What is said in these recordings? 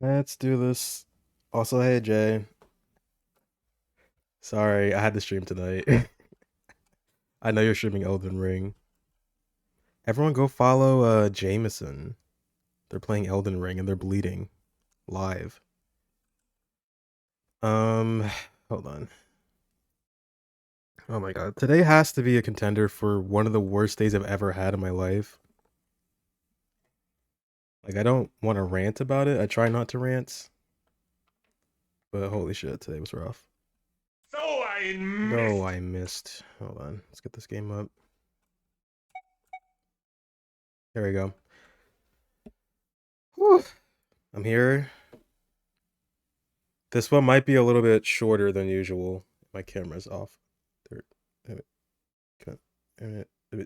Let's do this. Also, hey Jay. Sorry, I had to stream tonight. I know you're streaming Elden Ring. Everyone go follow Jameson. They're playing Elden Ring and they're bleeding live. Um hold on. Oh my god. Today has to be a contender for one of the worst days I've ever had in my life. Like I don't want to rant about it. I try not to rant. But holy shit, today was rough. No, I missed. Hold on. Let's get this game up. There we go. Whew. I'm here. This one might be a little bit shorter than usual. My camera's off. There, there we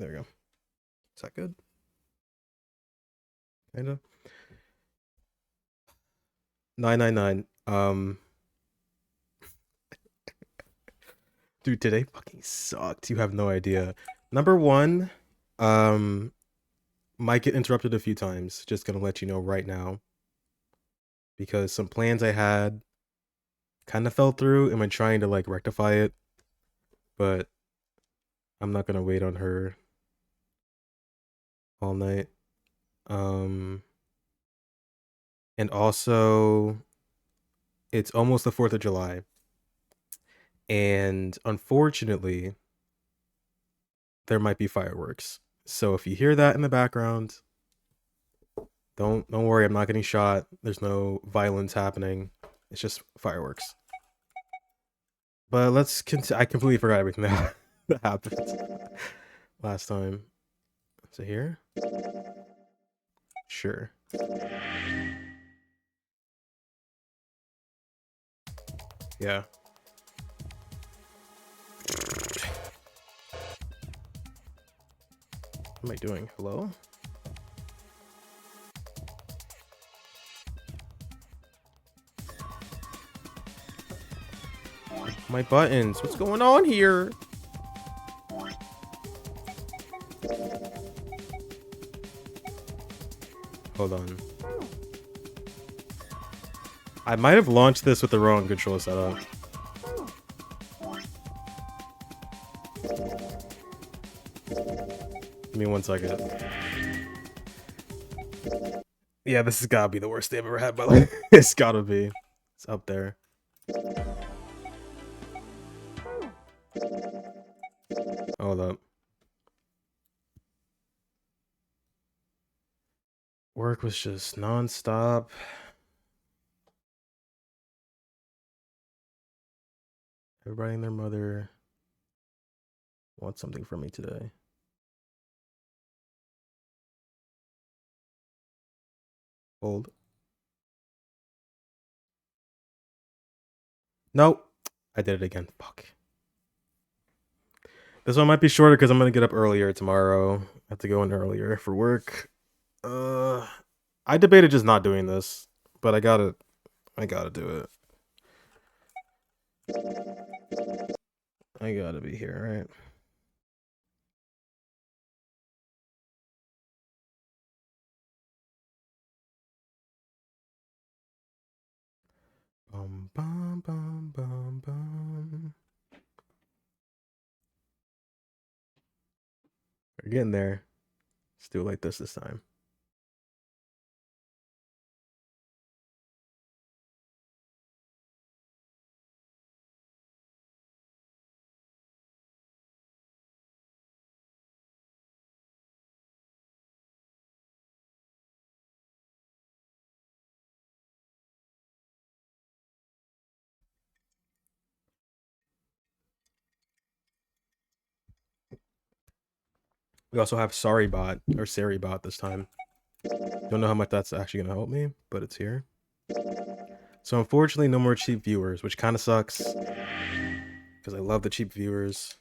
go. Is that good? Kinda. 999. Dude, today fucking sucked. You have no idea. Number one, um, might get interrupted a few times. Just gonna let you know right now. Because some plans I had kind of fell through and I'm trying to like rectify it. But I'm not gonna wait on her all night. Um, and also it's almost the 4th of July. And unfortunately, there might be fireworks. So if you hear that in the background, don't worry, I'm not getting shot. There's no violence happening. It's just fireworks. But let's continue. I completely forgot everything that happened last time. Is it here? Sure. Yeah. What am I doing? Hello? My buttons. What's going on here? Hold on. I might have launched this with the wrong control setup. Give me 1 second. Yeah, this has gotta be the worst day I've ever had, by the way. It's gotta be. It's up there. Hold up. Work was just non-stop. Everybody and their mother wants something from me today. Hold. Nope. I did it again. Fuck. This one might be shorter because I'm gonna get up earlier tomorrow. I have to go in earlier for work. I debated just not doing this, but I gotta do it. I gotta be here, right? Bum bum bum bum bum. We're getting there. Let's do it like this time. We also have Sorrybot or Sarybot this time. Don't know how much that's actually gonna help me, but it's here. So unfortunately, no more cheap viewers, which kind of sucks because I love the cheap viewers.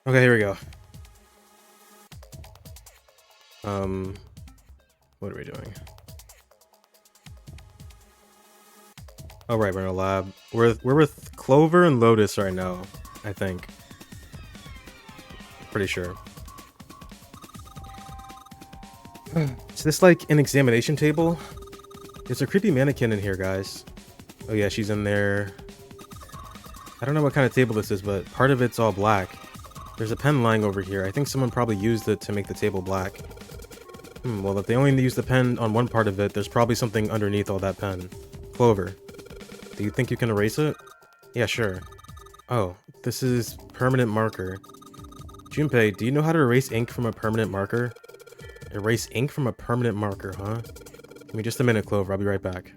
Okay, here we go. What are we doing? Oh right, we're in a lab. We're with Clover and Lotus right now, I think. Pretty sure. Is this like an examination table? There's a creepy mannequin in here, guys. Oh yeah, she's in there. I don't know what kind of table this is, but part of it's all black. There's a pen lying over here. I think someone probably used it to make the table black. Well, if they only use the pen on one part of it, there's probably something underneath all that pen. Clover, do you think you can erase it? Yeah, sure. Oh, this is permanent marker. Junpei, do you know how to erase ink from a permanent marker? Erase ink from a permanent marker, huh? Give me just a minute, Clover. I'll be right back.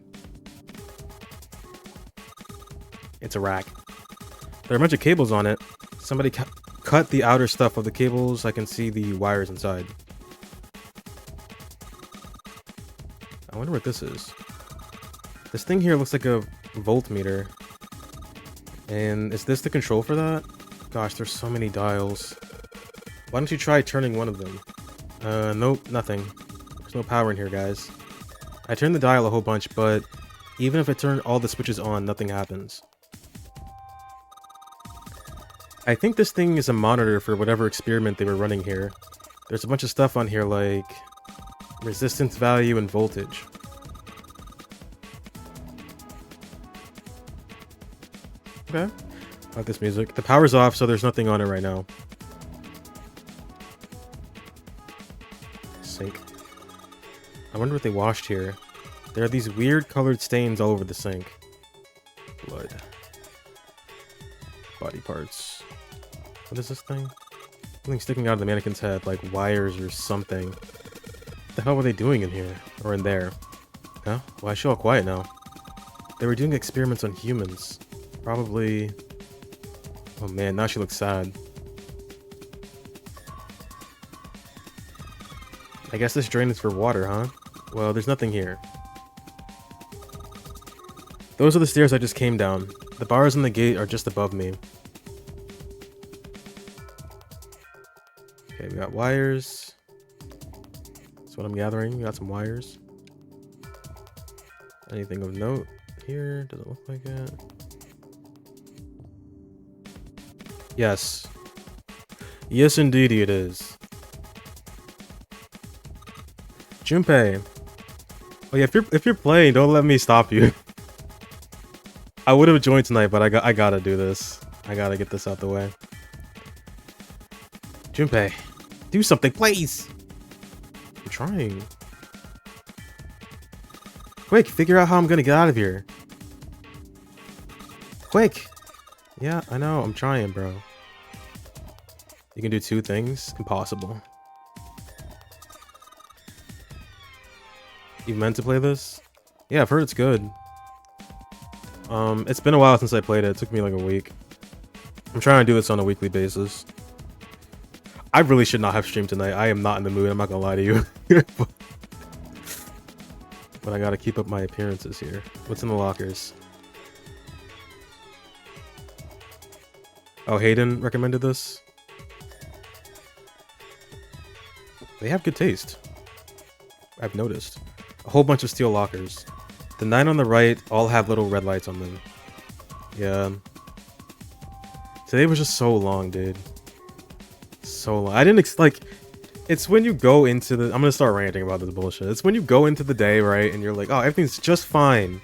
It's a rack. There are a bunch of cables on it. Somebody cut the outer stuff of the cables. I can see the wires inside. I wonder what this is. This thing here looks like a voltmeter. And is this the control for that? Gosh, there's so many dials. Why don't you try turning one of them? Nope, nothing. There's no power in here, guys. I turned the dial a whole bunch, but even if I turn all the switches on, nothing happens. I think this thing is a monitor for whatever experiment they were running here. There's a bunch of stuff on here like resistance value and voltage. Okay. I like this music. The power's off, so there's nothing on it right now. Sink. I wonder what they washed here. There are these weird colored stains all over the sink. Blood. Body parts. What is this thing? Something sticking out of the mannequin's head, like wires or something. What the hell were they doing in here? Or in there? Huh? Why is she all quiet now? They were doing experiments on humans. Probably... Oh man, now she looks sad. I guess this drain is for water, huh? Well, there's nothing here. Those are the stairs I just came down. The bars on the gate are just above me. Okay, we got wires. That's what I'm gathering. We got some wires. Anything of note here? Doesn't look like it. Yes. Yes, indeed it is. Junpei. Oh yeah, if you're playing, don't let me stop you. I would have joined tonight, but I gotta do this. I gotta get this out the way. Junpei, do something, please. I'm trying. Quick, figure out how I'm gonna get out of here. Quick. Yeah, I know. I'm trying, bro. You can do two things? Impossible. You meant to play this? Yeah, I've heard it's good. It's been a while since I played it. It took me like a week. I'm trying to do this on a weekly basis. I really should not have streamed tonight. I am not in the mood. I'm not gonna lie to you. But I gotta keep up my appearances here. What's in the lockers? Oh, Hayden recommended this? They have good taste. I've noticed. A whole bunch of steel lockers. The 9 on the right all have little red lights on them. Yeah. Today was just so long, dude. So long. I didn't like... It's when you go into the... I'm gonna start ranting about this bullshit. It's when you go into the day, right? And you're like, oh, everything's just fine.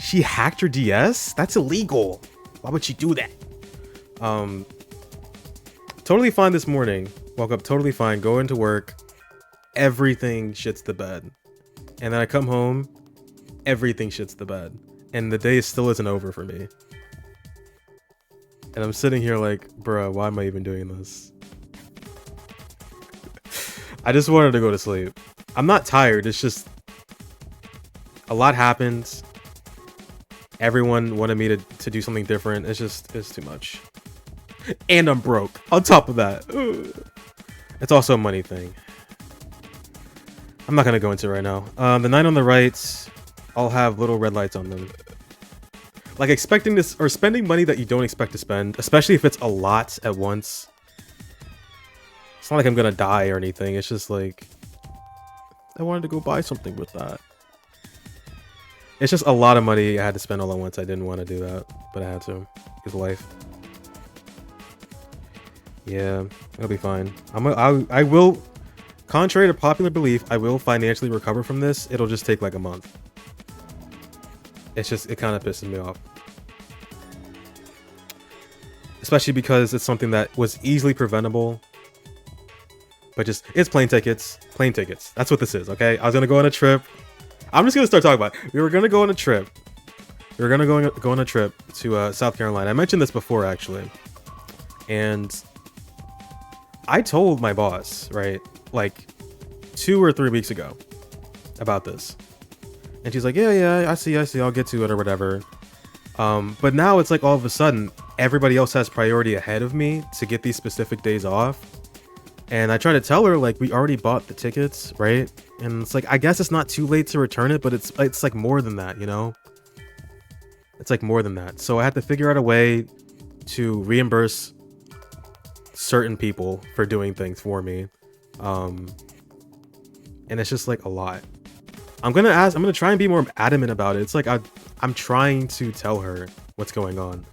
She hacked your DS? That's illegal. Why would she do that? Totally fine this morning. Woke up totally fine. Go into work. Everything shits the bed. And then I come home. Everything shits the bed. And the day still isn't over for me. And I'm sitting here like, bruh, why am I even doing this? I just wanted to go to sleep. I'm not tired. It's just a lot happened. Everyone wanted me to do something different. It's too much. And I'm broke. On top of that. It's also a money thing. I'm not going to go into it right now. The 9 on the right, I'll have little red lights on them. Like expecting this or spending money that you don't expect to spend, especially if it's a lot at once. It's not like I'm going to die or anything. It's just like, I wanted to go buy something with that. It's just a lot of money I had to spend all at once. I didn't want to do that, but I had to. It's life. Yeah, it'll be fine. I will, contrary to popular belief, I will financially recover from this. It'll just take like a month. It's just, it kind of pisses me off. Especially because it's something that was easily preventable. But just, it's plane tickets. Plane tickets. That's what this is, okay? I was going to go on a trip. I'm just going to start talking about it. We were going to go on a trip. We were going to go on a trip to South Carolina. I mentioned this before, actually. And I told my boss, right, like 2 or 3 weeks ago about this. And she's like, yeah, I see, I'll get to it or whatever. But now it's like all of a sudden, everybody else has priority ahead of me to get these specific days off. And I try to tell her, like, we already bought the tickets, right? And it's like, I guess it's not too late to return it, but it's like more than that, you know? It's like more than that. So I had to figure out a way to reimburse certain people for doing things for me. And it's just like a lot. I'm gonna try and be more adamant about it. It's like I'm trying to tell her what's going on.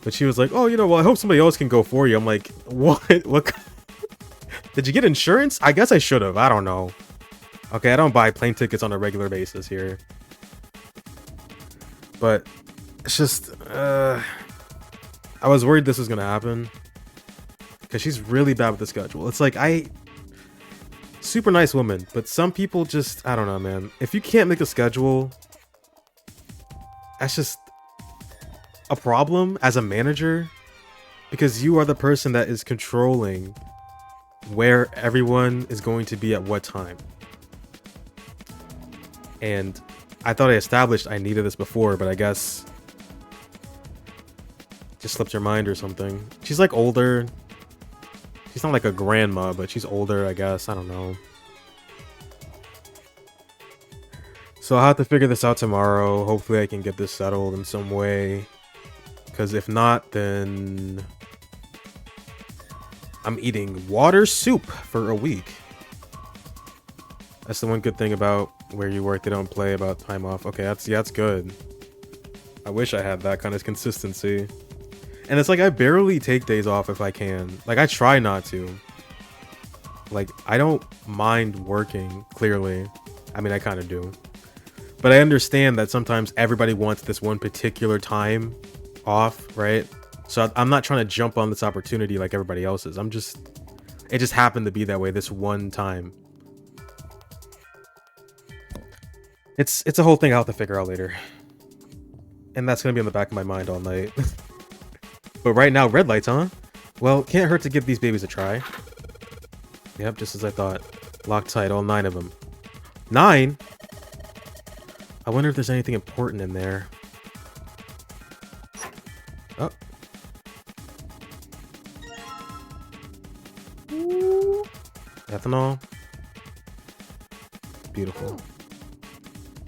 But she was like, oh, you know, well, I hope somebody else can go for you. I'm like, what? What? Did you get insurance? I guess I should have. I don't know. Okay, I don't buy plane tickets on a regular basis here. But it's just, I was worried this was going to happen. Because she's really bad with the schedule. It's like, super nice woman. But some people just, I don't know, man. If you can't make a schedule, that's just a problem as a manager. Because you are the person that is controlling where everyone is going to be at what time. And I thought I established I needed this before, but I guess just slipped her mind or something. She's like older. She's not like a grandma, but she's older, I guess. I don't know. So I'll have to figure this out tomorrow. Hopefully I can get this settled in some way. Because if not, then I'm eating water soup for a week. That's the one good thing about where you work. They don't play about time off. Okay, that's good. I wish I had that kind of consistency. And it's like I barely take days off if I can. Like I try not to. Like I don't mind working, clearly. I mean, I kind of do. But I understand that sometimes everybody wants this one particular time off, right? So I'm not trying to jump on this opportunity like everybody else is. It just happened to be that way this one time. It's a whole thing I'll have to figure out later. And that's going to be on the back of my mind all night. But right now, red lights, huh? Well, can't hurt to give these babies a try. Yep, just as I thought. Locked tight, all 9 of them. 9? I wonder if there's anything important in there. Oh. Ethanol. Beautiful.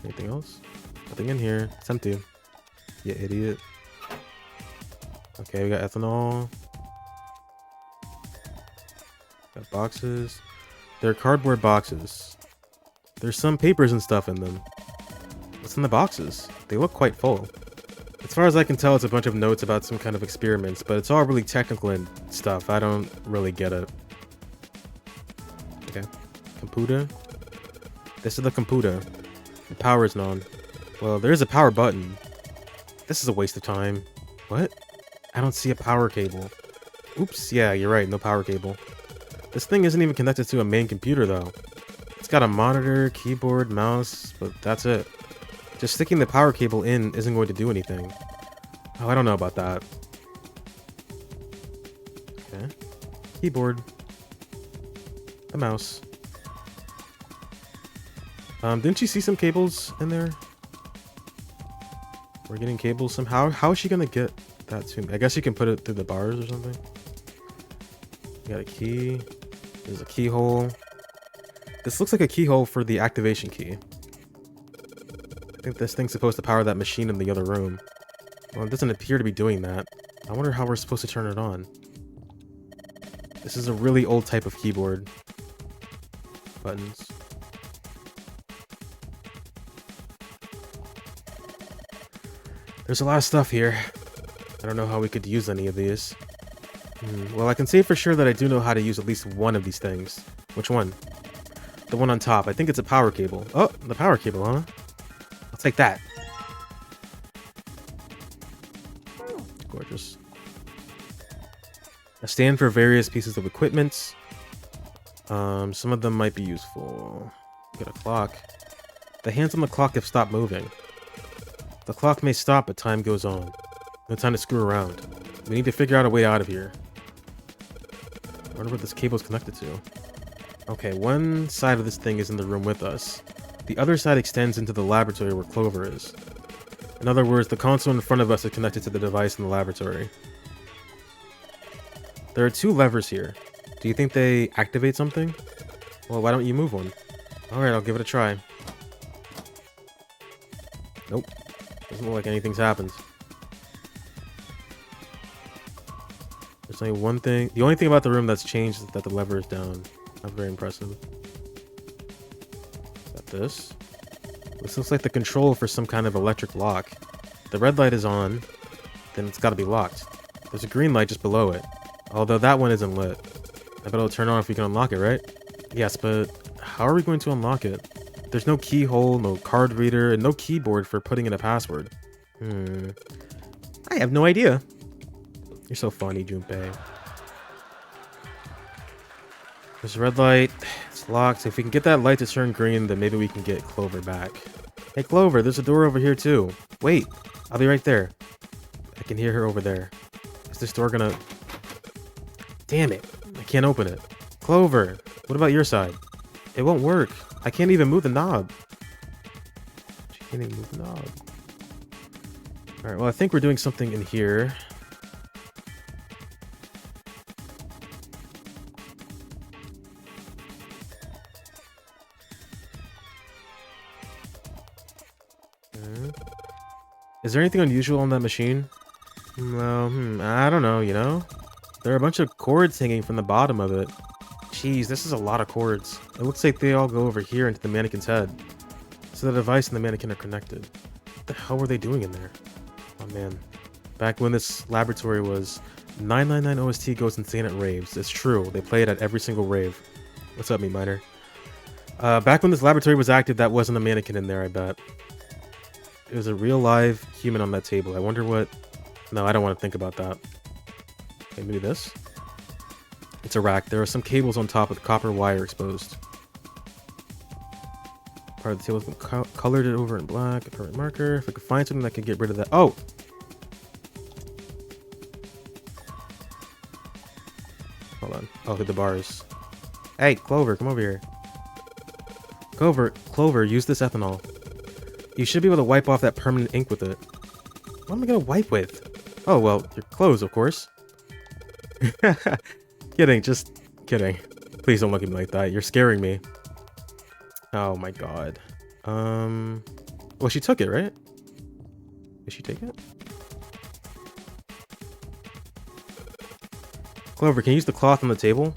Anything else? Nothing in here. It's empty. You idiot. Okay, we got ethanol. Got boxes. They're cardboard boxes. There's some papers and stuff in them. What's in the boxes? They look quite full. As far as I can tell, it's a bunch of notes about some kind of experiments, but it's all really technical and stuff. I don't really get it. Okay. Computer. This is the computer. The power is on. Well, there is a power button. This is a waste of time. What? I don't see a power cable. Oops, yeah, you're right, no power cable. This thing isn't even connected to a main computer, though. It's got a monitor, keyboard, mouse, but that's it. Just sticking the power cable in isn't going to do anything. Oh, I don't know about that. Okay. Keyboard. A mouse. Didn't you see some cables in there? We're getting cables somehow. How is she gonna get that to me? I guess you can put it through the bars or something. You got a key. There's a keyhole. This looks like a keyhole for the activation key. I think this thing's supposed to power that machine in the other room. Well, it doesn't appear to be doing that. I wonder how we're supposed to turn it on. This is a really old type of keyboard. Buttons. There's a lot of stuff here. I don't know how we could use any of these. Well, I can say for sure that I do know how to use at least one of these things. Which one? The one on top. I think it's a power cable. Oh, the power cable, huh? I'll take that. Gorgeous. A stand for various pieces of equipment. Some of them might be useful. Get a clock. The hands on the clock have stopped moving. The clock may stop, but time goes on. No time to screw around. We need to figure out a way out of here. I wonder what this cable is connected to. Okay, one side of this thing is in the room with us. The other side extends into the laboratory where Clover is. In other words, the console in front of us is connected to the device in the laboratory. There are two levers here. Do you think they activate something? Well, why don't you move one? Alright, I'll give it a try. Nope. Doesn't look like anything's happened. There's only one thing. The only thing about the room that's changed is that the lever is down. Not very impressive. Got this. This looks like the control for some kind of electric lock. The red light is on, then it's gotta be locked. There's a green light just below it. Although that one isn't lit. I bet it'll turn on if we can unlock it, right? Yes, but how are we going to unlock it? There's no keyhole, no card reader, and no keyboard for putting in a password. I have no idea. You're so funny, Junpei. There's a red light. It's locked. If we can get that light to turn green, then maybe we can get Clover back. Hey, Clover, there's a door over here, too. Wait, I'll be right there. I can hear her over there. Is this door gonna... Damn it. I can't open it. Clover, what about your side? It won't work. I can't even move the knob. She can't even move the knob. Alright, well, I think we're doing something in here. Is there anything unusual on that machine? Well, I don't know, you know? There are a bunch of cords hanging from the bottom of it. Jeez, this is a lot of cords. It looks like they all go over here into the mannequin's head. So the device and the mannequin are connected. What the hell were they doing in there? Oh man. Back when this laboratory was 999 OST goes insane at raves. It's true, they play it at every single rave. What's up, me miner? Back when this laboratory was active, that wasn't a mannequin in there, I bet. It was a real live human on that table. I wonder what... No, I don't want to think about that. Okay, maybe this? It's a rack. There are some cables on top with copper wire exposed. Part of the table has been colored it over in black. A permanent marker. If I could find something that could get rid of that... Oh! Hold on. Oh, hit the bars. Hey, Clover, come over here. Clover, use this ethanol. You should be able to wipe off that permanent ink with it. What am I gonna wipe with? Oh, well, your clothes, of course. Kidding, just kidding. Please don't look at me like that. You're scaring me. Oh my god. Well, she took it, right? Did she take it? Clover, can you use the cloth on the table?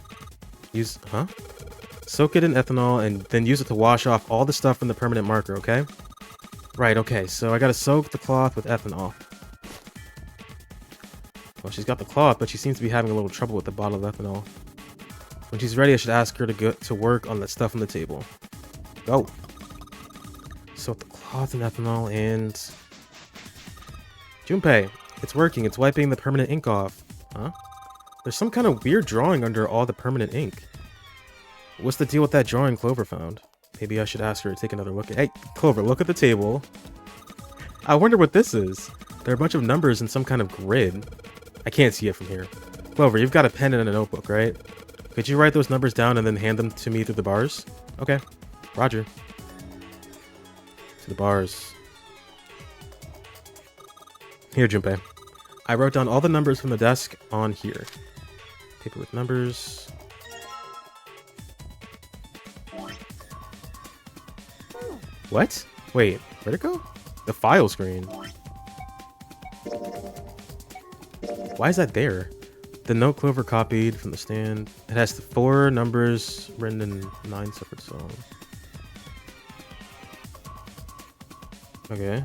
Huh? Soak it in ethanol and then use it to wash off all the stuff from the permanent marker, okay? Right, okay, so I gotta soak the cloth with ethanol. Well, she's got the cloth, but she seems to be having a little trouble with the bottle of ethanol. When she's ready, I should ask her to go to work on the stuff on the table. Go! Soak the cloth in ethanol and... Junpei, it's working. It's wiping the permanent ink off. Huh? There's some kind of weird drawing under all the permanent ink. What's the deal with that drawing Clover found? Maybe I should ask her to take another look at. Hey, Clover, look at the table. I wonder what this is. There are a bunch of numbers in some kind of grid. I can't see it from here. Clover, you've got a pen and a notebook, right? Could you write those numbers down and then hand them to me through the bars? Okay. Roger. To the bars. Here, Junpei. I wrote down all the numbers from the desk on here. Paper with numbers. What? Wait, where'd it go? The file screen. Why is that there? The note Clover copied from the stand. It has the 4 numbers written in 9 separate songs. Okay.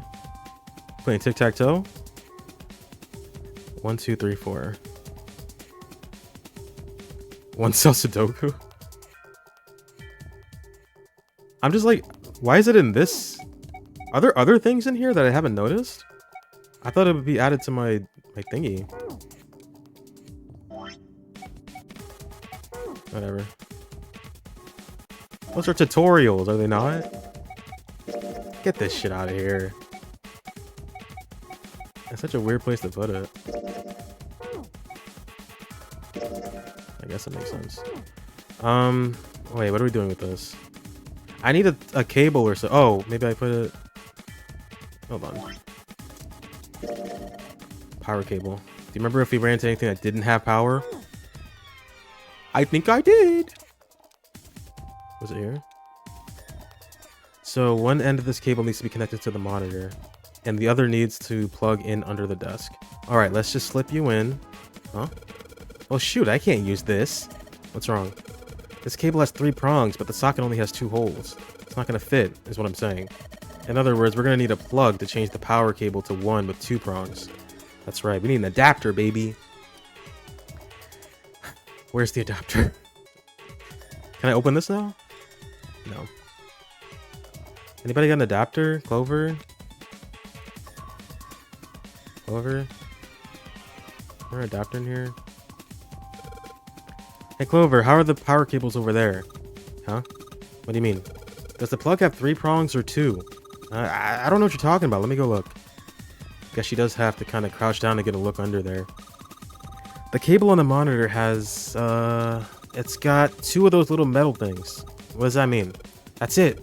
Playing tic-tac-toe? 1, 2, 3, 4. 1 cell Sudoku? I'm just like, why is it in this? Are there other things in here that I haven't noticed? I thought it would be added to my thingy. Whatever. Those are tutorials, are they not? Get this shit out of here. That's such a weird place to put it. I guess it makes sense. Wait, what are we doing with this? I need a cable or so. Oh, maybe I put it... Hold on. Power cable. Do you remember if we ran into anything that didn't have power? I think I did. Was it here? So one end of this cable needs to be connected to the monitor, and the other needs to plug in under the desk. All right, let's just slip you in. Huh? Oh shoot, I can't use this. What's wrong? This cable has 3 prongs, but the socket only has 2 holes. It's not gonna fit, is what I'm saying. In other words, we're gonna need a plug to change the power cable to one with 2 prongs. That's right, we need an adapter, baby. Where's the adapter? Can I open this now? No. Anybody got an adapter? Clover? Clover? Is there an adapter in here? Hey Clover, how are the power cables over there? Huh? What do you mean? Does the plug have 3 prongs or 2? I don't know what you're talking about. Let me go look. Guess she does have to kind of crouch down to get a look under there. The cable on the monitor has, it's got 2 of those little metal things. What does that mean? That's it.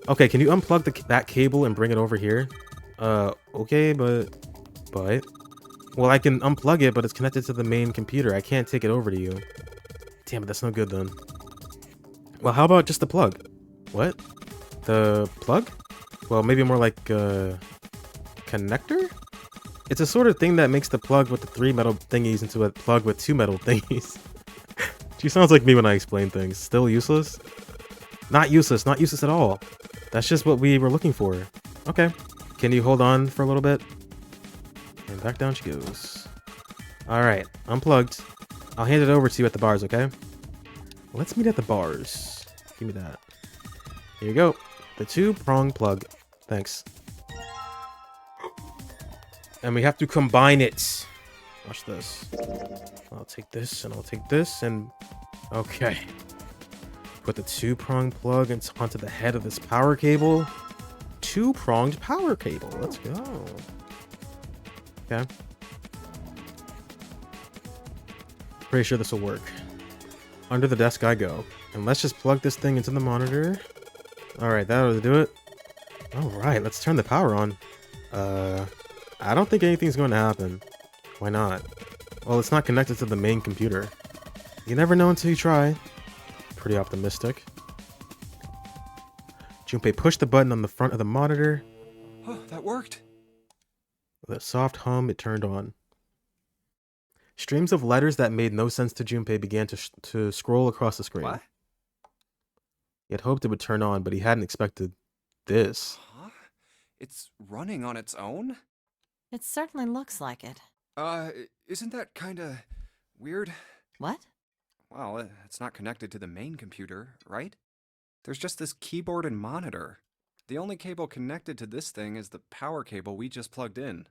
Okay, can you unplug that cable and bring it over here? Okay, but... Well, I can unplug it, but it's connected to the main computer. I can't take it over to you. Damn it, that's no good then. Well, how about just the plug? What? The plug? Well, maybe more like, connector? It's a sort of thing that makes the plug with the 3 metal thingies into a plug with 2 metal thingies. She sounds like me when I explain things. Still useless? Not useless, not useless at all. That's just what we were looking for. Okay. Can you hold on for a little bit? And back down she goes. Alright, unplugged. I'll hand it over to you at the bars, okay? Let's meet at the bars. Give me that. Here you go. The 2-prong plug. Thanks. And we have to combine it. Watch this. I'll take this and I'll take this and... Okay. Put the 2-prong plug onto the head of this power cable. 2-pronged power cable. Let's go. Okay. Pretty sure this will work. Under the desk I go. And let's just plug this thing into the monitor. Alright, that'll do it. Alright, let's turn the power on. I don't think anything's going to happen. Why not? Well, it's not connected to the main computer. You never know until you try. Pretty optimistic. Junpei pushed the button on the front of the monitor. Oh, that worked. With a soft hum, it turned on. Streams of letters that made no sense to Junpei began to scroll across the screen. What? He had hoped it would turn on, but he hadn't expected this. Huh? It's running on its own? It certainly looks like it. Isn't that kinda weird? What? Well, it's not connected to the main computer, right? There's just this keyboard and monitor. The only cable connected to this thing is the power cable we just plugged in.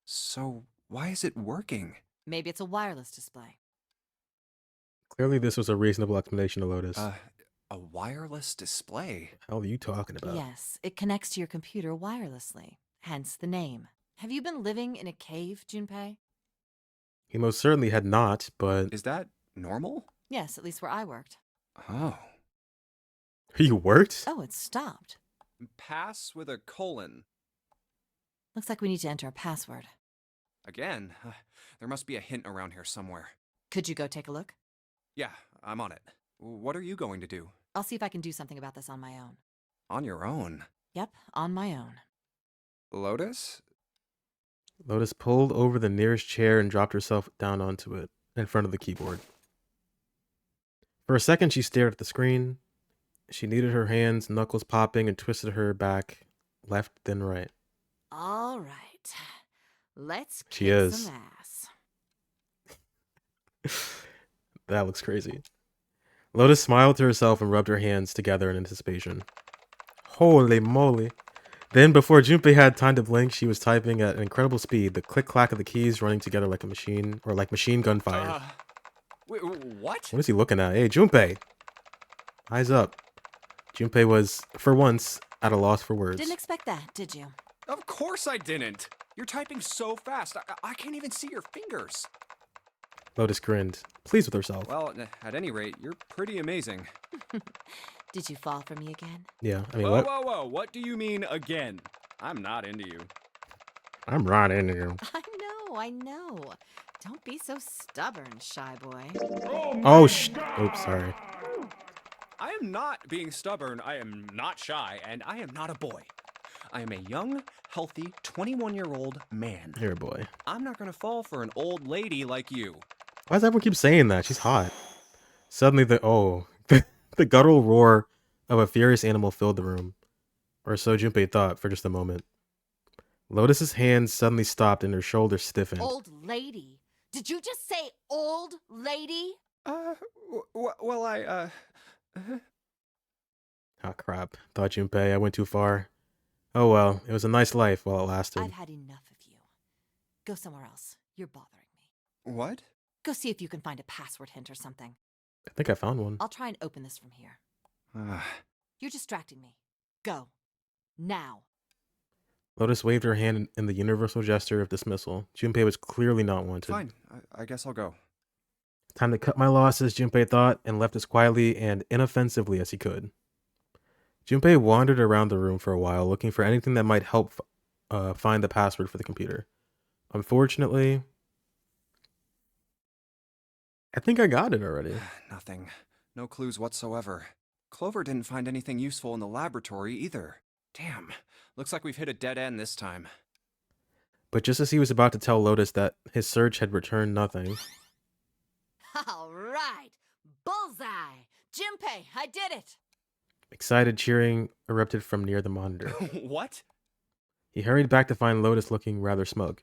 So, why is it working? Maybe it's a wireless display. Clearly, this was a reasonable explanation to Lotus. A wireless display? What the hell are you talking about? Yes, it connects to your computer wirelessly, hence the name. Have you been living in a cave, Junpei? He most certainly had not, but Is that normal? Yes, at least where I worked. Oh. he worked? Oh, it stopped. Pass with a colon. Looks like we need to enter a password. Again? There must be a hint around here somewhere. Could you go take a look? Yeah, I'm on it. What are you going to do? I'll see if I can do something about this on my own. On your own? Yep, on my own. Lotus? Lotus pulled over the nearest chair and dropped herself down onto it, in front of the keyboard. For a second, she stared at the screen. She kneaded her hands, knuckles popping, and twisted her back left, then right. All right. Let's She kick is. some ass. That looks crazy. Lotus smiled to herself and rubbed her hands together in anticipation. Holy moly. Then, before Junpei had time to blink, she was typing at an incredible speed, the click-clack of the keys running together like a machine, or like machine gun fire. Wait, what? What is he looking at? Hey, Junpei! Eyes up. Junpei was, for once, at a loss for words. Didn't expect that, did you? Of course I didn't. You're typing so fast, I can't even see your fingers. Lotus grinned, pleased with herself. Well, at any rate, you're pretty amazing. Did you fall for me again? Yeah, I mean, Whoa, what? whoa, whoa. What do you mean again? I'm not into you. I'm right into you. I know. Don't be so stubborn, shy boy. Oh, oops, sorry. I am not being stubborn, I am not shy, and I am not a boy. I am a young, healthy, 21-year-old man. Here, boy. I'm not gonna fall for an old lady like you. Why does everyone keep saying that? She's hot. Suddenly, the guttural roar of a furious animal filled the room. Or so Junpei thought for just a moment. Lotus's hands suddenly stopped and her shoulders stiffened. Old lady? Did you just say old lady? Well, Ah, crap. Thought Junpei, I went too far. Oh well, it was a nice life while it lasted. I've had enough of you. Go somewhere else. You're bothering me. What? Go see if you can find a password hint or something. I think I found one. I'll try and open this from here. You're distracting me. Go. Now. Lotus waved her hand in the universal gesture of dismissal. Junpei was clearly not wanted. Fine, I guess I'll go. Time to cut my losses, Junpei thought, and left as quietly and inoffensively as he could. Junpei wandered around the room for a while, looking for anything that might help find the password for the computer. Unfortunately, I think I got it already. Nothing. No clues whatsoever. Clover didn't find anything useful in the laboratory either. Damn. Looks like we've hit a dead end this time. But just as he was about to tell Lotus that his search had returned nothing... All right. Bullseye. Junpei, I did it. Excited cheering erupted from near the monitor. What? He hurried back to find Lotus looking rather smug.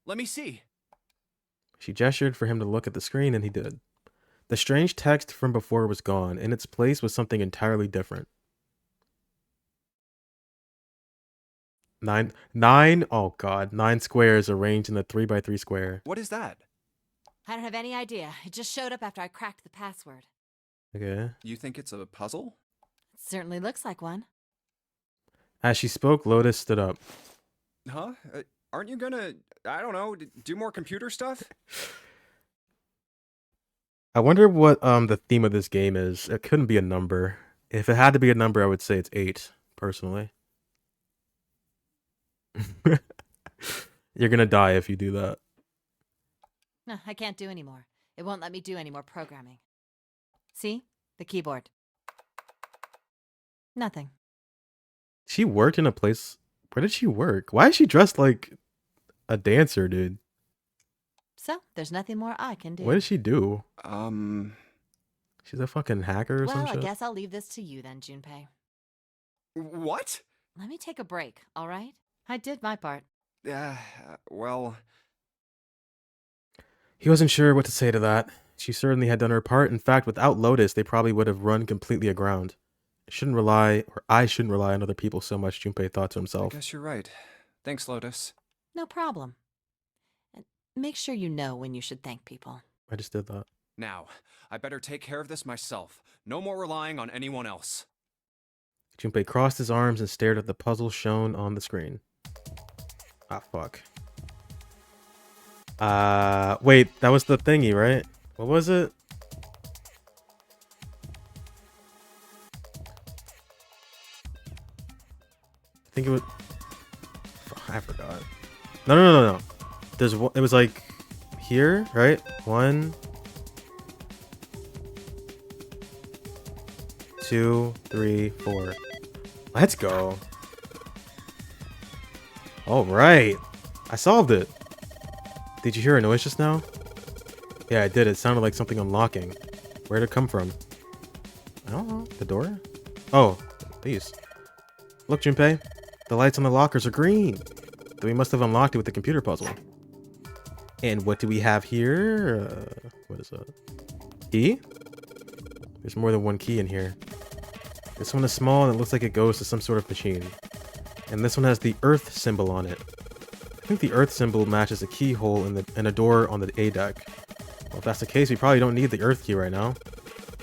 Let me see. She gestured for him to look at the screen, and he did. The strange text from before was gone. In its place was something entirely different. Oh god, 9 squares arranged in a 3x3 square. What is that? I don't have any idea. It just showed up after I cracked the password. Okay. You think it's a puzzle? It certainly looks like one. As she spoke, Lotus stood up. Huh? Aren't you gonna, I don't know, do more computer stuff? I wonder what the theme of this game is. It couldn't be a number. If it had to be a number, I would say it's 8, personally. You're gonna die if you do that. No, I can't do any more. It won't let me do any more programming. See? The keyboard. Nothing. She worked in a place... Where did she work? Why is she dressed like a dancer, dude? So, there's nothing more I can do. What does she do? She's a fucking hacker or some Well, shit? I guess I'll leave this to you then, Junpei. What? Let me take a break, all right? I did my part. Well... He wasn't sure what to say to that. She certainly had done her part. In fact, without Lotus, they probably would have run completely aground. I shouldn't rely on other people so much, Junpei thought to himself. I guess you're right. Thanks, Lotus. No problem. And make sure you know when you should thank people. I just did that. Now, I better take care of this myself. No more relying on anyone else. Junpei crossed his arms and stared at the puzzle shown on the screen. Ah, fuck. Wait, that was the thingy, right? What was it? I think it was... I forgot. No. There's one... It was like... Here, right? 1... 2, 3, 4. Let's go. All right. I solved it. Did you hear a noise just now? Yeah, I did. It sounded like something unlocking. Where'd it come from? I don't know. The door? Oh, these. Look, Junpei. The lights on the lockers are green. Then we must have unlocked it with the computer puzzle. And what do we have here? What is that? Key? There's more than one key in here. This one is small and it looks like it goes to some sort of machine. And this one has the Earth symbol on it. I think the Earth symbol matches a keyhole in a door on the A deck. Well, if that's the case, we probably don't need the Earth key right now.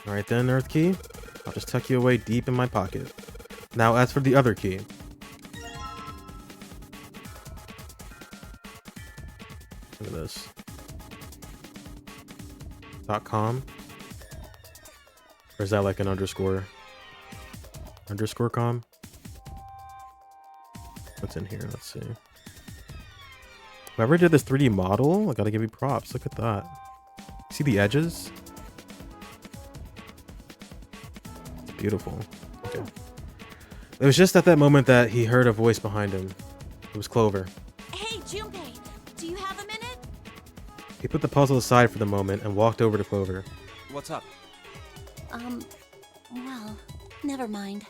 Alright then, Earth key. I'll just tuck you away deep in my pocket. Now, as for the other key. Look at this. .com? Or is that like an underscore? Underscore com? What's in here? Let's see. Whoever did this 3D model, I gotta give you props. Look at that. See the edges? It's beautiful. Okay. It was just at that moment that he heard a voice behind him. It was Clover. Hey, Junpei, do you have a minute? He put the puzzle aside for the moment and walked over to Clover. What's up? Well, never mind.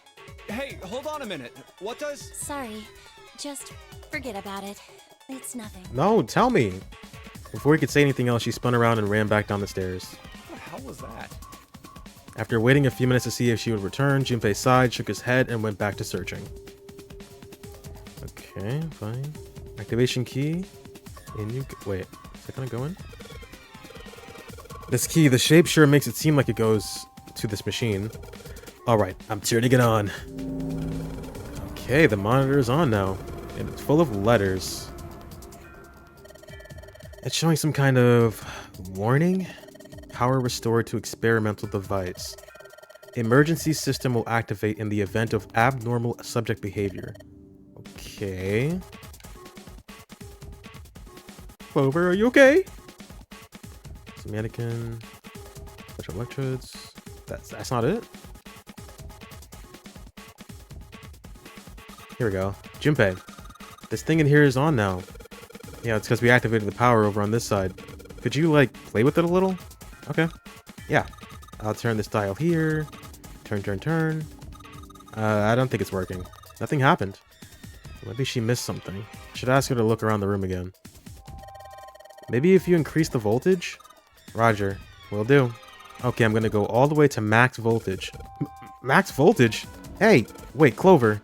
Hey, hold on a minute. What does... Sorry. Just forget about it. It's nothing. No, tell me. Before he could say anything else, she spun around and ran back down the stairs. What the hell was that? After waiting a few minutes to see if she would return, Junpei sighed, shook his head, and went back to searching. Okay, fine. Activation key. In you go. Wait, is that gonna go in? This key, the shape sure makes it seem like it goes to this machine. Alright, I'm turning it on. Okay, the monitor is on now. And it's full of letters. It's showing some kind of warning. Power restored to experimental device. Emergency system will activate in the event of abnormal subject behavior. Okay. Clover, are you okay? Some mannequin. Bunch of electrodes. That's not it. Here we go. Junpei. This thing in here is on now. Yeah, it's because we activated the power over on this side. Could you, like, play with it a little? Okay. Yeah. I'll turn this dial here. Turn. I don't think it's working. Nothing happened. Maybe she missed something. Should ask her to look around the room again. Maybe if you increase the voltage? Roger. Will do. Okay, I'm gonna go all the way to max voltage. Max voltage? Hey! Wait, Clover.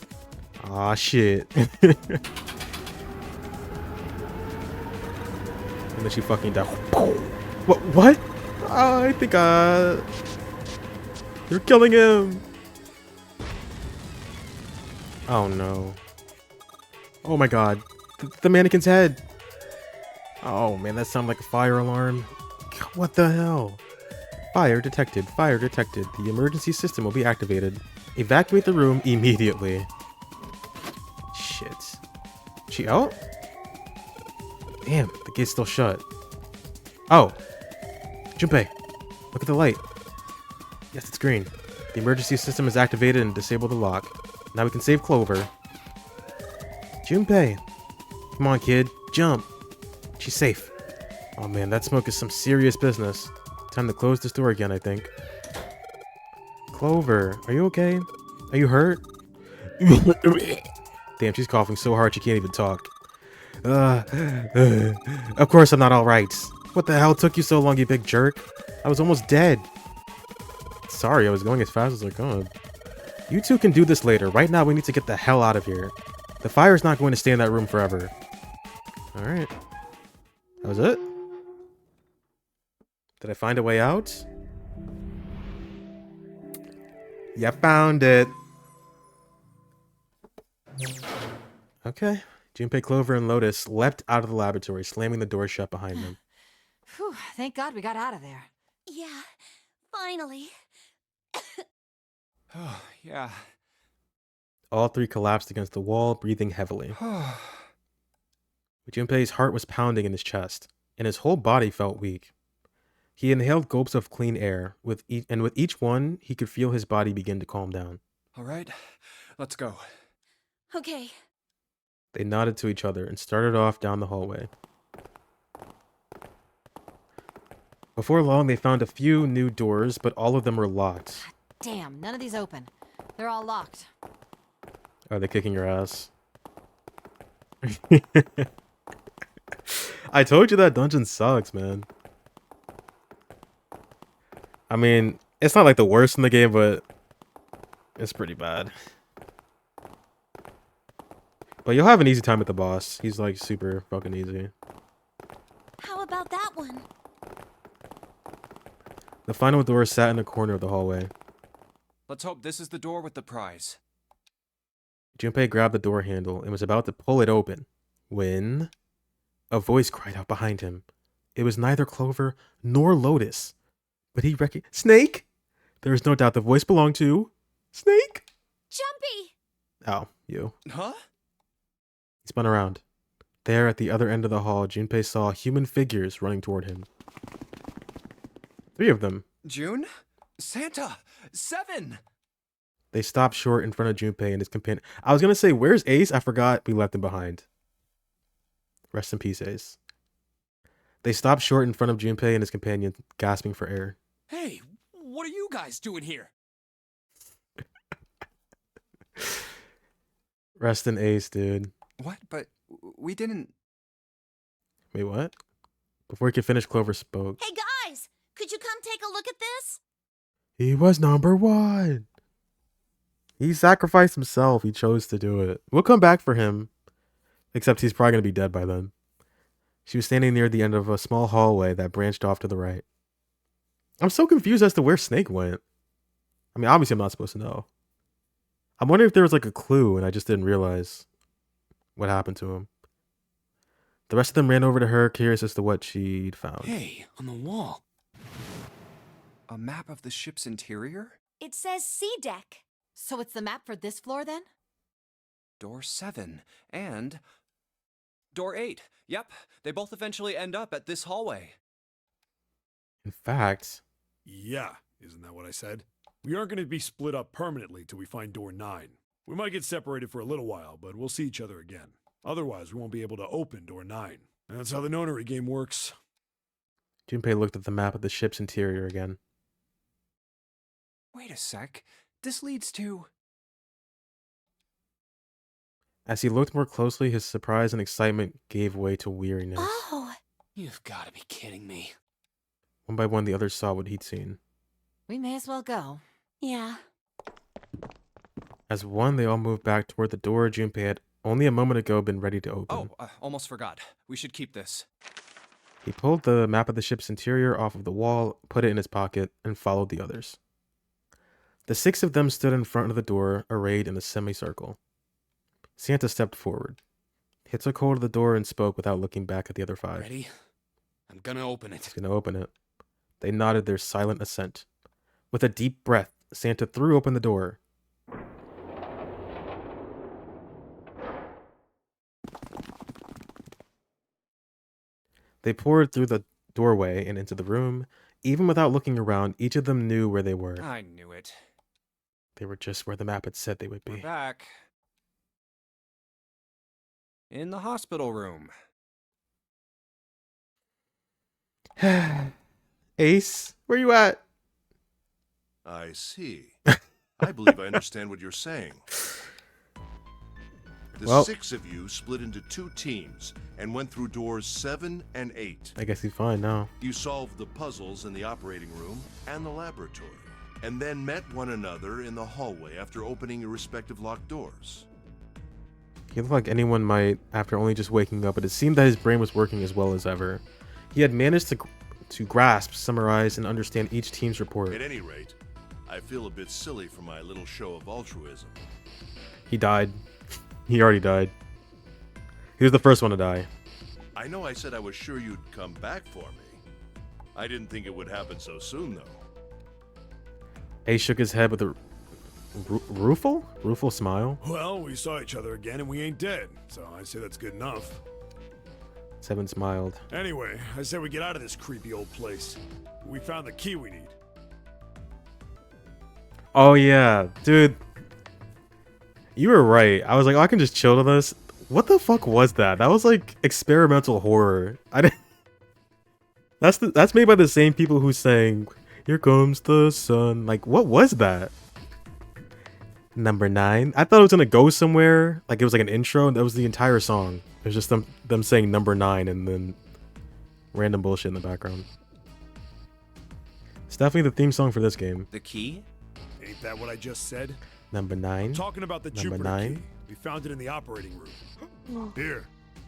Aw, shit. And then she fucking died. What? I think, they're killing him. Oh, no. Oh, my God. The mannequin's head. Oh, man, that sounded like a fire alarm. What the hell? Fire detected. Fire detected. The emergency system will be activated. Evacuate the room immediately. Shit. She out? Damn, the gate's still shut. Oh. Junpei, look at the light. Yes, it's green. The emergency system is activated and disabled the lock. Now we can save Clover. Junpei. Come on, kid. Jump. She's safe. Oh man, that smoke is some serious business. Time to close this door again, I think. Clover, are you okay? Are you hurt? Damn, she's coughing so hard she can't even talk. Of course I'm not alright. What the hell took you so long, you big jerk? I was almost dead. Sorry, I was going as fast as I could. You two can do this later. Right now, we need to get the hell out of here. The fire's not going to stay in that room forever. Alright. That was it? Did I find a way out? Yeah, found it. Okay. Junpei, Clover, and Lotus leapt out of the laboratory, slamming the door shut behind them. Whew, thank God we got out of there. Yeah, finally. Oh, yeah. All three collapsed against the wall, breathing heavily. Junpei's heart was pounding in his chest, and his whole body felt weak. He inhaled gulps of clean air, with each one, he could feel his body begin to calm down. All right, let's go. Okay. They nodded to each other and started off down the hallway. Before long, they found a few new doors, but all of them were locked. Damn, none of these open. They're all locked. Are they kicking your ass? I told you that dungeon sucks, man. I mean, it's not like the worst in the game, but it's pretty bad. But you'll have an easy time with the boss. He's like super fucking easy. How about that one? The final door sat in the corner of the hallway. Let's hope this is the door with the prize. Junpei grabbed the door handle and was about to pull it open when a voice cried out behind him. It was neither Clover nor Lotus, but he recognized Snake. There is no doubt the voice belonged to Snake. Jumpy! Oh, you. Huh? He spun around. There, at the other end of the hall, Junpei saw human figures running toward him. 3 of them. June? Santa! 7! They stopped short in front of Junpei and his companion. I was going to say, where's Ace? I forgot we left him behind. Rest in peace, Ace. They stopped short in front of Junpei and his companion, gasping for air. Hey, what are you guys doing here? Rest in Ace, dude. What? But we didn't... Wait, what? Before he could finish, Clover spoke. Hey guys! Could you come take a look at this? He was number 1. He sacrificed himself. He chose to do it. We'll come back for him. Except he's probably going to be dead by then. She was standing near the end of a small hallway that branched off to the right. I'm so confused as to where Snake went. I mean, obviously I'm not supposed to know. I'm wondering if there was like a clue and I just didn't realize what happened to him. The rest of them ran over to her, curious as to what she'd found. Hey, on the wall. A map of the ship's interior? It says C deck. So it's the map for this floor then? Door 7. And... Door 8. Yep, they both eventually end up at this hallway. In fact, Yeah, isn't that what I said? We aren't going to be split up permanently till we find door 9. We might get separated for a little while, but we'll see each other again. Otherwise, we won't be able to open door 9. And that's how the nonary game works. Junpei looked at the map of the ship's interior again. Wait a sec. This leads to... As he looked more closely, his surprise and excitement gave way to weariness. Oh! You've got to be kidding me. One by one, the others saw what he'd seen. We may as well go. Yeah. As one, they all moved back toward the door Junpei had only a moment ago been ready to open. Oh, almost forgot. We should keep this. He pulled the map of the ship's interior off of the wall, put it in his pocket, and followed the others. The 6 of them stood in front of the door, arrayed in a semicircle. Santa stepped forward. He took hold of the door and spoke without looking back at the other 5. Ready? I'm gonna open it. He's going to open it. They nodded their silent assent. With a deep breath, Santa threw open the door. They poured through the doorway and into the room. Even without looking around, each of them knew where they were. I knew it. They were just where the map had said they would We're be. back. In the hospital room. Ace, where you at? I see. I believe I understand what you're saying. The Well- 6 of you split into 2 teams and went through doors 7 and 8. I guess he's fine now. You solved the puzzles in the operating room and the laboratory, and then met one another in the hallway after opening your respective locked doors. He looked like anyone might after only just waking up, but it seemed that his brain was working as well as ever. He had managed to grasp, summarize, and understand each team's report. At any rate, I feel a bit silly for my little show of altruism. He died. He already died. He was the first one to die. I know I said I was sure you'd come back for me. I didn't think it would happen so soon, though. Ace shook his head with a rueful smile. Well, we saw each other again and we ain't dead, so I say that's good enough. 7 smiled. Anyway, I say we get out of this creepy old place. We found the key we need. Oh yeah, dude. You were right. I was like, oh, I can just chill to this. What the fuck was that? That was like experimental horror. I didn't. That's made by the same people who sang "Here Comes the Sun." Like, what was that? Number 9. I thought it was gonna go somewhere. Like it was like an intro, and that was the entire song. It was just them saying number 9 and then random bullshit in the background. It's definitely the theme song for this game. The key? Ain't that what I just said? Number 9. Talking about the Number Jupiter 9. key. We found it in the operating room. Here.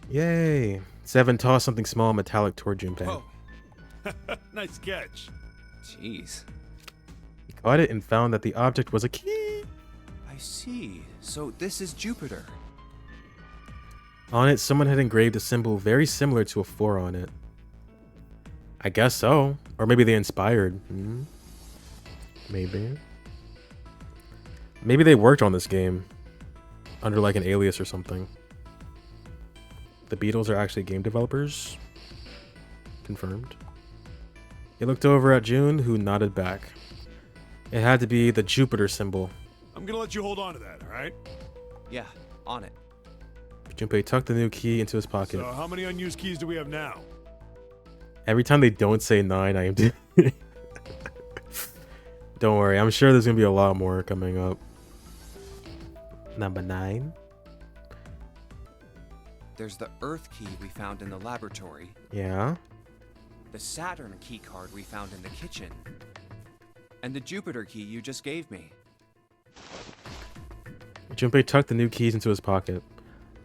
Yay! 7 tossed something small and metallic toward Junpei. Whoa. Nice catch. Jeez. He caught it and found that the object was a key. I see. So this is Jupiter. On it, someone had engraved a symbol very similar to a 4 on it. I guess so. Or maybe they inspired. Maybe. Maybe they worked on this game under like an alias or something. The Beatles are actually game developers. Confirmed. He looked over at June, who nodded back. It had to be the Jupiter symbol. I'm gonna let you hold on to that, alright? Yeah, on it. Junpei tucked the new key into his pocket. So how many unused keys do we have now? Every time they don't say 9, I am. Don't worry, I'm sure there's gonna be a lot more coming up. Number 9. There's the Earth key we found in the laboratory. Yeah. The Saturn key card we found in the kitchen. And the Jupiter key you just gave me. Junpei tucked the new keys into his pocket.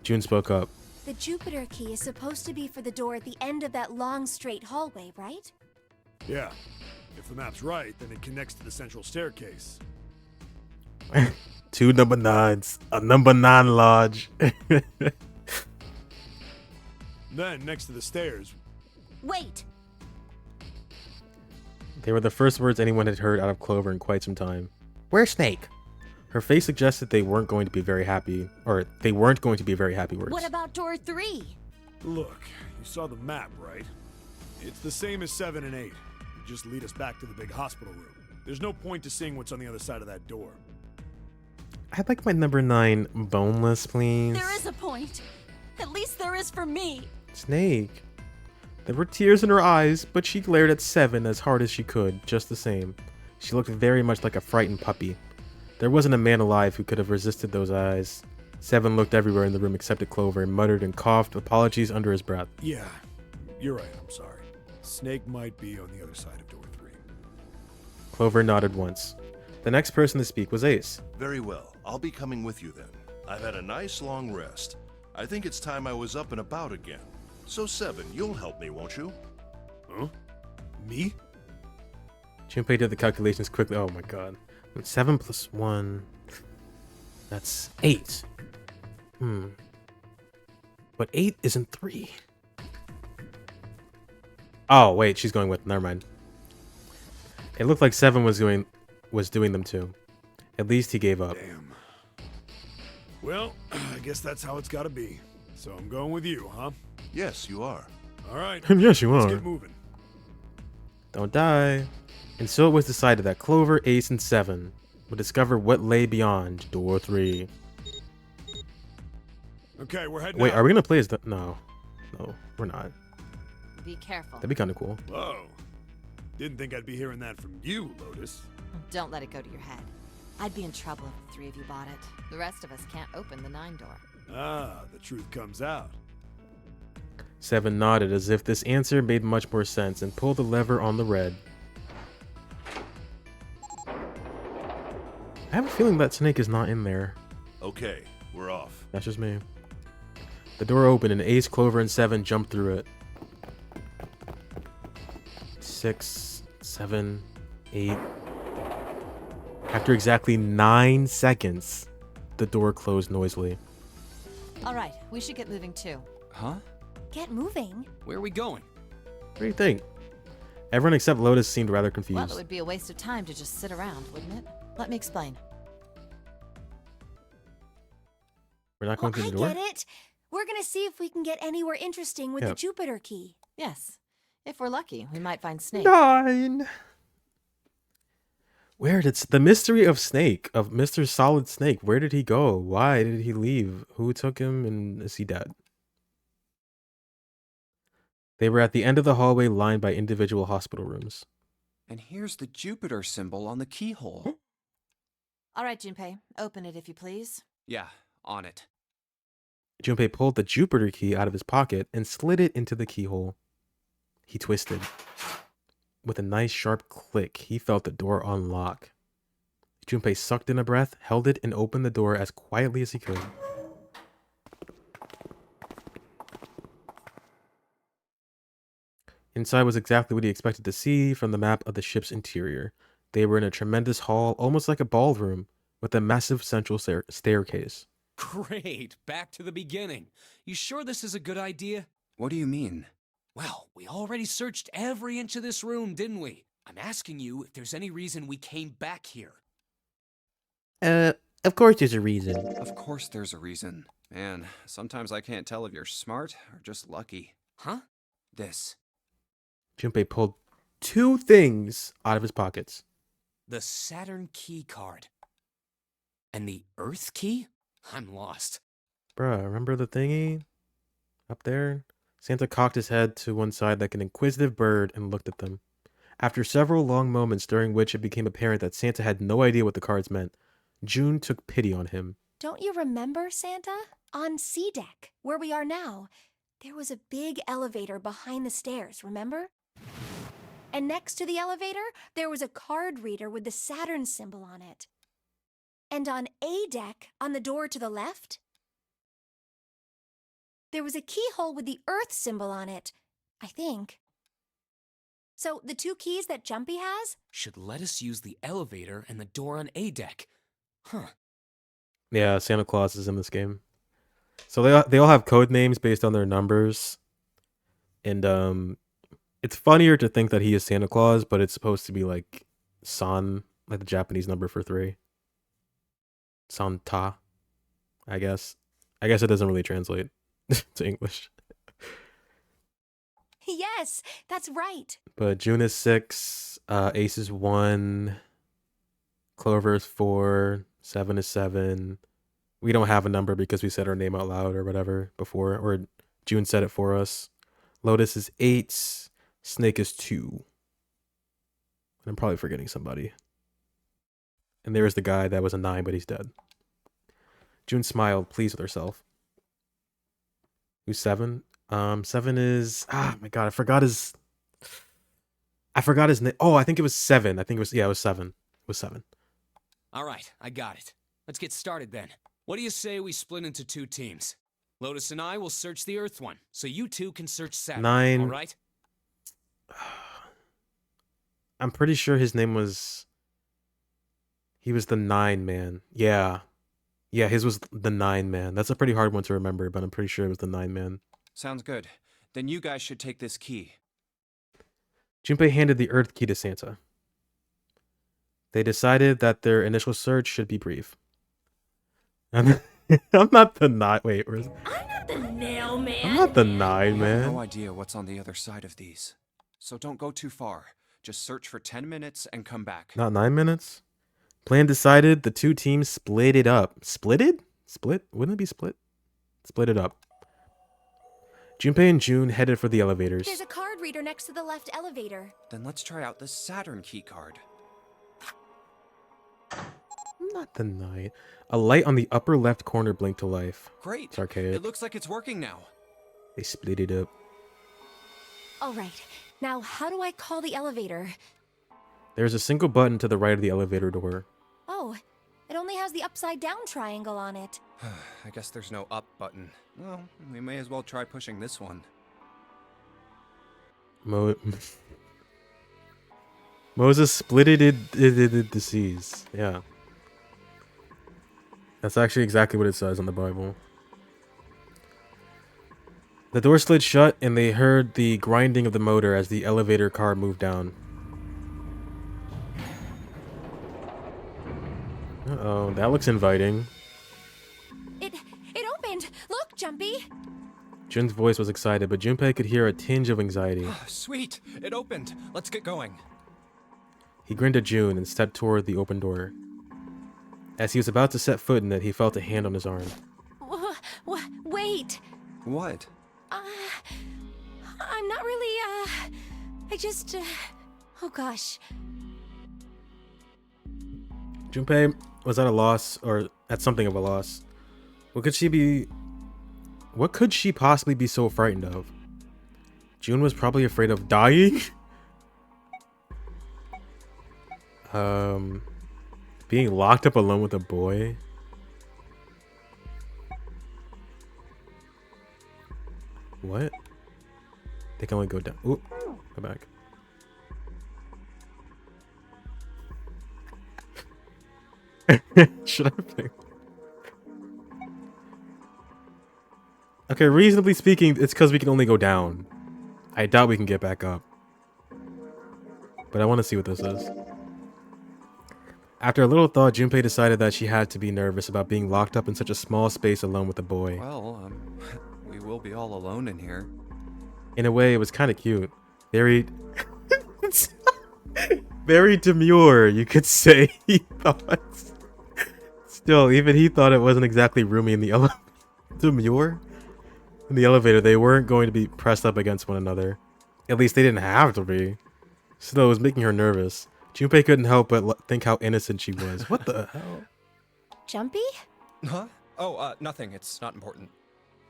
June spoke up. The Jupiter key is supposed to be for the door at the end of that long, straight hallway, right? Yeah. If the map's right, then it connects to the central staircase. 2 number 9s. A number 9 lodge. Then, next to the stairs, Wait! They were the first words anyone had heard out of Clover in quite some time. Where's Snake? Her face suggested they weren't going to be very happy. Or, they weren't going to be very happy words. What about door 3? look, you saw the map, right? It's the same as 7 and 8. You just lead us back to the big hospital room. There's no point to seeing what's on the other side of that door. I'd like my number 9 boneless, please. There is a point. At least there is for me. Snake. There were tears in her eyes, but she glared at 7 as hard as she could, just the same. She looked very much like a frightened puppy. There wasn't a man alive who could have resisted those eyes. 7 looked everywhere in the room except at Clover and muttered and coughed apologies under his breath. Yeah, you're right, I'm sorry. Snake might be on the other side of door 3. Clover nodded once. The next person to speak was Ace. Very well. I'll be coming with you then. I've had a nice long rest. I think it's time I was up and about again. So 7, you'll help me, won't you? Huh? Me? Junpei did the calculations quickly. Oh my god. 7 plus 1. That's 8. But 8 isn't 3. Oh, wait, she's going with. Never mind. It looked like 7 was doing them too. At least he gave up. Damn. Well, I guess that's how it's gotta be. So I'm going with you, huh? Yes, you are. Alright, Yes, you let's are. get moving. Don't die. And so it was decided that Clover, Ace, and 7 would discover what lay beyond door 3. Okay, we're heading Wait, out. are we gonna play as the? No, we're not. Be careful. That'd be kind of cool. Whoa. Didn't think I'd be hearing that from you, Lotus. Don't let it go to your head. I'd be in trouble if the 3 of you bought it. The rest of us can't open the 9 door. Ah, the truth comes out. 7 nodded as if this answer made much more sense and pulled the lever on the red. I have a feeling that Snake is not in there. Okay, we're off. That's just me. The door opened and Ace, Clover, and 7 jumped through it. 6, 7, 8. After exactly 9 seconds, the door closed noisily. All right, we should get moving too. Huh? Get moving. Where are we going? What do you think? Everyone except Lotus seemed rather Well, confused. it would be a waste of time to just sit around, wouldn't it? Let me explain. We're not Well, going through I the door? get it. We're gonna see if we can get anywhere interesting with Yeah. the Jupiter key. Yes. If we're lucky, we might find Snake. 9. Where did the mystery of Snake, of Mr. Solid Snake, where did he go? Why did he leave? Who took him, and is he dead? They were at the end of the hallway lined by individual hospital rooms. And here's the Jupiter symbol on the keyhole. All right, Junpei, open it if you please. Yeah, on it. Junpei pulled the Jupiter key out of his pocket and slid it into the keyhole. He twisted. With a nice sharp click, he felt the door unlock. Junpei sucked in a breath, held it, and opened the door as quietly as he could. Inside was exactly what he expected to see from the map of the ship's interior. They were in a tremendous hall, almost like a ballroom, with a massive central staircase. Great, back to the beginning. You sure this is a good idea? What do you mean? Well, we already searched every inch of this room, didn't we? I'm asking you if there's any reason we came back here. Of course there's a reason. Of course there's a reason. Man, sometimes I can't tell if you're smart or just lucky. Huh? This. Junpei pulled 2 things out of his pockets. The Saturn key card. And the Earth key? I'm lost. Bruh, remember the thingy? Up there? Santa cocked his head to one side like an inquisitive bird and looked at them. After several long moments during which it became apparent that Santa had no idea what the cards meant, June took pity on him. Don't you remember, Santa? On C deck, where we are now, there was a big elevator behind the stairs, remember? And next to the elevator, there was a card reader with the Saturn symbol on it. And on A deck, on the door to the left, there was a keyhole with the Earth symbol on it, I think. So the 2 keys that Jumpy has? Should let us use the elevator and the door on A deck. Huh. Yeah, Santa Claus is in this game. So they all have code names based on their numbers. And it's funnier to think that he is Santa Claus, but it's supposed to be like San, like the Japanese number for 3. Santa, I guess. I guess it doesn't really translate to English. Yes, that's right. But June is 6, Ace is 1, Clover is 4, 7 is 7. We don't have a number because we said our name out loud or whatever before, or June said it for us. Lotus is 8, Snake is 2. I'm probably forgetting somebody. And there is the guy that was a 9, but he's dead. June smiled, pleased with herself. Who's 7? 7 is... Ah, my God, I forgot his name. Oh, I think it was 7. I think it was... Yeah, it was 7. It was 7. All right, I got it. Let's get started then. What do you say we split into 2 teams? Lotus and I will search the Earth one, so you 2 can search Saturn. 9. All right? I'm pretty sure his name was... He was the 9 man. Yeah. Yeah, his was the 9 man. That's a pretty hard one to remember, but I'm pretty sure it was the 9 man. Sounds good. Then you guys should take this key. Junpei handed the Earth key to Santa. They decided that their initial search should be brief. I'm not the 9. Wait, where's... I'm not the nail man. I'm not the 9 I have man. no idea what's on the other side of these. So don't go too far. Just search for 10 minutes and come back. Not 9 minutes? Plan decided, the 2 teams split it up. Splitted? Split? Wouldn't it be split? Split it up. Junpei and June headed for the elevators. There's a card reader next to the left elevator. Then let's try out the Saturn key card. Not the 9. A light on the upper left corner blinked to life. Great. It's archaic. It looks like it's working now. They split it up. All right, now how do I call the elevator? There's a single button to the right of the elevator door. Oh, it only has the upside down triangle on it. I guess there's no up button. Well, we may as well try pushing this one. Moses splitted the seas. Yeah. That's actually exactly what it says in the Bible. The door slid shut, and they heard the grinding of the motor as the elevator car moved down. Uh-oh, that looks inviting. It opened. Look, Jumpy. Jun's voice was excited, but Junpei could hear a tinge of anxiety. Sweet, it opened. Let's get going. He grinned at June and stepped toward the open door. As he was about to set foot in it, he felt a hand on his arm. Wait. What? I'm not really, I just, oh gosh. Junpei was at a loss, or at something of a loss. What could she possibly be so frightened of? June was probably afraid of dying? Being locked up alone with a boy? What? They can only go down. Oop, go back. Should I pick? Okay, reasonably speaking, it's because we can only go down. I doubt we can get back up. But I want to see what this is. After a little thought, Junpei decided that she had to be nervous about being locked up in such a small space alone with a boy. Well, we will be all alone in here. In a way, it was kind of cute. Very... very demure, you could say, he thought. Still, even he thought it wasn't exactly roomy in the elevator. Demure? In the elevator, they weren't going to be pressed up against one another. At least they didn't have to be. Still, it was making her nervous. Junpei couldn't help but think how innocent she was. What the hell? Jumpy? Huh? Oh, nothing. It's not important.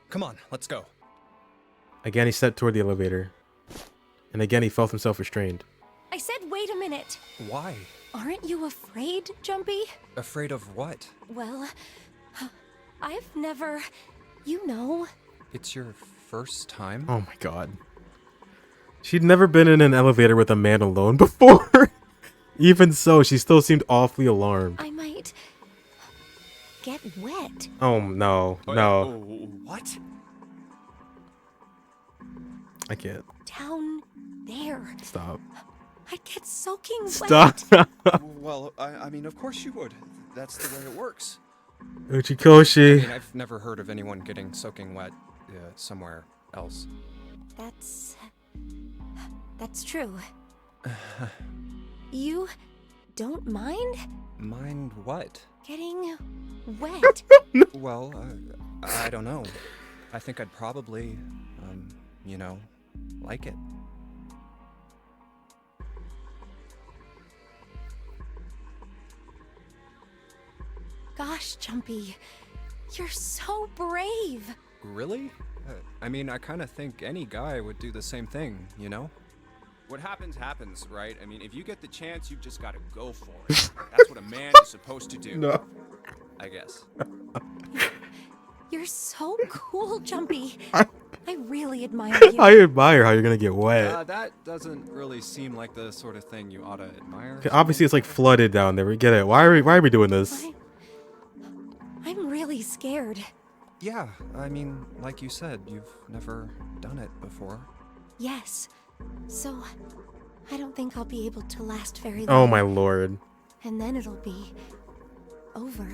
Come on, let's go. Again, he stepped toward the elevator. And again, he felt himself restrained. I said wait a minute. Why? Aren't you afraid, Jumpy? Afraid of what? Well, I've never, you know. It's your first time? Oh my god. She'd never been in an elevator with a man alone before. Even so, she still seemed awfully alarmed. I might get wet. Oh no, no. What? I can't. Down there. Stop. I'd get soaking Stop. wet. Well, I mean, of course you would. That's the way it works. I Uchikoshi. mean, I've never heard of anyone getting soaking wet somewhere else. That's true. You don't mind Mind what? getting wet? Well, I don't know. I think I'd probably, you know, like it. Gosh, Jumpy, you're so brave. Really? I mean, I kind of think any guy would do the same thing, you know? What happens, happens, right? I mean, if you get the chance, you've just got to go for it. That's what a man is supposed to do. No. I guess. You're so cool, Jumpy. I really admire you. I admire how you're gonna get wet. That doesn't really seem like the sort of thing you ought to admire. Okay, obviously, it's like flooded down there. We get it. Why are we doing this? I'm really scared. Yeah, I mean, like you said, you've never done it before. Yes. So, I don't think I'll be able to last very long. Oh my lord. And then it'll be over.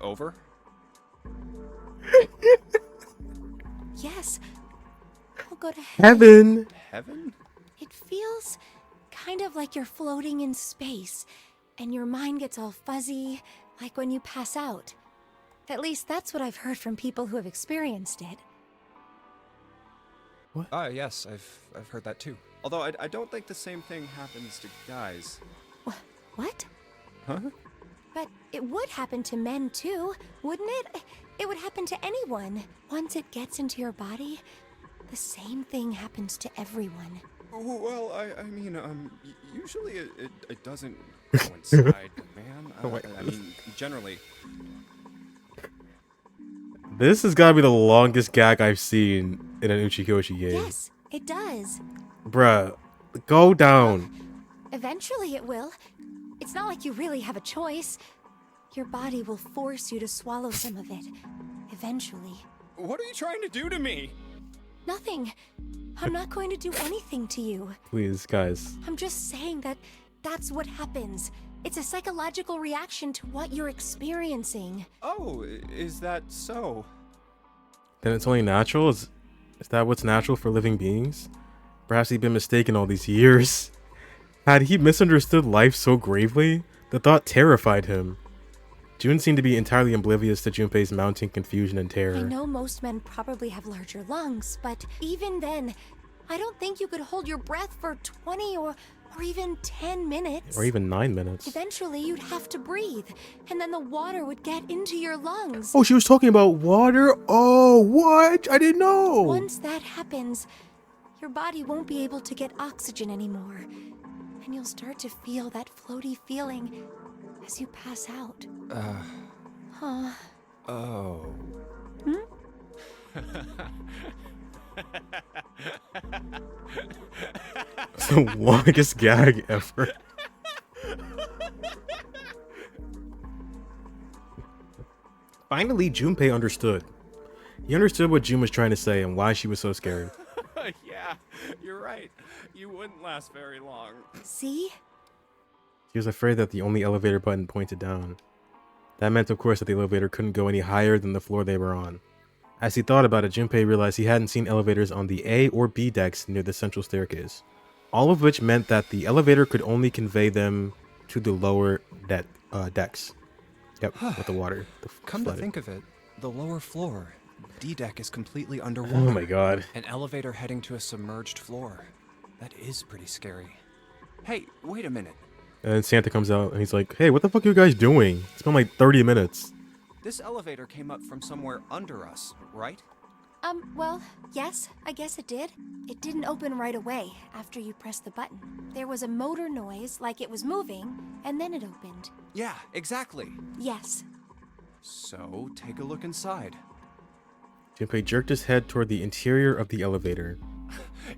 Over? Yes. I'll go to Heaven. Heaven? It feels kind of like you're floating in space, and your mind gets all fuzzy, like when you pass out. At least that's what I've heard from people who have experienced it. Yes, I've heard that too. Although I don't think the same thing happens to guys. What? Huh? But it would happen to men too, wouldn't it? It would happen to anyone. Once it gets into your body, the same thing happens to everyone. Well, I mean, usually it doesn't coincide, man. I mean, generally. This has got to be the longest gag I've seen in an Uchikoshi game. Yes, it does. Bruh, go down. Eventually it will. It's not like you really have a choice. Your body will force you to swallow some of it. Eventually. What are you trying to do to me? Nothing. I'm not going to do anything to you. Please, guys. I'm just saying that that's what happens. It's a psychological reaction to what you're experiencing. Oh, is that so? Then it's only natural? Is that what's natural for living beings? Perhaps he'd been mistaken all these years. Had he misunderstood life so gravely? The thought terrified him. June seemed to be entirely oblivious to Junpei's mounting confusion and terror. I know most men probably have larger lungs, but even then, I don't think you could hold your breath for 20 or even 10 minutes. Or even 9 minutes. Eventually, you'd have to breathe, and then the water would get into your lungs. Oh, she was talking about water? Oh, what? I didn't know. Once that happens, your body won't be able to get oxygen anymore, and you'll start to feel that floaty feeling as you pass out. Huh. Oh. It's the longest gag ever. Finally, Junpei understood. He understood what June was trying to say and why she was so scared. Yeah, you're right. You wouldn't last very long. See? He was afraid that the only elevator button pointed down. That meant, of course, that the elevator couldn't go any higher than the floor they were on. As he thought about it, Junpei realized he hadn't seen elevators on the A or B decks near the central staircase. All of which meant that the elevator could only convey them to the lower decks. Yep, with the water. Come to flooded. think of it, the lower floor, D deck is completely underwater. Oh my god. An elevator heading to a submerged floor. That is pretty scary. Hey, wait a minute. And then Santa comes out and he's like, hey, what the fuck are you guys doing? It's been like 30 minutes. This elevator came up from somewhere under us, right? Well, yes, I guess it did. It didn't open right away after you pressed the button. There was a motor noise like it was moving, and then it opened. Yeah, exactly. Yes. So, take a look inside. Junpei jerked his head toward the interior of the elevator.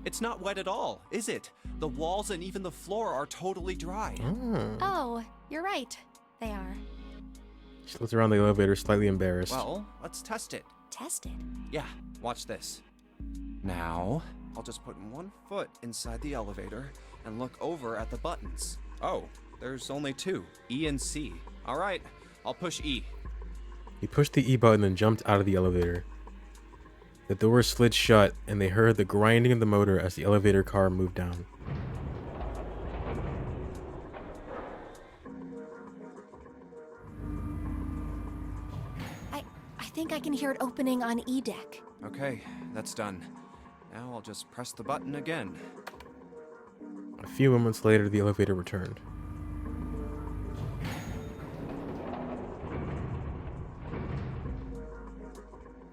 It's not wet at all, is it? The walls and even the floor are totally dry. Oh, you're right. They are. She looked around the elevator, slightly embarrassed. Well, let's test it. Test it. Yeah, watch this. Now, I'll just put one foot inside the elevator and look over at the buttons. Oh, there's only two, E and C. All right, I'll push E. He pushed the E button and jumped out of the elevator. The door slid shut, and they heard the grinding of the motor as the elevator car moved down. I think I can hear it opening on E deck. Okay, that's done. Now I'll just press the button again. A few moments later, the elevator returned.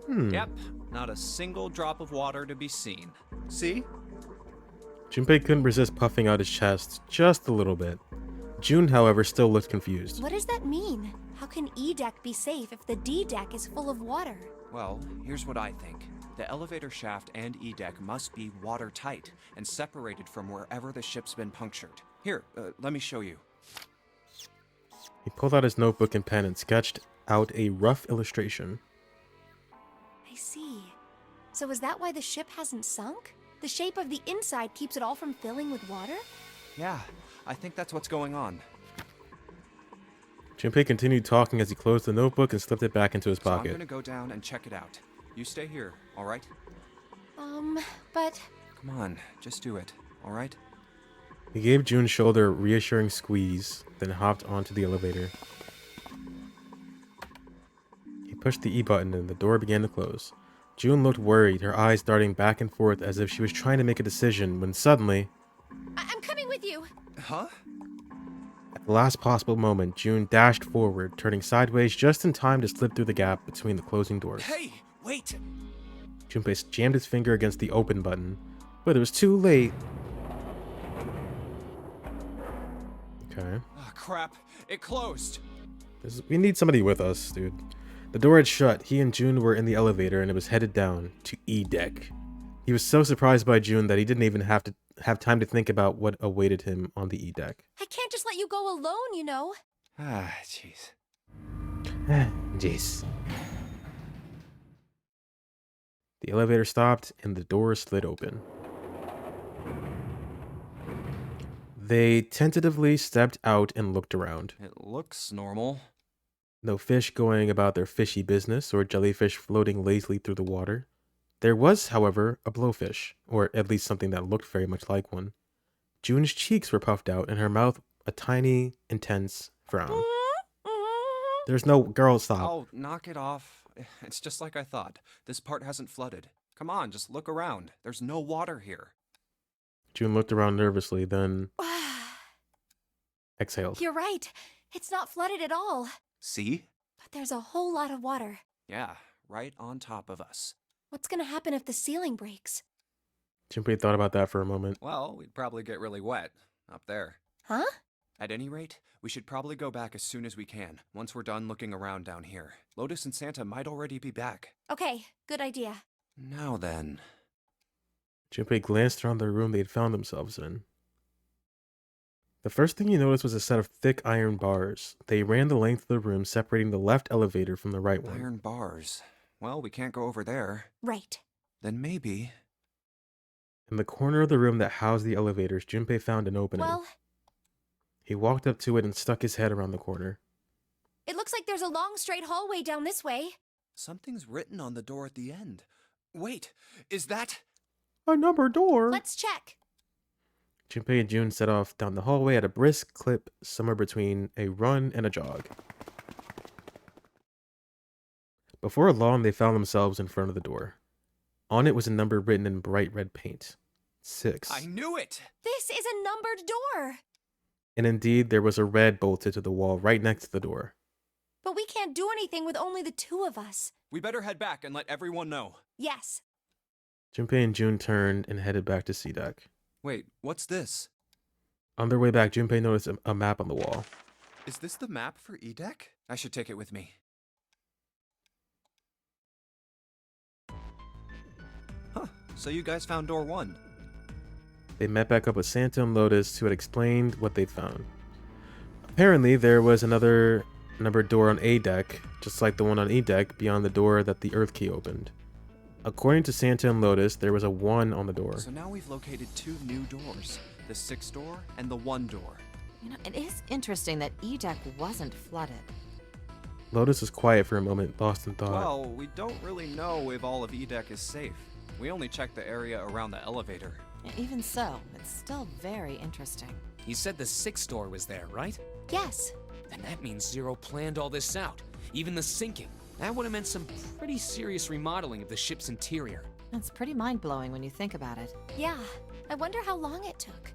Yep, not a single drop of water to be seen. See? Junpei couldn't resist puffing out his chest just a little bit. June, however, still looked confused. What does that mean? How can E deck be safe if the D deck is full of water? Well, here's what I think. The elevator shaft and E deck must be watertight and separated from wherever the ship's been punctured. Here, let me show you. He pulled out his notebook and pen and sketched out a rough illustration. I see. So is that why the ship hasn't sunk? The shape of the inside keeps it all from filling with water? Yeah, I think that's what's going on. Junpei continued talking as he closed the notebook and slipped it back into his So I'm pocket. gonna go down and check it out. You stay here, all right? But Come on, just do it, all right? He gave June's shoulder a reassuring squeeze, then hopped onto the elevator. He pushed the E button and the door began to close. June looked worried, her eyes darting back and forth as if she was trying to make a decision, when suddenly, I'm coming with you. Huh? at the last possible moment, June dashed forward, turning sideways just in time to slip through the gap between the closing doors. Hey, wait! Junpei jammed his finger against the open button, but it was too late. Okay. Oh, crap, it closed! We need somebody with us, dude. The door had shut. He and June were in the elevator and it was headed down to E deck. He was so surprised by June that he didn't even have to have time to think about what awaited him on the E deck. I can't just let you go alone, you know. Ah, jeez. Jeez. The elevator stopped and the door slid open. They tentatively stepped out and looked around. It looks normal. No fish going about their fishy business or jellyfish floating lazily through the water. There was, however, a blowfish, or at least something that looked very much like one. June's cheeks were puffed out and her mouth a tiny, intense frown. There's no girl stop. Oh, knock it off. It's just like I thought. This part hasn't flooded. Come on, just look around. There's no water here. June looked around nervously, then exhaled. You're right. It's not flooded at all. See? But there's a whole lot of water. Yeah, right on top of us. What's gonna happen if the ceiling breaks? Junpei thought about that for a moment. Well, we'd probably get really wet up there. Huh? At any rate, we should probably go back as soon as we can, once we're done looking around down here. Lotus and Santa might already be back. Okay, good idea. Now then. Junpei glanced around the room they'd found themselves in. The first thing you noticed was a set of thick iron bars. They ran the length of the room, separating the left elevator from the right one. Iron bars. Well, we can't go over there. Right. Then maybe. In the corner of the room that housed the elevators, Junpei found an opening. Well, He walked up to it and stuck his head around the corner. it looks like there's a long straight hallway down this way. Something's written on the door at the end. Wait, is that... A number door? Let's check. Junpei and June set off down the hallway at a brisk clip, somewhere between a run and a jog. Before long, they found themselves in front of the door. On it was a number written in bright red paint. 6. I knew it! This is a numbered door. And indeed, there was a red bolted to the wall right next to the door. But we can't do anything with only the two of us. We better head back and let everyone know. Yes. Junpei and June turned and headed back to C deck. Wait, what's this? On their way back, Junpei noticed a map on the wall. Is this the map for E-Deck? I should take it with me. Huh, so you guys found door 1. They met back up with Santa and Lotus, who had explained what they'd found. Apparently, there was another numbered door on A deck, just like the one on E deck, beyond the door that the Earth Key opened. According to Santa and Lotus, there was a 1 on the door. So now we've located 2 new doors. The 6 door and the 1 door. You know, it is interesting that E-Deck wasn't flooded. Lotus was quiet for a moment, lost in thought. Well, we don't really know if all of E-Deck is safe. We only checked the area around the elevator. Even so, it's still very interesting. You said the 6th door was there, right? Yes. Then that means Zero planned all this out, even the sinking. That would have meant some pretty serious remodeling of the ship's interior. It's pretty mind-blowing when you think about it. Yeah. I wonder how long it took.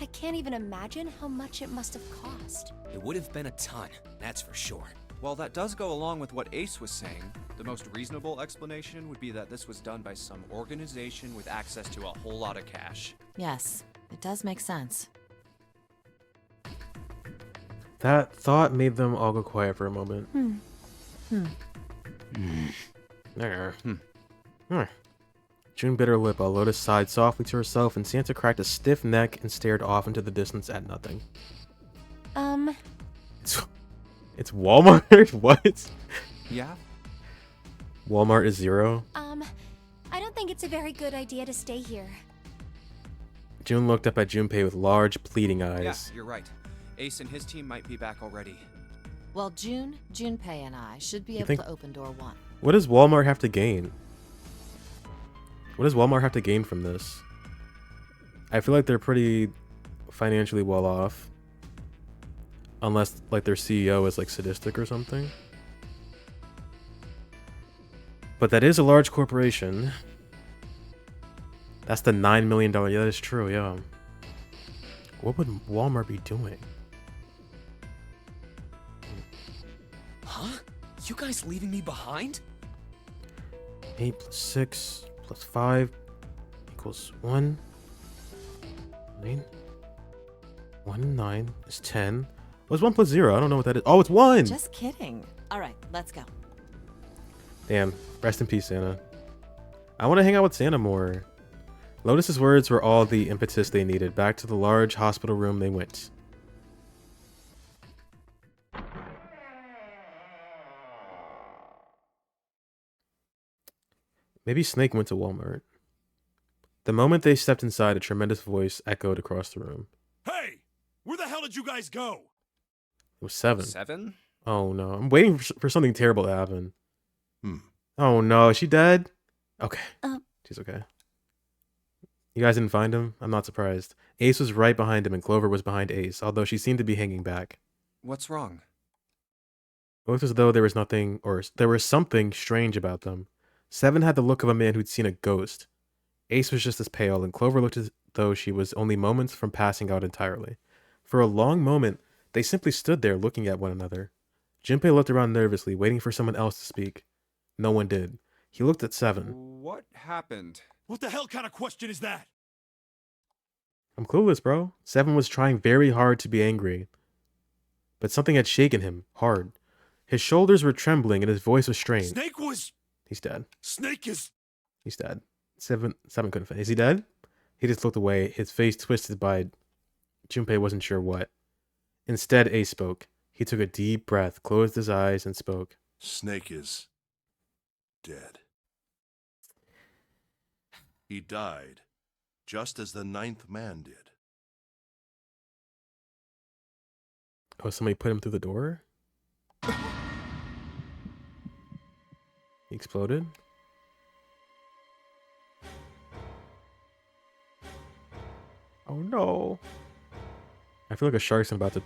I can't even imagine how much it must have cost. It would have been a ton, that's for sure. Well, that does go along with what Ace was saying. The most reasonable explanation would be that this was done by some organization with access to a whole lot of cash. Yes, it does make sense. That thought made them all go quiet for a moment. June bit her lip while Lotus sighed softly to herself, and Santa cracked a stiff neck and stared off into the distance at nothing. It's Walmart? What? Yeah? Walmart is 0? I don't think it's a very good idea to stay here. June looked up at Junpei with large, pleading eyes. Yeah, you're right. Ace and his team might be back already. Well, Junpei and I should be able think- to open door 1. What does Walmart have to gain? What does Walmart have to gain from this? I feel like they're pretty financially well off. Unless, like, their CEO is, like, sadistic or something. But that is a large corporation. That's the $9 million. Yeah, that is true, yeah. What would Walmart be doing? Huh? You guys leaving me behind? 8 plus 6 plus 5 equals 1. 9. 1 and 9 is 10. What's 1 plus 0? I don't know what that is. Oh, it's 1! Just kidding. All right, let's go. Damn. Rest in peace, Santa. I want to hang out with Santa more. Lotus's words were all the impetus they needed. Back to the large hospital room they went. Maybe Snake went to Walmart. The moment they stepped inside, a tremendous voice echoed across the room. Hey! Where the hell did you guys go? It was Seven. 7? Oh no, I'm waiting for something terrible to happen. Hmm. Oh no, is she dead? Okay. Uh. She's okay. You guys didn't find him? I'm not surprised. Ace was right behind him and Clover was behind Ace, although she seemed to be hanging back. What's wrong? It looked as though there was nothing, or there was something strange about them. Seven had the look of a man who'd seen a ghost. Ace was just as pale, and Clover looked as though she was only moments from passing out entirely. For a long moment, they simply stood there looking at one another. Junpei looked around nervously, waiting for someone else to speak. No one did. He looked at Seven. What happened? What the hell kind of question is that? I'm clueless, bro. Seven was trying very hard to be angry. But something had shaken him, hard. His shoulders were trembling and his voice was strained. Snake was... He's dead. Snake is... He's dead. Seven couldn't fit. Is he dead? He just looked away, his face twisted by... Junpei wasn't sure what. Instead, Ace spoke. He took a deep breath, closed his eyes, and spoke. Snake is dead. He died, just as the 9th man did. Oh, somebody put him through the door? He exploded? Oh no. I feel like a shark's about to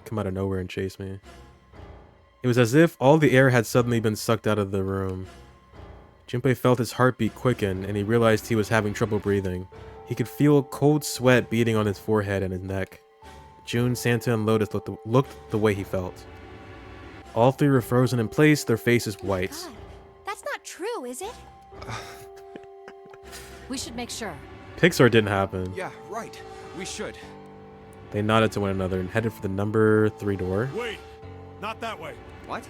come out of nowhere and chase me. It was as if all the air had suddenly been sucked out of the room. Junpei felt his heartbeat quicken, and he realized he was having trouble breathing. He could feel cold sweat beading on his forehead and his neck. June, Santa, and Lotus looked the way he felt. All three were frozen in place, their faces white. God, that's not true, is it? We should make sure. Pixar didn't happen. Yeah, right. We should. They nodded to one another and headed for the number 3 door. Wait! Not that way. What?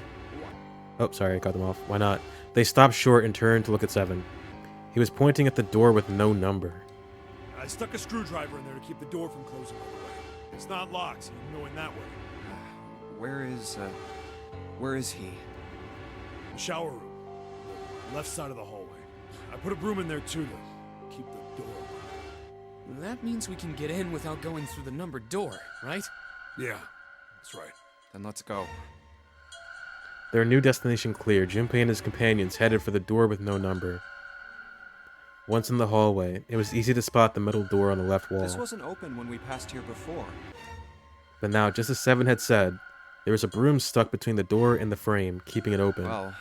Oh, sorry, I cut them off. Why not? They stopped short and turned to look at Seven. He was pointing at the door with no number. I stuck a screwdriver in there to keep the door from closing all the way. It's not locked, so you can go in that way. Where is he? The shower room. The left side of the hallway. I put a broom in there too to keep the door open. That means we can get in without going through the numbered door, right? Yeah, that's right. Then let's go. Their new destination clear, Junpei and his companions headed for the door with no number. Once in the hallway, it was easy to spot the metal door on the left wall. This wasn't open when we passed here before. But now, just as Seven had said, there was a broom stuck between the door and the frame, keeping it open. Well,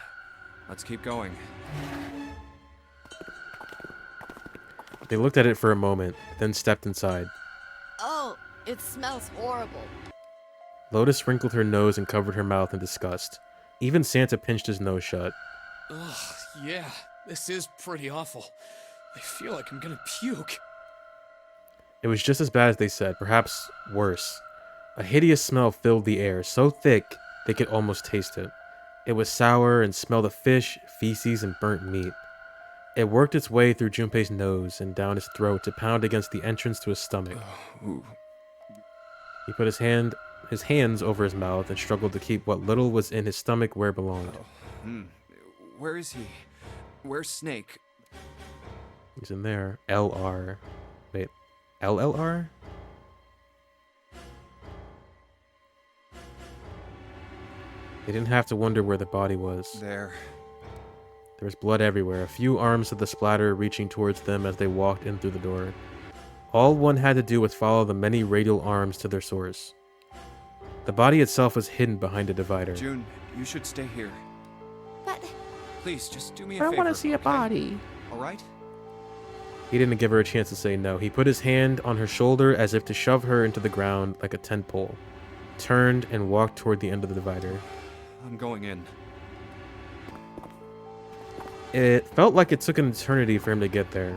let's keep going. They looked at it for a moment, then stepped inside. Oh, it smells horrible. Lotus wrinkled her nose and covered her mouth in disgust. Even Santa pinched his nose shut. Ugh, yeah, this is pretty awful. I feel like I'm gonna puke. It was just as bad as they said, perhaps worse. A hideous smell filled the air, so thick they could almost taste it. It was sour and smelled of fish, feces, and burnt meat. It worked its way through Junpei's nose and down his throat to pound against the entrance to his stomach. Ooh. He put his hands over his mouth and struggled to keep what little was in his stomach where it belonged. Where is he? Where's Snake? He's in there. LR. Wait, LLR? They didn't have to wonder where the body was. There. There was blood everywhere, a few arms of the splatter reaching towards them as they walked in through the door. All one had to do was follow the many radial arms to their source. The body itself was hidden behind a divider. June, you should stay here. But Please, just do me a favor. I want to see a body. All right? He didn't give her a chance to say no. He put his hand on her shoulder as if to shove her into the ground like a tent pole, turned and walked toward the end of the divider. I'm going in. It felt like it took an eternity for him to get there.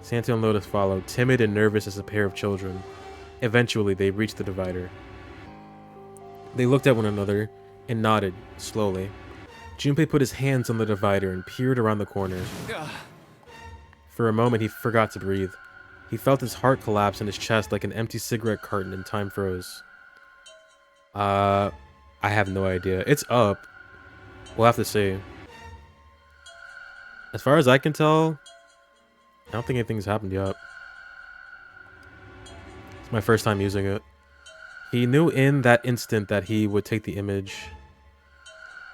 Santa and Lotus followed, timid and nervous as a pair of children. Eventually, they reached the divider. They looked at one another and nodded, slowly. Junpei put his hands on the divider and peered around the corner. For a moment, he forgot to breathe. He felt his heart collapse in his chest like an empty cigarette carton, and time froze. I have no idea. It's up. We'll have to see. As far as I can tell, I don't think anything's happened yet. It's my first time using it. He knew in that instant that he would take the image.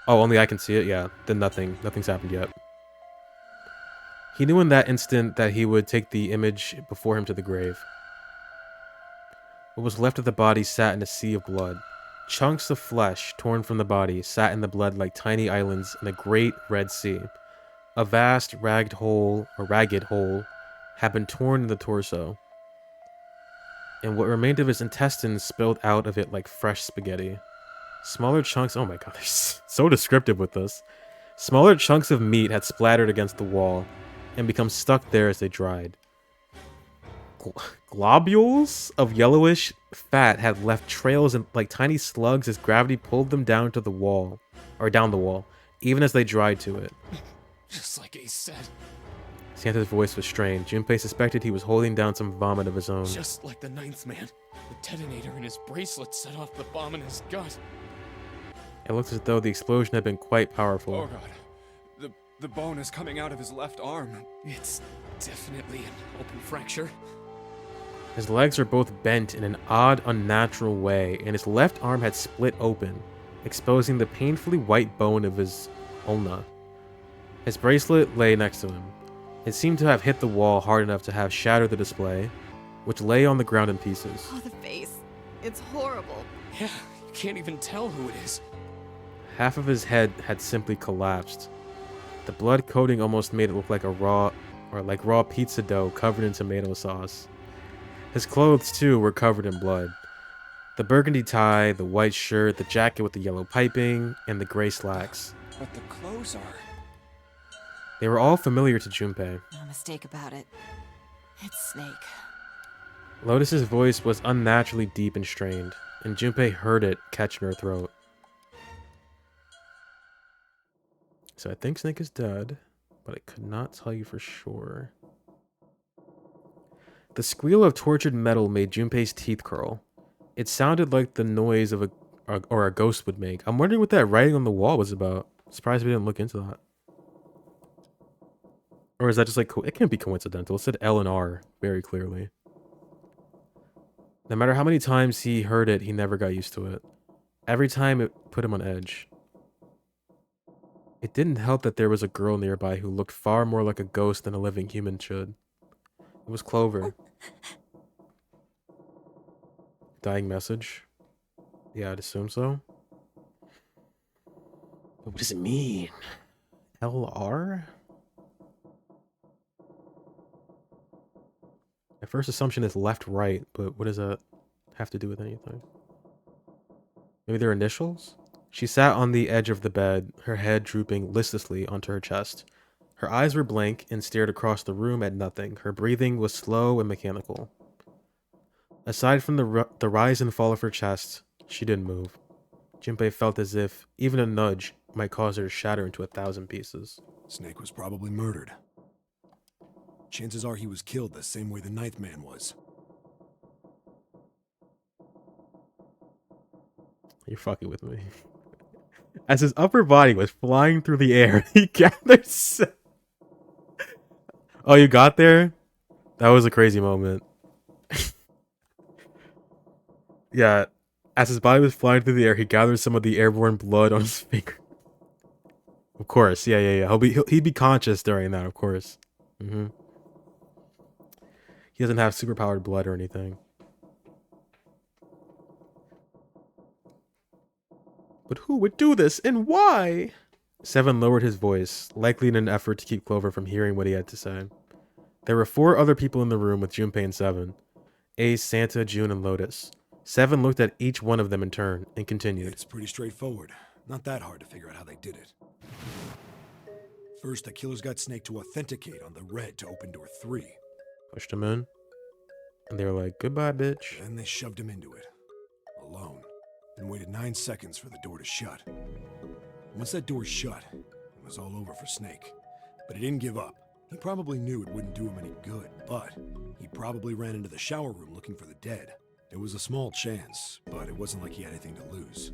Oh, only I can see it? Yeah, then nothing's happened yet. He knew in that instant that he would take the image before him to the grave. What was left of the body sat in a sea of blood. Chunks of flesh, torn from the body, sat in the blood like tiny islands in a great red sea. A vast, ragged hole had been torn in the torso, and what remained of his intestines spilled out of it like fresh spaghetti. Smaller chunks, oh my god, they're so descriptive with this. Smaller chunks of meat had splattered against the wall and become stuck there as they dried. Globules of yellowish fat had left trails like tiny slugs as gravity pulled them down to the wall, or down the wall, even as they dried to it. Just like Ace said. Santa's voice was strained. Junpei suspected he was holding down some vomit of his own. Just like the ninth man. The detonator in his bracelet set off the bomb in his gut. It looked as though the explosion had been quite powerful. Oh god. The bone is coming out of his left arm. It's definitely an open fracture. His legs were both bent in an odd, unnatural way, and his left arm had split open, exposing the painfully white bone of his ulna. His bracelet lay next to him. It seemed to have hit the wall hard enough to have shattered the display, which lay on the ground in pieces. Oh, the face. It's horrible. Yeah, you can't even tell who it is. Half of his head had simply collapsed. The blood coating almost made it look like raw pizza dough covered in tomato sauce. His clothes, too, were covered in blood. The burgundy tie, the white shirt, the jacket with the yellow piping, and the gray slacks. But the clothes are... They were all familiar to Junpei. No mistake about it. It's Snake. Lotus's voice was unnaturally deep and strained, and Junpei heard it catch in her throat. So I think Snake is dead, but I could not tell you for sure. The squeal of tortured metal made Junpei's teeth curl. It sounded like the noise of a ghost would make. I'm wondering what that writing on the wall was about. Surprised we didn't look into that. Or is that just like, it can't be coincidental. It said L and R very clearly. No matter how many times he heard it, he never got used to it. Every time it put him on edge. It didn't help that there was a girl nearby who looked far more like a ghost than a living human should. It was Clover. Dying message? Yeah, I'd assume so. But what does it mean? LR? My first assumption is left-right, but what does that have to do with anything? Maybe their initials? She sat on the edge of the bed, her head drooping listlessly onto her chest. Her eyes were blank and stared across the room at nothing. Her breathing was slow and mechanical. Aside from the rise and fall of her chest, she didn't move. Junpei felt as if even a nudge might cause her to shatter into 1,000 pieces. Snake was probably murdered. Chances are he was killed the same way the ninth man was. You're fucking with me. As his upper body was flying through the air, he gathered... Oh, you got there? That was a crazy moment. Yeah, as his body was flying through the air, he gathered some of the airborne blood on his finger. Of course, yeah. He'd be conscious during that, of course. He doesn't have superpowered blood or anything. But who would do this, and why? Seven lowered his voice, likely in an effort to keep Clover from hearing what he had to say. There were 4 other people in the room with Junpei and Seven. Ace, Santa, June, and Lotus. Seven looked at each one of them in turn and continued. It's pretty straightforward. Not that hard to figure out how they did it. First, the killers got Snake to authenticate on the red to open door 3. Pushed him in. And they were like, goodbye, bitch. Then they shoved him into it. Alone. And waited 9 seconds for the door to shut. Once that door shut, it was all over for Snake. But he didn't give up. He probably knew it wouldn't do him any good, but he probably ran into the shower room looking for the dead. It was a small chance, but it wasn't like he had anything to lose.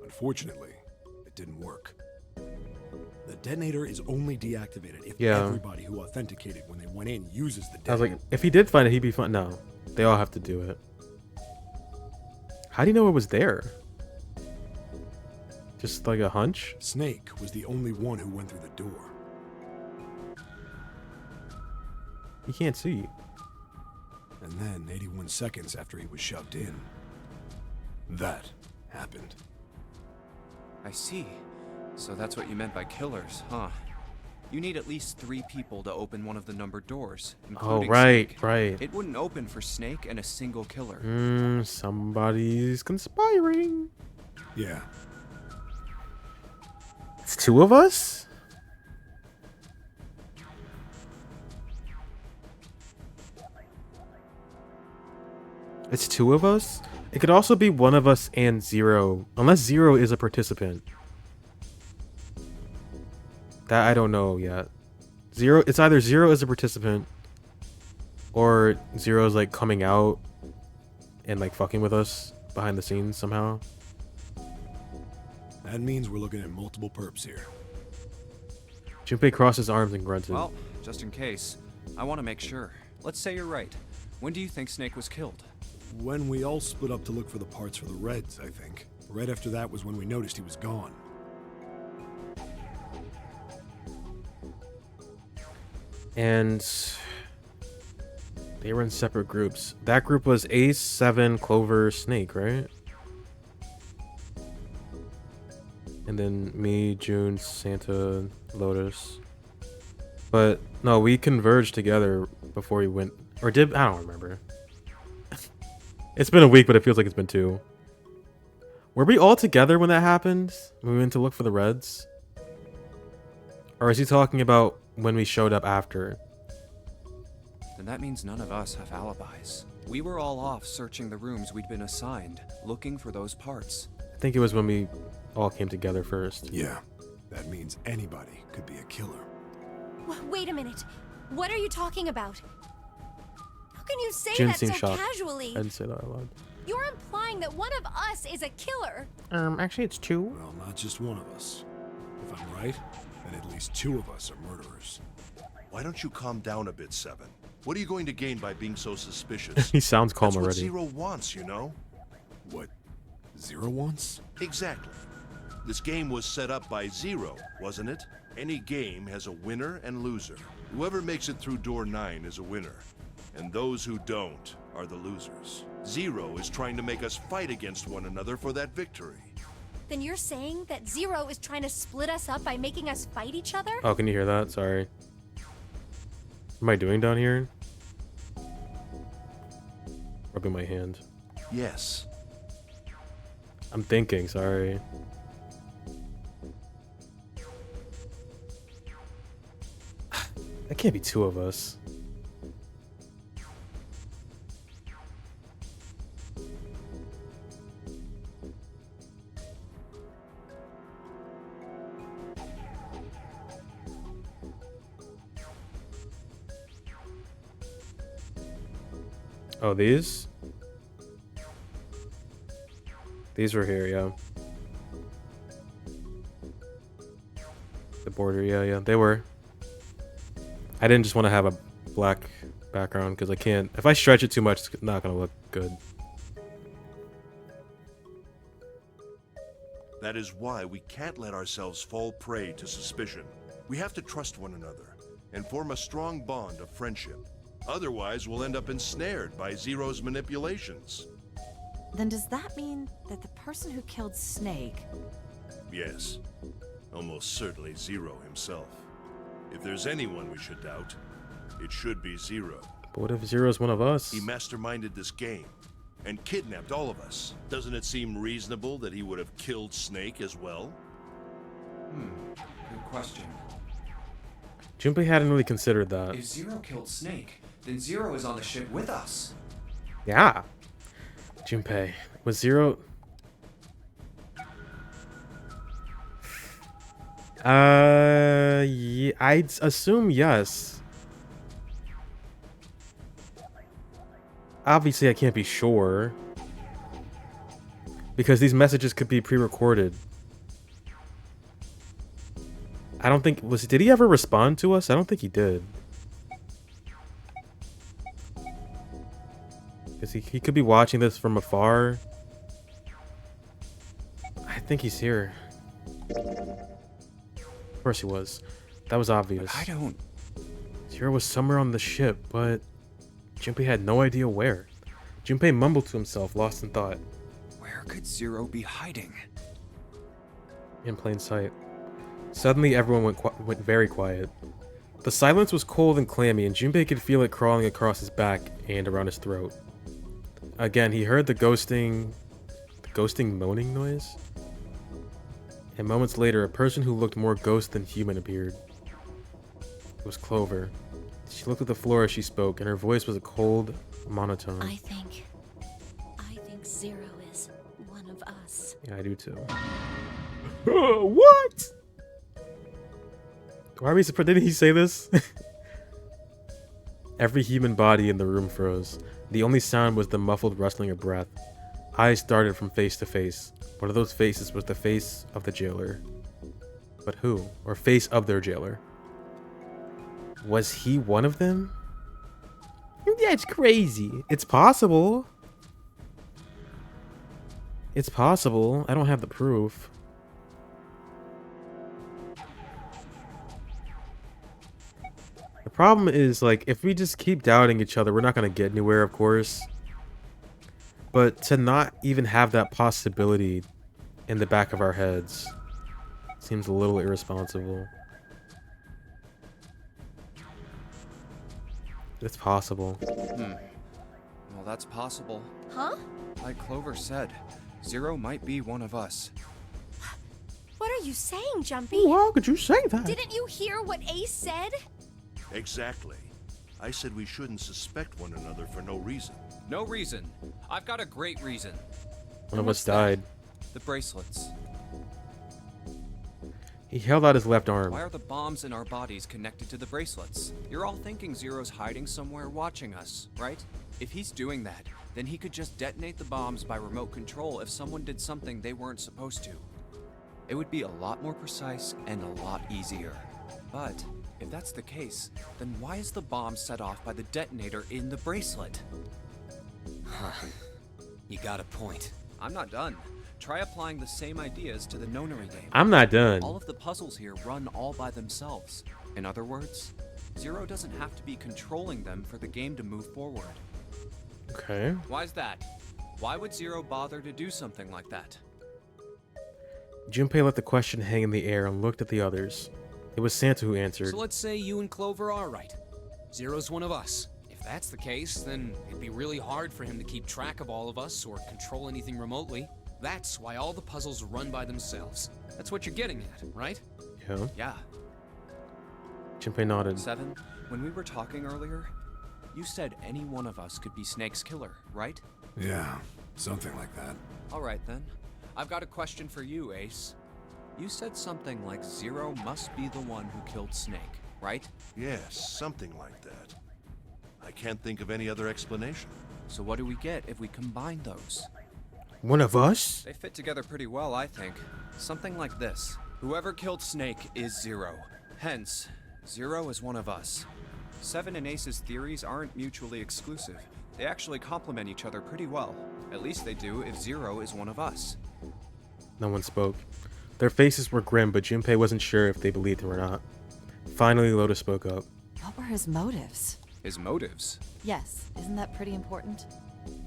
Unfortunately, it didn't work. The detonator is only deactivated if everybody who authenticated when they went in uses the detonator. I was like, if he did find it, he'd be fine. No, they all have to do it. How do you know it was there? Just like a hunch? Snake was the only one who went through the door. You can't see. And then, 81 seconds after he was shoved in, that happened. I see. So that's what you meant by killers, huh? You need at least 3 people to open one of the numbered doors, Oh, including right, Snake. right. It wouldn't open for Snake and a single killer. Somebody's conspiring. Yeah. It's 2 of us? It's 2 of us? It could also be one of us and Zero. Unless Zero is a participant. That I don't know yet. It's either Zero is a participant or Zero is like coming out and like fucking with us behind the scenes somehow. That means we're looking at multiple perps here. Junpei crossed his arms and grunted. Well, just in case, I want to make sure. Let's say you're right. When do you think Snake was killed? When we all split up to look for the parts for the Reds, I think. Right after that was when we noticed he was gone. And they were in separate groups. That group was Ace, Seven, Clover, Snake, right? And then me, June, Santa, Lotus. But no, we converged together before we went, or did, I don't remember. It's been a week, but it feels like it's been 2. Were we all together when that happened? When we went to look for the Reds? Or is he talking about when we showed up after? Then that means none of us have alibis. We were all off searching the rooms we'd been assigned, looking for those parts. I think it was when we all came together first. Yeah. That means anybody could be a killer. Wait a minute. What are you talking about? How can you say June that so seemed shocked. casually? I didn't say that out loud. You're implying that one of us is a killer. Actually it's 2. Well, not just one of us. If I'm right, then at least 2 of us are murderers. Why don't you calm down a bit, Seven? What are you going to gain by being so suspicious? He sounds calm That's what already. Zero wants, you know? What Zero wants? Exactly. This game was set up by Zero, wasn't it? Any game has a winner and loser. Whoever makes it through door 9 is a winner, and those who don't are the losers. Zero is trying to make us fight against one another for that victory. Then you're saying that Zero is trying to split us up by making us fight each other? Oh, can you hear that? Sorry. What am I doing down here? Rubbing my hand. Yes. I'm thinking, sorry. That can't be 2 of us. Oh, these? These were here, yeah. The border, yeah, they were. I didn't just want to have a black background because I can't. If I stretch it too much, it's not going to look good. That is why we can't let ourselves fall prey to suspicion. We have to trust one another and form a strong bond of friendship. Otherwise, we'll end up ensnared by Zero's manipulations. Then does that mean that the person who killed Snake... Yes, almost certainly Zero himself. If there's anyone we should doubt, it should be Zero. But what if Zero's one of us? He masterminded this game and kidnapped all of us. Doesn't it seem reasonable that he would have killed Snake as well? Good question. Junpei hadn't really considered that. If Zero killed Snake, then Zero is on the ship with us. Yeah. Junpei. Was Zero... Yeah, I'd assume yes. Obviously, I can't be sure. Because these messages could be pre-recorded. I don't think... Did he ever respond to us? I don't think he did. Because he could be watching this from afar. I think he's here. Of course he was. That was obvious. But I don't... Zero was somewhere on the ship, but Junpei had no idea where. Junpei mumbled to himself, lost in thought. Where could Zero be hiding? In plain sight. Suddenly, everyone went very quiet. The silence was cold and clammy, and Junpei could feel it crawling across his back and around his throat. Again, he heard the ghosting moaning noise. And moments later, a person who looked more ghost than human appeared. It was Clover. She looked at the floor as she spoke, and her voice was a cold monotone. I think Zero is one of us. Yeah, I do too. What? Why are we surprised? Didn't he say this? Every human body in the room froze. The only sound was the muffled rustling of breath. Eyes darted from face to face. One of those faces was the face of the jailer. But who? Or face of their jailer? Was he one of them? That's crazy. It's possible. It's possible. I don't have the proof. The problem is, like, if we just keep doubting each other, we're not going to get anywhere, of course. But to not even have that possibility in the back of our heads seems a little irresponsible. It's possible. Well, that's possible. Huh? Like Clover said, Zero might be one of us. What are you saying, Jumpy? How could you say that? Didn't you hear what Ace said? Exactly. I said we shouldn't suspect one another for no reason. No reason. I've got a great reason. One of us died. The bracelets. He held out his left arm. Why are the bombs in our bodies connected to the bracelets? You're all thinking Zero's hiding somewhere watching us, right? If he's doing that, then he could just detonate the bombs by remote control if someone did something they weren't supposed to. It would be a lot more precise and a lot easier. But if that's the case, then why is the bomb set off by the detonator in the bracelet? You got a point. I'm not done. Try applying the same ideas to the nonary game. I'm not done. All of the puzzles here run all by themselves. In other words, Zero doesn't have to be controlling them for the game to move forward. Okay. Why's that? Why would Zero bother to do something like that? Junpei let the question hang in the air and looked at the others. It was Santa who answered. So let's say you and Clover are right. Zero's one of us. If that's the case, then it'd be really hard for him to keep track of all of us or control anything remotely. That's why all the puzzles run by themselves. That's what you're getting at, right? Yeah. Yeah. Junpei nodded. 7, when we were talking earlier, you said any one of us could be Snake's killer, right? Yeah, something like that. Alright then. I've got a question for you, Ace. You said something like Zero must be the one who killed Snake, right? Yes, something like that. I can't think of any other explanation. So what do we get if we combine those? One of us? They fit together pretty well, I think. Something like this. Whoever killed Snake is Zero. Hence, Zero is one of us. 7 and Ace's theories aren't mutually exclusive. They actually complement each other pretty well. At least they do if Zero is one of us. No one spoke. Their faces were grim, but Junpei wasn't sure if they believed him or not. Finally, Lotus spoke up. What were his motives? His motives? Yes, isn't that pretty important?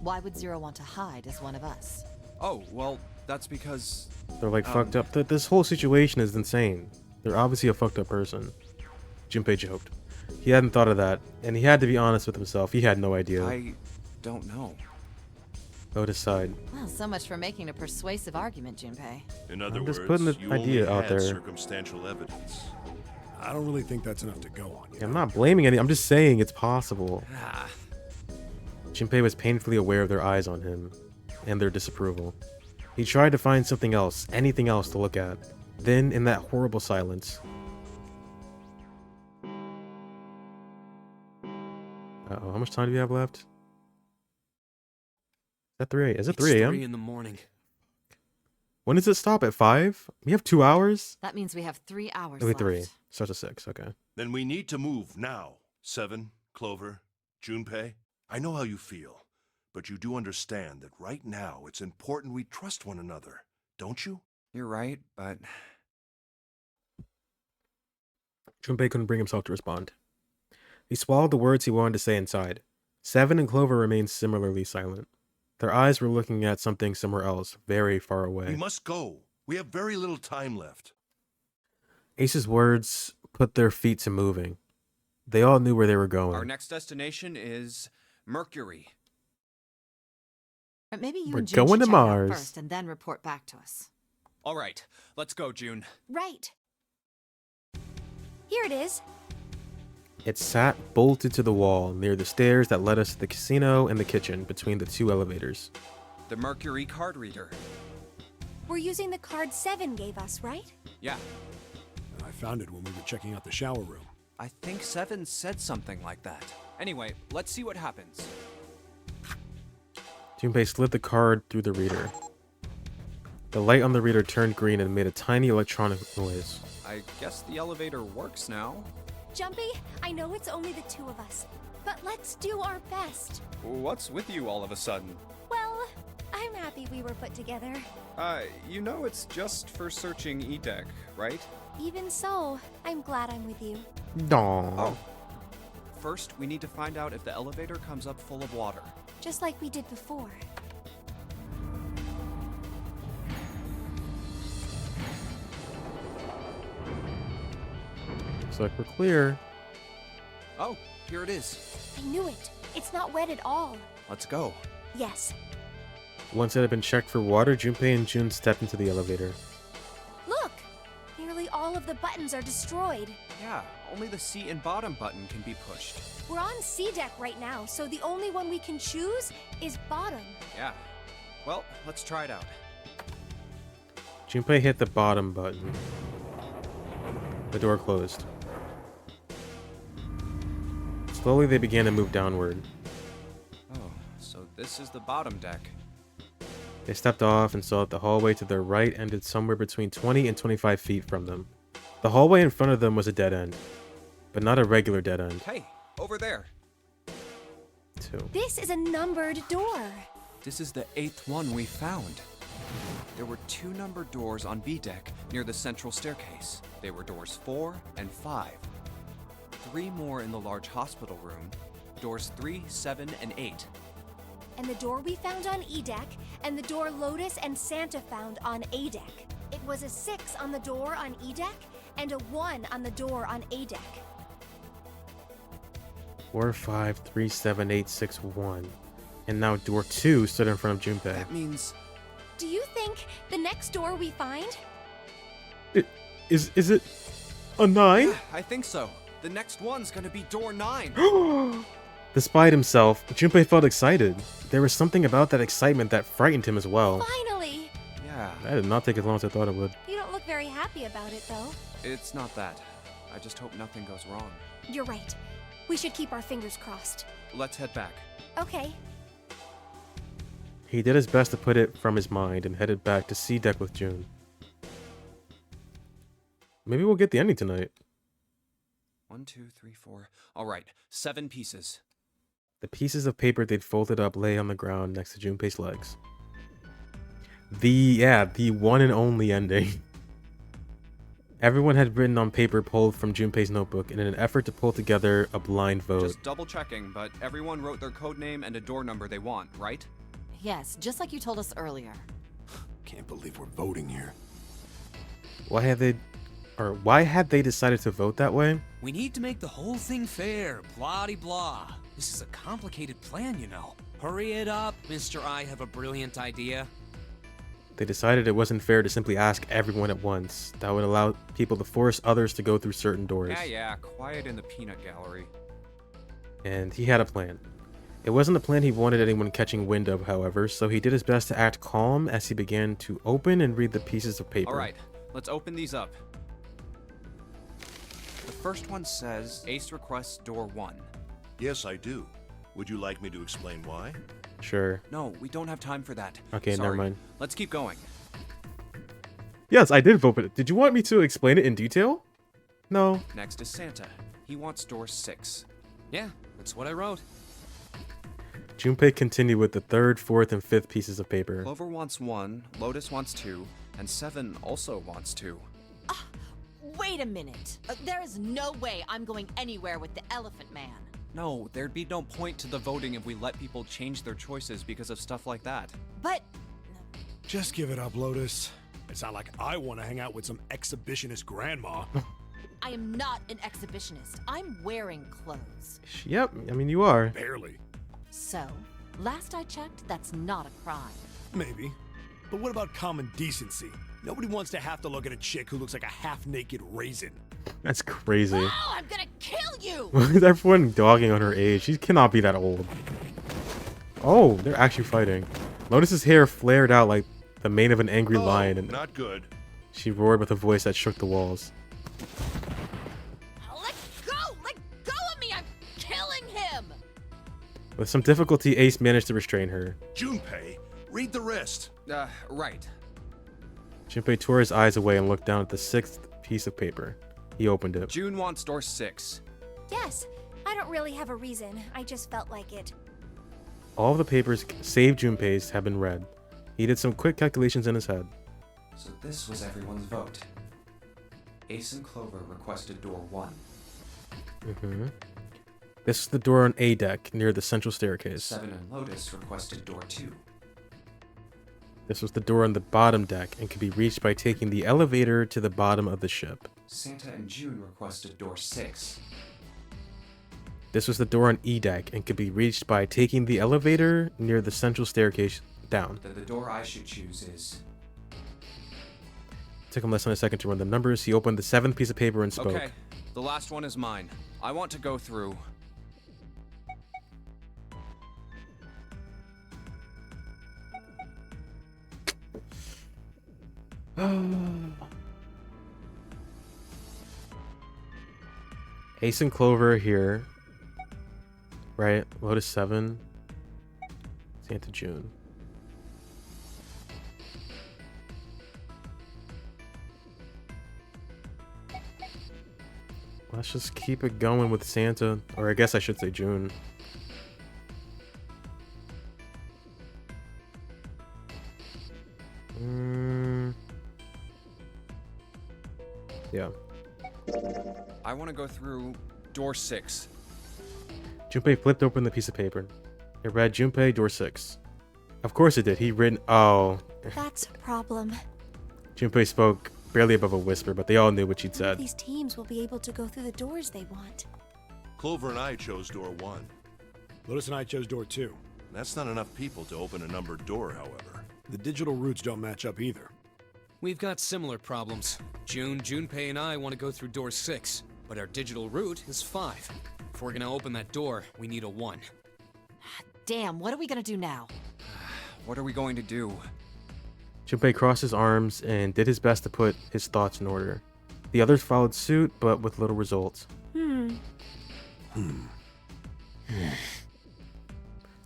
Why would Zero want to hide as one of us? Oh, well, that's because... They're like fucked up. This whole situation is insane. They're obviously a fucked up person. Junpei joked. He hadn't thought of that, and he had to be honest with himself. He had no idea. I don't know. Lotus sighed. Well, so much for making a persuasive argument, Junpei. In other I'm just words, putting the you idea only out had there. circumstantial evidence. I don't really think that's enough to go on. I'm not blaming any. I'm just saying it's possible. Ah, Junpei was painfully aware of their eyes on him, and their disapproval. He tried to find something else, anything else to look at, Then, in that horrible silence... Uh-oh, how much time do we have left? Is that 3 a.m.? Is it 3 It's a.m.? 3 in the morning. When does it stop? At 5? We have 2 hours? That means we have 3 hours Wait, left. 3. Starts at 6, okay. Then we need to move now. 7, Clover, Junpei. I know how you feel, but you do understand that right now it's important we trust one another, don't you? You're right, but Junpei couldn't bring himself to respond. He swallowed the words he wanted to say inside. 7 and Clover remained similarly silent. Their eyes were looking at something somewhere else, very far away. We must go. We have very little time left. Ace's words put their feet to moving. They all knew where they were going. our next destination is Mercury. But maybe you We're and June going should to check it out Mars. first and then report back to us. All right, let's go, June. Right. Here it is. It sat bolted to the wall near the stairs that led us to the casino and the kitchen between the 2 elevators. The Mercury card reader. We're using the card 7 gave us, right? Yeah, I found it when we were checking out the shower room. I think 7 said something like that. Anyway, let's see what happens. Junpei slid the card through the reader. The light on the reader turned green and made a tiny electronic noise. I guess the elevator works now. Jumpy, I know it's only the 2 of us, but let's do our best. What's with you all of a sudden? Well, I'm happy we were put together. You know it's just for searching E-Deck, right? Even so, I'm glad I'm with you. Aww. Oh. First, we need to find out if the elevator comes up full of water. Just like we did before. Looks like we're clear. Oh, here it is. I knew it. It's not wet at all. Let's go. Yes. Once it had been checked for water, Junpei and June stepped into the elevator. Look! Nearly all of the buttons are destroyed. Yeah, only the seat and bottom button can be pushed. We're on C deck right now, so the only one we can choose is bottom. Yeah. Well, let's try it out. Junpei hit the bottom button. The door closed. Slowly they began to move downward. Oh, so this is the bottom deck. They stepped off and saw that the hallway to their right ended somewhere between 20 and 25 feet from them. The hallway in front of them was a dead end, but not a regular dead end. Hey, over there. 2. This is a numbered door. This is the 8th one we found. There were 2 numbered doors on B deck near the central staircase. They were doors 4 and 5. 3 more in the large hospital room. Doors 3, 7, and 8. And the door we found on E deck, and the door Lotus and Santa found on A deck. It was a 6 on the door on E deck, and a 1 on the door on A deck. 4, 5, 3, 7, 8, 6, 1. And now door 2 stood in front of Junpei. That means Do you think the next door we find? Is it a 9? I think so. The next one's gonna be door 9. Despite himself, Junpei felt excited. There was something about that excitement that frightened him as well. Finally! Yeah, That did not take as long as I thought it would. You don't look very happy about it, though. it's not that. I just hope nothing goes wrong. You're right. We should keep our fingers crossed. Let's head back. Okay. He did his best to put it from his mind and headed back to C deck with June. Maybe we'll get the ending tonight. 1, 2, 3, 4. All right, 7 pieces. The pieces of paper they'd folded up lay on the ground next to Junpei's legs. The one and only ending. Everyone had written on paper pulled from Junpei's notebook in an effort to pull together a blind vote. Just double checking, but everyone wrote their code name and a door number they want, right? Yes, just like you told us earlier. Can't believe we're voting here. Why had they decided to vote that way? We need to make the whole thing fair, blah-de-blah. This is a complicated plan, you know. Hurry it up, Mr. I have a brilliant idea. They decided it wasn't fair to simply ask everyone at once. That would allow people to force others to go through certain doors. Yeah, quiet in the peanut gallery. And he had a plan. It wasn't a plan he wanted anyone catching wind of, however, so he did his best to act calm as he began to open and read the pieces of paper. All right, let's open these up. The first one says Ace requests door 1. Yes, I do. Would you like me to explain why? Sure. No, we don't have time for that. Okay, Sorry. never mind. Let's keep going. Yes, I did open it. Did you want me to explain it in detail? No. Next is Santa. He wants door 6. Yeah, that's what I wrote. Junpei continued with the third, fourth, and fifth pieces of paper. Clover wants 1, Lotus wants 2, and 7 also wants 2. Wait a minute. There is no way I'm going anywhere with the Elephant Man. No, there'd be no point to the voting if we let people change their choices because of stuff like that. But Just give it up, Lotus. It's not like I want to hang out with some exhibitionist grandma. I am not an exhibitionist. I'm wearing clothes. Yep, I mean, you are. Barely. So, last I checked, that's not a crime. Maybe. But what about common decency? Nobody wants to have to look at a chick who looks like a half-naked raisin. That's crazy. Oh, I'm gonna kill you! Why is everyone dogging on her age? She cannot be that old. Oh, they're actually fighting. Lotus's hair flared out like the mane of an angry lion, and Not good. she roared with a voice that shook the walls. Let go! Let go of me! I'm killing him! With some difficulty, Ace managed to restrain her. Junpei, read the rest. Right. Junpei tore his eyes away and looked down at the sixth piece of paper. He opened it. June wants door 6. Yes, I don't really have a reason. I just felt like it. All of the papers, save Junpei's, have been read. He did some quick calculations in his head. So this was everyone's vote. Ace and Clover requested door 1. This is the door on A deck near the central staircase. 7 and Lotus requested door 2. This was the door on the bottom deck and could be reached by taking the elevator to the bottom of the ship. Santa and June requested door 6. This was the door on E deck and could be reached by taking the elevator near the central staircase down. Then the door I should choose is... Took him less than a second to run the numbers. He opened the seventh piece of paper and spoke. Okay, the last one is mine. I want to go through... Ace and Clover here. Right? Lotus 7. Santa June. Let's just keep it going with Santa. Or I guess I should say June. Yeah. I want to go through door 6. Junpei flipped open the piece of paper. It read Junpei, door 6. Of course it did. He'd written, oh. That's a problem. Junpei spoke barely above a whisper, but they all knew what she'd None of said. these teams will be able to go through the doors they want. Clover and I chose door 1. Lotus and I chose door 2. That's not enough people to open a numbered door, however. The digital routes don't match up either. We've got similar problems. June, Junpei, and I want to go through door 6, but our digital route is 5. If we're gonna open that door, we need a 1. Damn, what are we gonna do now? What are we going to do? Junpei crossed his arms and did his best to put his thoughts in order. The others followed suit, but with little results.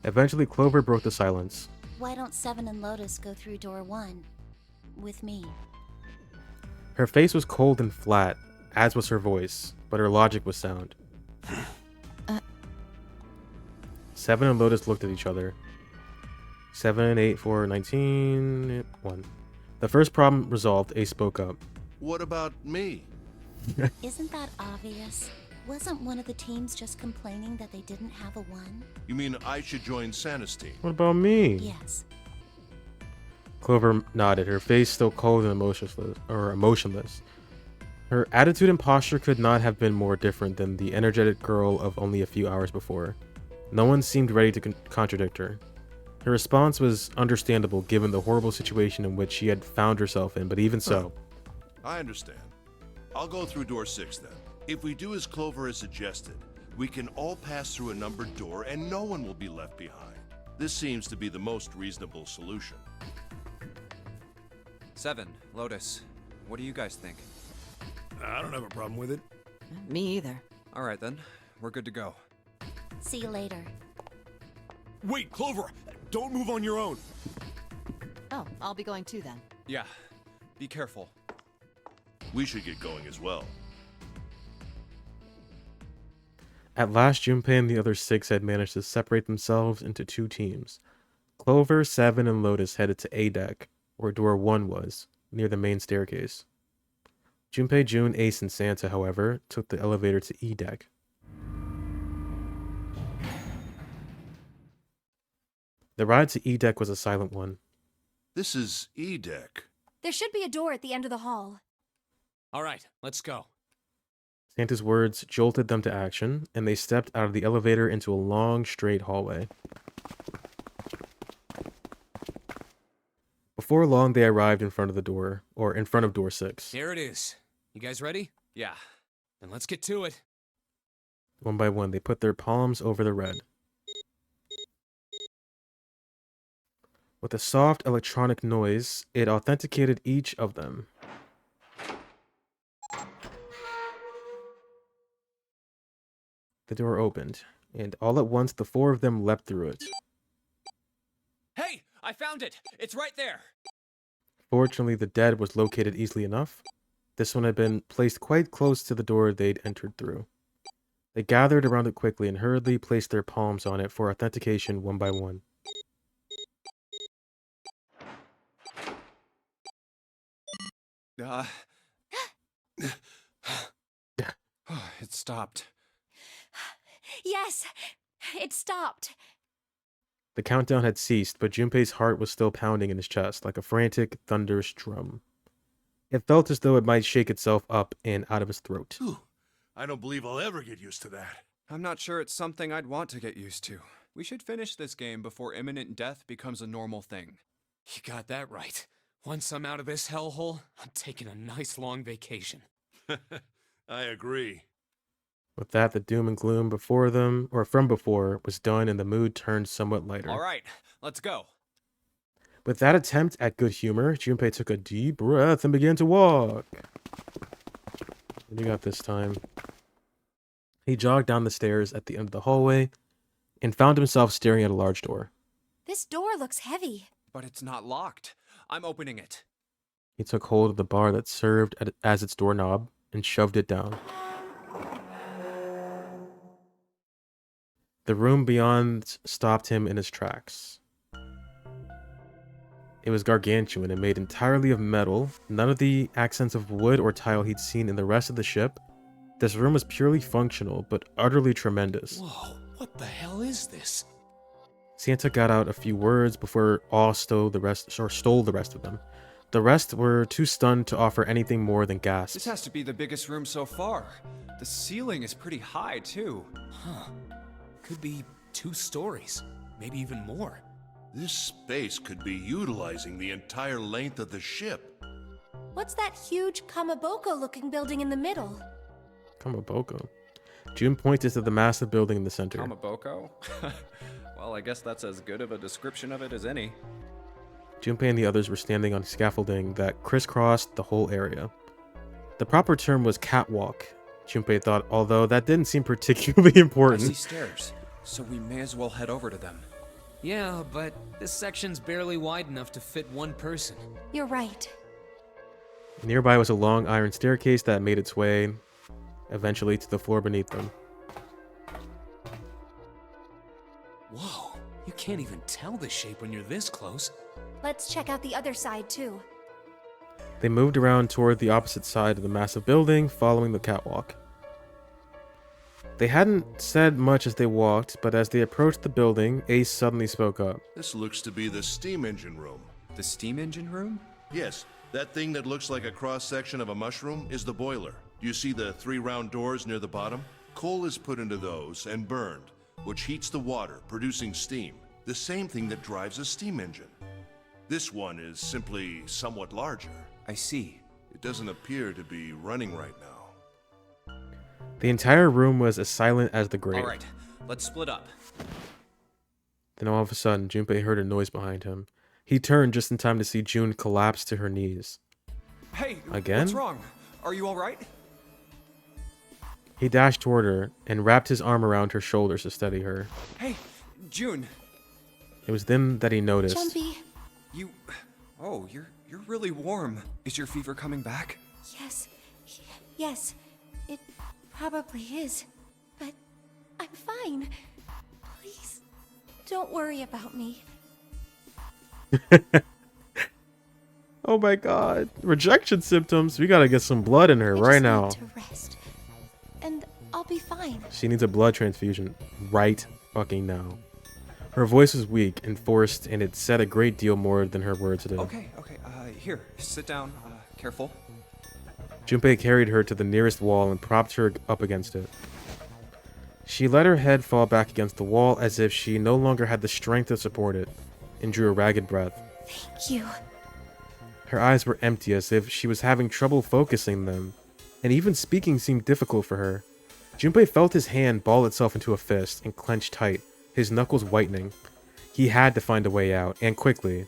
Eventually, Clover broke the silence. Why don't 7 and Lotus go through door 1? With me. Her face was cold and flat, as was her voice, but her logic was sound. 7 and Lotus looked at each other. 7, 8, 4, 19, 1. The first problem resolved, Ace spoke up. What about me? Isn't that obvious? Wasn't one of the teams just complaining that they didn't have a 1? You mean I should join Santa's team? What about me? Yes. Clover nodded, her face still cold and emotionless. Her attitude and posture could not have been more different than the energetic girl of only a few hours before. No one seemed ready to contradict her. Her response was understandable given the horrible situation in which she had found herself in, but even so... I understand. I'll go through door 6 then. If we do as Clover has suggested, we can all pass through a numbered door and no one will be left behind. This seems to be the most reasonable solution. 7, Lotus. What do you guys think? I don't have a problem with it. Me either. All right then, we're good to go. See you later. Wait, Clover! Don't move on your own! Oh, I'll be going too then. Yeah, be careful. We should get going as well. At last, Junpei and the other 6 had managed to separate themselves into 2 teams. Clover, Seven, and Lotus headed to A deck, where door 1 was, near the main staircase. Junpei, June, Ace, and Santa, however, took the elevator to E deck. The ride to E deck was a silent one. This is E deck. There should be a door at the end of the hall. All right, let's go. Santa's words jolted them to action, and they stepped out of the elevator into a long, straight hallway. Before long, they arrived in front of the door, or in front of door 6. Here it is. You guys ready? Yeah. Then let's get to it. One by one, they put their palms over the red. With a soft electronic noise, it authenticated each of them. The door opened, and all at once the 4 of them leapt through it. Hey, I found it! It's right there! Fortunately, the dead was located easily enough. This one had been placed quite close to the door they'd entered through. They gathered around it quickly and hurriedly placed their palms on it for authentication one by one. It stopped. Yes, it stopped. The countdown had ceased, but Junpei's heart was still pounding in his chest like a frantic, thunderous drum. It felt as though it might shake itself up and out of his throat. Whew. I don't believe I'll ever get used to that. I'm not sure it's something I'd want to get used to. We should finish this game before imminent death becomes a normal thing. You got that right. Once I'm out of this hellhole, I'm taking a nice long vacation. I agree. With that, the doom and gloom before them, or from before, was done and the mood turned somewhat lighter. All right, let's go. With that attempt at good humor, Junpei took a deep breath and began to walk. What do you got this time? He jogged down the stairs at the end of the hallway and found himself staring at a large door. This door looks heavy. But it's not locked. I'm opening it. He took hold of the bar that served as its doorknob and shoved it down. The room beyond stopped him in his tracks. It was gargantuan and made entirely of metal, none of the accents of wood or tile he'd seen in the rest of the ship. This room was purely functional, but utterly tremendous. Whoa, what the hell is this? Santa got out a few words before awe stole the rest of them. The rest were too stunned to offer anything more than gasps. This has to be the biggest room so far. The ceiling is pretty high, too. Huh. Could be 2 stories, maybe even more. This space could be utilizing the entire length of the ship. What's that huge Kamaboko-looking building in the middle? Kamaboko. June pointed to the massive building in the center. Kamaboko? Well, I guess that's as good of a description of it as any. Junpei and the others were standing on scaffolding that crisscrossed the whole area. The proper term was catwalk, Junpei thought, although that didn't seem particularly I important. see stairs, so we may as well head over to them. Yeah, but this section's barely wide enough to fit 1 person. You're right. Nearby was a long iron staircase that made its way, eventually, to the floor beneath them. Whoa, you can't even tell the shape when you're this close. Let's check out the other side, too. They moved around toward the opposite side of the massive building, following the catwalk. They hadn't said much as they walked, but as they approached the building, Ace suddenly spoke up. This looks to be the steam engine room. The steam engine room? Yes, that thing that looks like a cross-section of a mushroom is the boiler. Do you see the 3 round doors near the bottom? Coal is put into those and burned, which heats the water, producing steam. The same thing that drives a steam engine. This one is simply somewhat larger. I see. It doesn't appear to be running right now. The entire room was as silent as the grave. All right, let's split up. Then all of a sudden, Junpei heard a noise behind him. He turned just in time to see June collapse to her knees. Hey, Again? what's wrong? Are you all right? He dashed toward her and wrapped his arm around her shoulders to steady her. Hey, June. It was then that he noticed. Jumpy. You. Oh, you're really warm. Is your fever coming back? Yes. Yes. It probably is. But I'm fine. Please, don't worry about me. Oh my god. Rejection symptoms. We gotta get some blood in her I right just now. need to rest. And I'll be fine. She needs a blood transfusion right fucking now. Her voice was weak and forced, and it said a great deal more than her words did. Okay. Here, sit down. Careful. Junpei carried her to the nearest wall and propped her up against it. She let her head fall back against the wall as if she no longer had the strength to support it, and drew a ragged breath. Thank you. Her eyes were empty, as if she was having trouble focusing them, and even speaking seemed difficult for her. Junpei felt his hand ball itself into a fist and clench tight, his knuckles whitening. He had to find a way out, and quickly.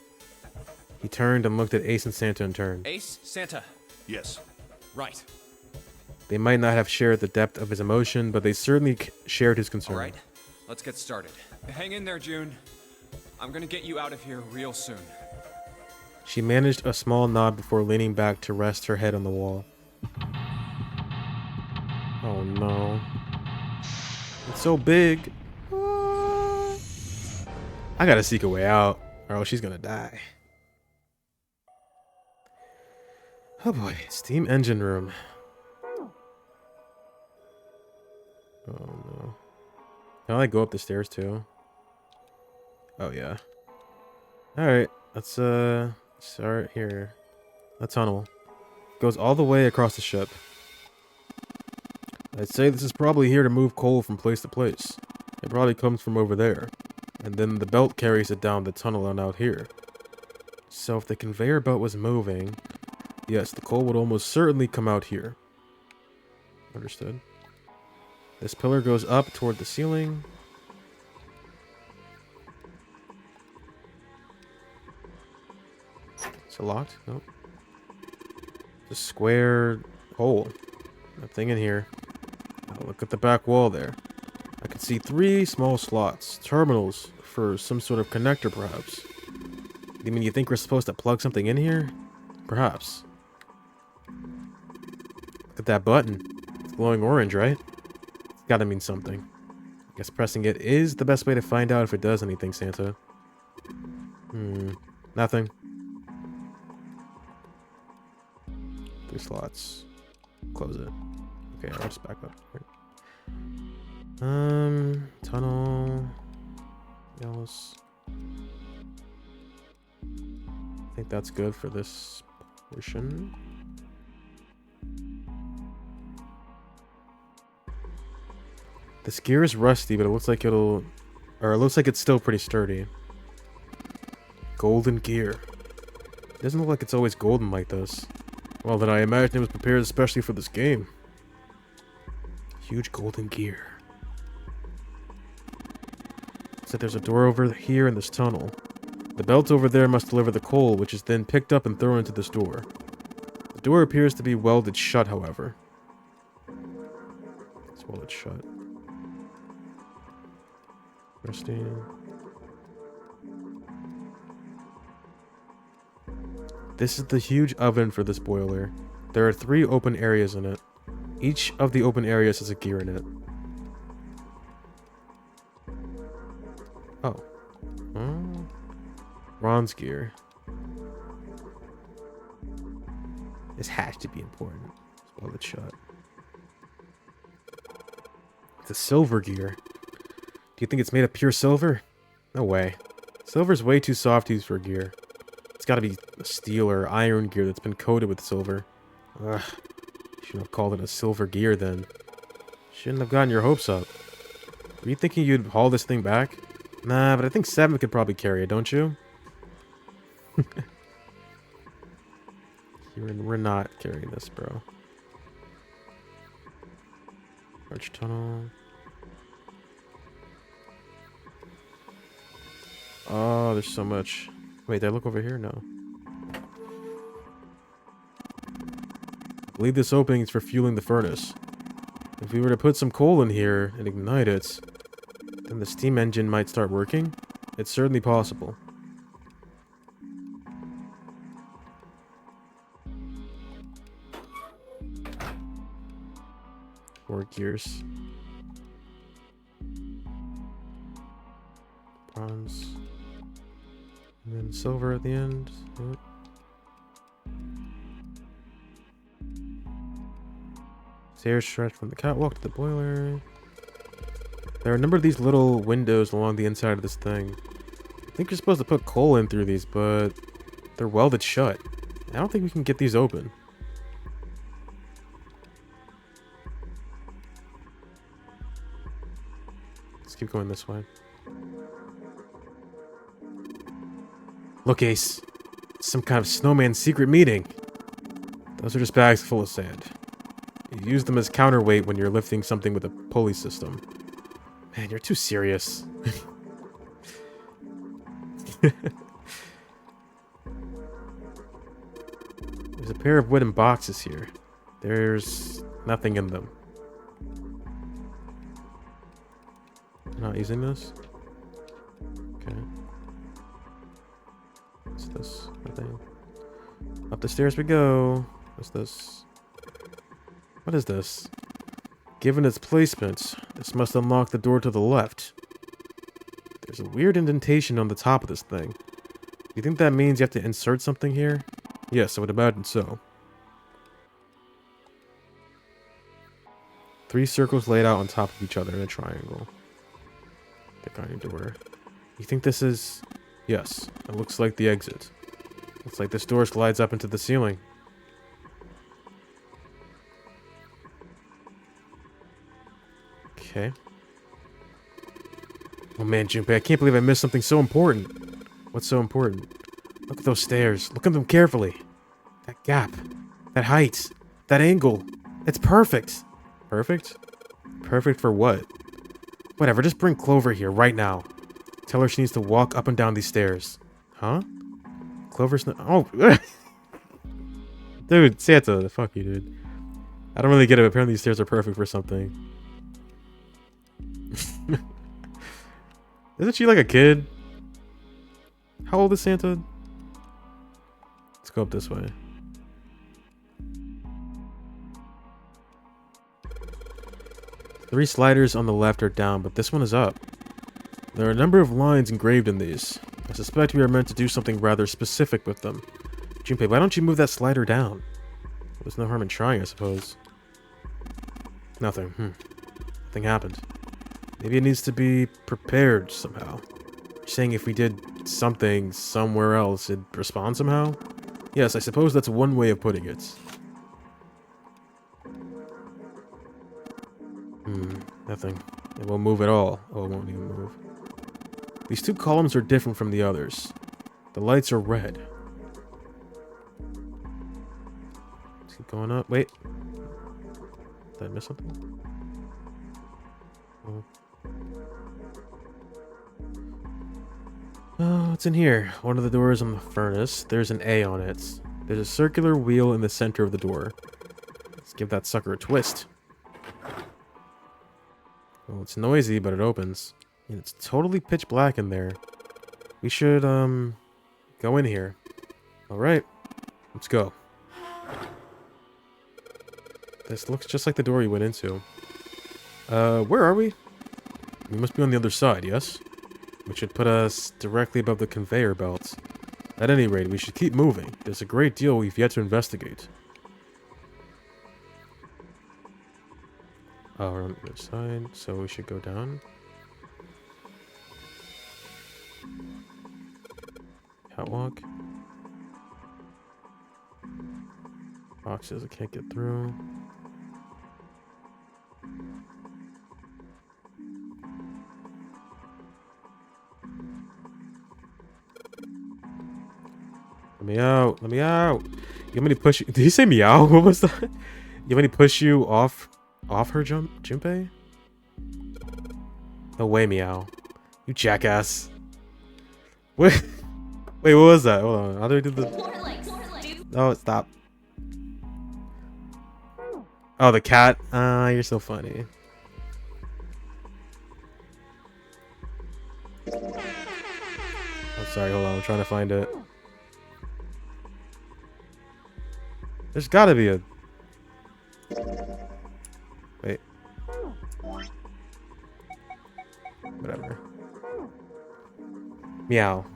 He turned and looked at Ace and Santa in turn. Ace, Santa. Yes. Right. They might not have shared the depth of his emotion, but they certainly shared his concern. All right, let's get started. Hang in there, June. I'm gonna get you out of here real soon. She managed a small nod before leaning back to rest her head on the wall. Oh no. It's so big. I gotta seek a way out, or else she's gonna die. Oh boy, steam engine room. Oh no. Can I like go up the stairs too? Oh yeah. Alright, let's start here. A tunnel. Goes all the way across the ship. I'd say this is probably here to move coal from place to place. It probably comes from over there. And then the belt carries it down the tunnel and out here. So if the conveyor belt was moving, yes, the coal would almost certainly come out here. Understood. This pillar goes up toward the ceiling. Is it locked? Nope. It's a square hole. Nothing in here. Now look at the back wall there. I can see 3 small slots. Terminals for some sort of connector, perhaps. You mean you think we're supposed to plug something in here? Perhaps. Look at that button. It's glowing orange, right? It's gotta mean something. I guess pressing it is the best way to find out if it does anything, Santa. Nothing. 3 slots. Close it. Okay, I'll just back up. Tunnel. Else. I think that's good for this portion. This gear is rusty, but it looks like it'll... Or it looks like it's still pretty sturdy. Golden gear. It doesn't look like it's always golden like this. Well, then I imagine it was prepared especially for this game. Huge golden gear. Looks like there's a door over here in this tunnel. The belt over there must deliver the coal, which is then picked up and thrown into this door. The door appears to be welded shut, however. It's welded shut. Interesting. This is the huge oven for this boiler. There are 3 open areas in it. Each of the open areas has a gear in it. Oh. Bronze gear. This has to be important. Let's weld it shut. It's a silver gear. Do you think it's made of pure silver? No way. Silver's way too soft to use for a gear. It's gotta be steel or iron gear that's been coated with silver. Ugh. Shouldn't have called it a silver gear then. Shouldn't have gotten your hopes up. Were you thinking you'd haul this thing back? Nah, but I think 7 could probably carry it, don't you? We're not carrying this, bro. Arch tunnel. Oh, there's so much. Wait, did I look over here? No. believe this opening is for fueling the furnace. If we were to put some coal in here and ignite it, then the steam engine might start working. It's certainly possible. Or gears. Bronze. And then silver at the end. Yep. Stairs stretch from the catwalk to the boiler. There are a number of these little windows along the inside of this thing. I think you're supposed to put coal in through these, but they're welded shut. I don't think we can get these open. Let's keep going this way. Look, Ace. It's some kind of snowman secret meeting. Those are just bags full of sand. You use them as counterweight when you're lifting something with a pulley system. Man, you're too serious. There's a pair of wooden boxes here. There's nothing in them. Not using this? Okay. What's this? Nothing. Up the stairs we go. What's this? What is this? Given its placement, this must unlock the door to the left. There's a weird indentation on the top of this thing. Do you think that means you have to insert something here? Yes, I would imagine so. 3 circles laid out on top of each other in a triangle. Pick on your door. You think this is... Yes, it looks like the exit. Looks like this door slides up into the ceiling. Okay. Oh man, Junpei, I can't believe I missed something so important. What's so important? Look at those stairs. Look at them carefully. That gap. That height. That angle. It's perfect. Perfect? Perfect for what? Whatever, just bring Clover here right now. Tell her she needs to walk up and down these stairs. Huh? Clover's not... Oh! Dude, Santa. Fuck you, dude. I don't really get it. Apparently these stairs are perfect for something. Isn't she like a kid? How old is Santa? Let's go up this way. Three sliders on the left are down, but this one is up. There are a number of lines engraved in these. I suspect we are meant to do something rather specific with them. Junpei, why don't you move that slider down? There's no harm in trying, I suppose. Nothing. Nothing happened. Maybe it needs to be prepared somehow. You're saying if we did something somewhere else, it'd respond somehow? Yes, I suppose that's one way of putting it. Nothing. It won't move at all. Oh, it won't even move. These 2 columns are different from the others. The lights are red. Let's keep going up. Wait. Did I miss something? Oh, what's in here? One of the doors on the furnace. There's an A on it. There's a circular wheel in the center of the door. Let's give that sucker a twist. Well, it's noisy, but it opens. And it's totally pitch black in there. We should, go in here. Alright. Let's go. This looks just like the door you went into. Where are we? We must be on the other side, yes? Which should put us directly above the conveyor belt. At any rate, we should keep moving. There's a great deal we've yet to investigate. Oh, we're on the other side, so we should go down. Catwalk. Boxes I can't get through. Let me out. Let me out. You want me to push you? Did he say meow? What was that? You want me to push you off her Junpei? No way, meow. You jackass. Wait, what was that? Hold on. How do I do the... Oh, stop. Oh, the cat. Ah, you're so funny. I'm sorry, hold on. I'm trying to find it. There's gotta be a... Wait. Whatever. Meow.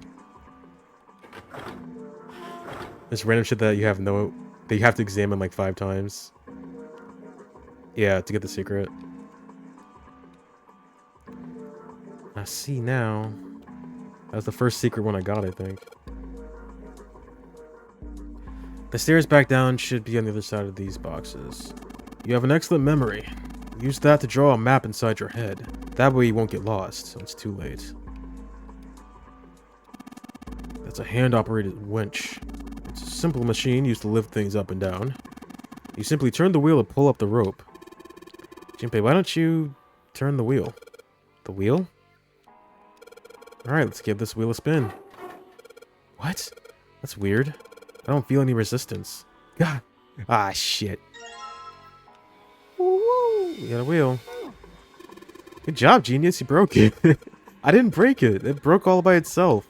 This random shit that you have that you have to examine like 5 times. Yeah, to get the secret. I see now. That was the first secret one I got, I think. The stairs back down should be on the other side of these boxes. You have an excellent memory. Use that to draw a map inside your head. That way you won't get lost, so it's too late. That's a hand-operated winch. It's a simple machine used to lift things up and down. You simply turn the wheel to pull up the rope. Junpei, why don't you turn the wheel? The wheel? Alright, let's give this wheel a spin. What? That's weird. I don't feel any resistance. God. Ah, shit. Woo! You got a wheel. Good job, genius. You broke it. I didn't break it. It broke all by itself.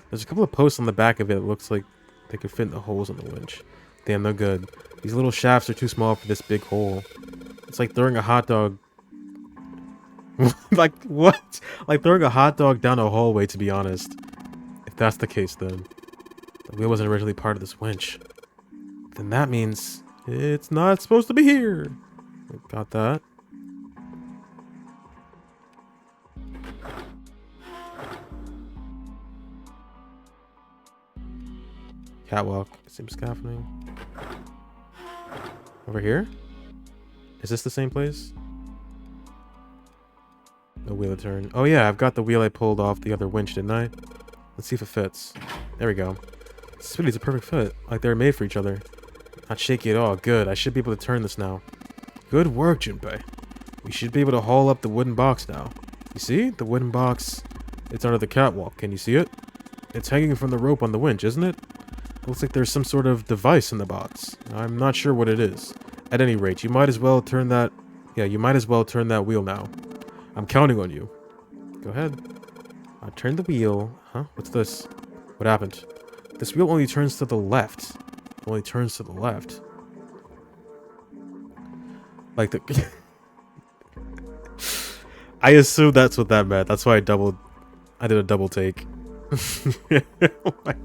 There's a couple of posts on the back of it that looks like they could fit in the holes on the winch. Damn, no good. These little shafts are too small for this big hole. It's like throwing a hot dog... Like, what? Like throwing a hot dog down a hallway, to be honest. If that's the case, then. The wheel wasn't originally part of this winch. Then that means it's not supposed to be here. Got that. Catwalk. Same scaffolding. Over here? Is this the same place? No wheel to turn. Oh yeah, I've got the wheel I pulled off the other winch, didn't I? Let's see if it fits. There we go. Sweetie, it's a perfect fit. Like they were made for each other. Not shaky at all. Good. I should be able to turn this now. Good work, Junpei. We should be able to haul up the wooden box now. You see? The wooden box. It's under the catwalk. Can you see it? It's hanging from the rope on the winch, isn't it? Looks like there's some sort of device in the box. I'm not sure what it is. At any rate, you might as well turn that... Yeah, you might as well turn that wheel now. I'm counting on you. Go ahead. I turned the wheel. Huh? What's this? What happened? This wheel only turns to the left. It only turns to the left. Like the... I assume that's what that meant. That's why I did a double take. Oh my...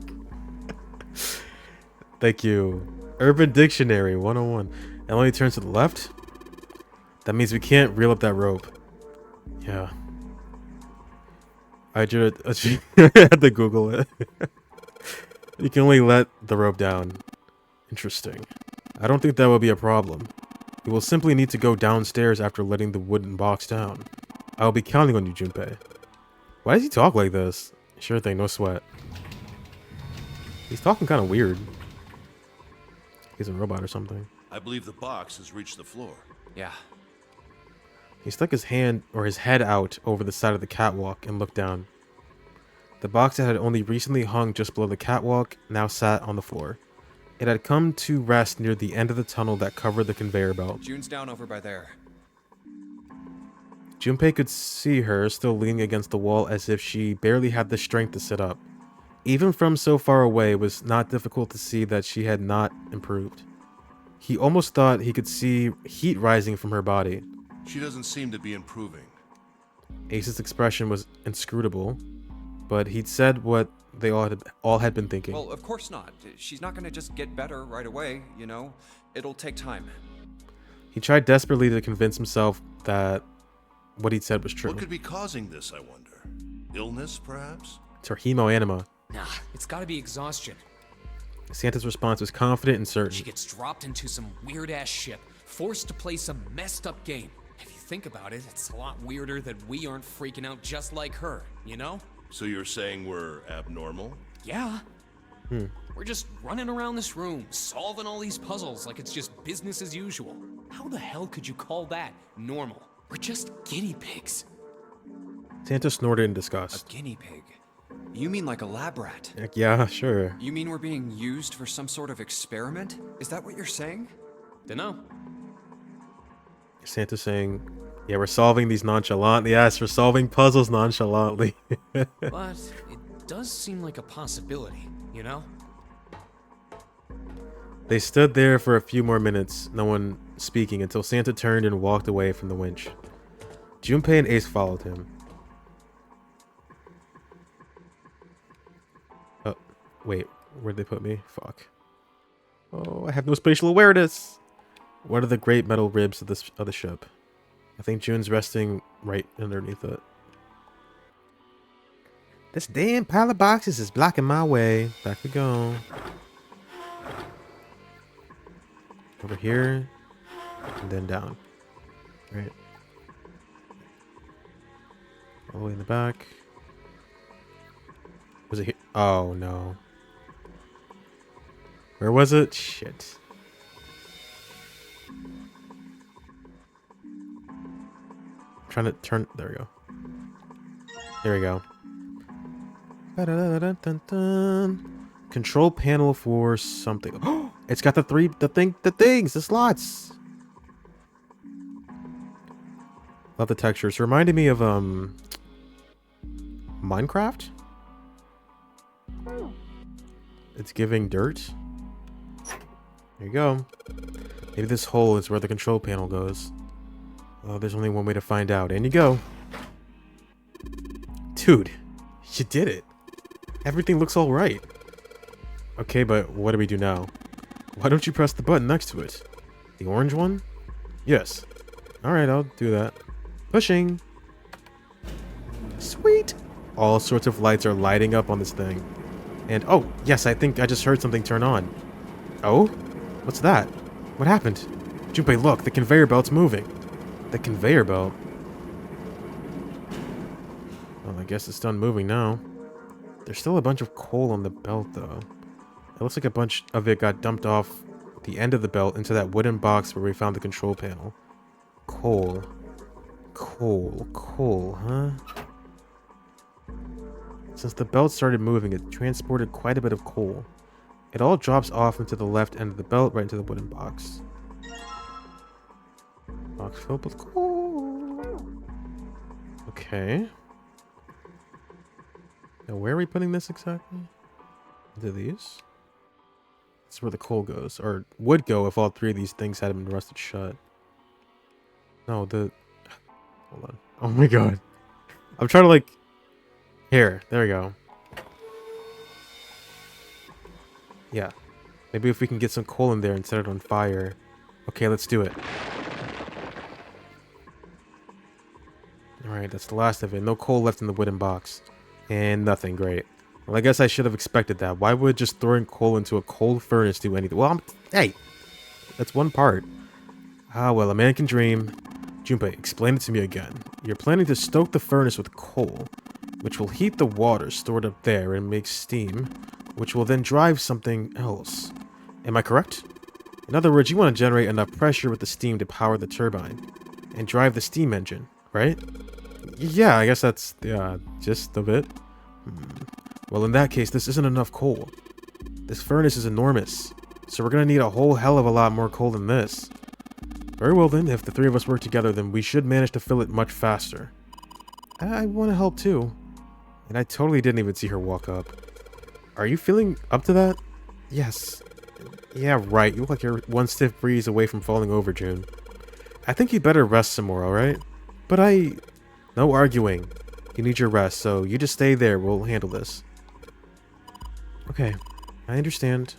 Thank you. Urban Dictionary 101. It only turns to the left? That means we can't reel up that rope. Yeah. I had to Google it. You can only let the rope down. Interesting. I don't think that will be a problem. We will simply need to go downstairs after letting the wooden box down. I will be counting on you, Junpei. Why does he talk like this? Sure thing, no sweat. He's talking kind of weird. He's a robot or something. I believe the box has reached the floor. Yeah. He stuck his hand or his head out over the side of the catwalk and looked down. The box that had only recently hung just below the catwalk now sat on the floor. It had come to rest near the end of the tunnel that covered the conveyor belt. June's down over by there. Junpei could see her still leaning against the wall as if she barely had the strength to sit up. Even from so far away, it was not difficult to see that she had not improved. He almost thought he could see heat rising from her body. She doesn't seem to be improving. Ace's expression was inscrutable, but he'd said what they all had been thinking. Well, of course not. She's not gonna just get better right away, you know? It'll take time. He tried desperately to convince himself that what he'd said was true. What could be causing this, I wonder? Illness, perhaps? It's her hemoanima. Nah, it's gotta be exhaustion. Santa's response was confident and certain. She gets dropped into some weird-ass ship, forced to play some messed-up game. If you think about it, it's a lot weirder that we aren't freaking out just like her, you know? So you're saying we're abnormal? Yeah. We're just running around this room, solving all these puzzles like it's just business as usual. How the hell could you call that normal? We're just guinea pigs. Santa snorted in A disgust. guinea pig. You mean like a lab rat? Heck yeah, sure. You mean we're being used for some sort of experiment? Is that what you're saying? Dunno. Santa's saying, yeah, we're solving these nonchalantly. Yes, we're solving puzzles nonchalantly. But it does seem like a possibility, you know? They stood there for a few more minutes, no one speaking, until Santa turned and walked away from the winch. Junpei and Ace followed him. Oh, wait, where'd they put me? Fuck. Oh, I have no spatial awareness. What are the great metal ribs of the ship? I think June's resting right underneath it. This damn pile of boxes is blocking my way. Back we go. Over here, and then down. Right. All the way in the back. Was it here? Oh, no. Where was it? Shit. I'm trying to turn. There we go. There we go. Ba-da-da-da-dun-dun. Control panel for something. Oh, it's got the things, the slots. Love the textures. Reminded me of Minecraft. It's giving dirt. There you go. Maybe this hole is where the control panel goes. Oh, there's only one way to find out. And you go. Dude, you did it. Everything looks all right. Okay, but what do we do now? Why don't you press the button next to it? The orange one? Yes. Alright, I'll do that. Pushing. Sweet. All sorts of lights are lighting up on this thing. And, oh, yes, I think I just heard something turn on. Oh? What's that? What happened? Junpei, look, the conveyor belt's moving. The conveyor belt? Well, I guess it's done moving now. There's still a bunch of coal on the belt, though. It looks like a bunch of it got dumped off the end of the belt into that wooden box where we found the control panel. Coal. Coal, huh? Since the belt started moving, it transported quite a bit of coal. It all drops off into the left end of the belt, right into the wooden box. Box filled with coal. Okay. Now, where are we putting this exactly? Into these? That's where the coal goes. Or would go if all three of these things hadn't been rusted shut. No, hold on. Oh my god. I'm trying to like... Here, there we go. Yeah. Maybe if we can get some coal in there and set it on fire. Okay, let's do it. Alright, that's the last of it. No coal left in the wooden box. And nothing, great. Well, I guess I should have expected that. Why would just throwing coal into a coal furnace do anything? Well, hey! That's one part. Ah, well, a man can dream. Junpei, explain it to me again. You're planning to stoke the furnace with coal, which will heat the water stored up there and make steam, which will then drive something else. Am I correct? In other words, you want to generate enough pressure with the steam to power the turbine and drive the steam engine, right? Yeah, I guess that's the gist of it. Well, in that case, this isn't enough coal. This furnace is enormous, so we're going to need a whole hell of a lot more coal than this. Very well then, if the three of us work together, then we should manage to fill it much faster. I want to help too. And I totally didn't even see her walk up. Are you feeling up to that? Yes. Yeah, right. You look like you're one stiff breeze away from falling over, June. I think you better rest some more, alright? But no arguing. You need your rest, so you just stay there. We'll handle this. Okay. I understand.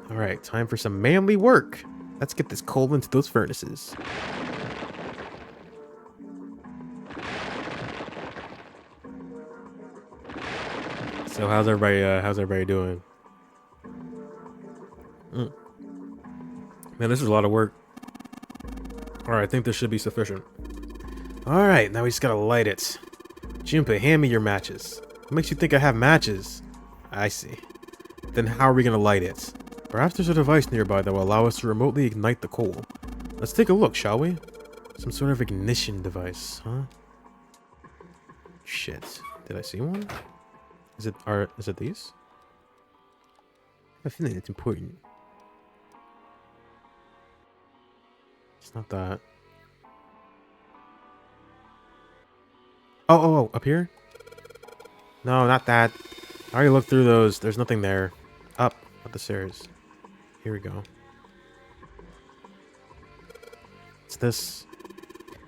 Alright, time for some manly work. Let's get this coal into those furnaces. So how's everybody doing? Man, this is a lot of work. Alright, I think this should be sufficient. Alright, now we just gotta light it. Junpei, hand me your matches. What makes you think I have matches? I see. Then how are we gonna light it? Perhaps there's a device nearby that will allow us to remotely ignite the coal. Let's take a look, shall we? Some sort of ignition device, huh? Shit. Did I see one? Is it these? I have a feeling it's important. It's not that. Oh, up here? No, not that. I already looked through those. There's nothing there. Up the stairs. Here we go. It's this.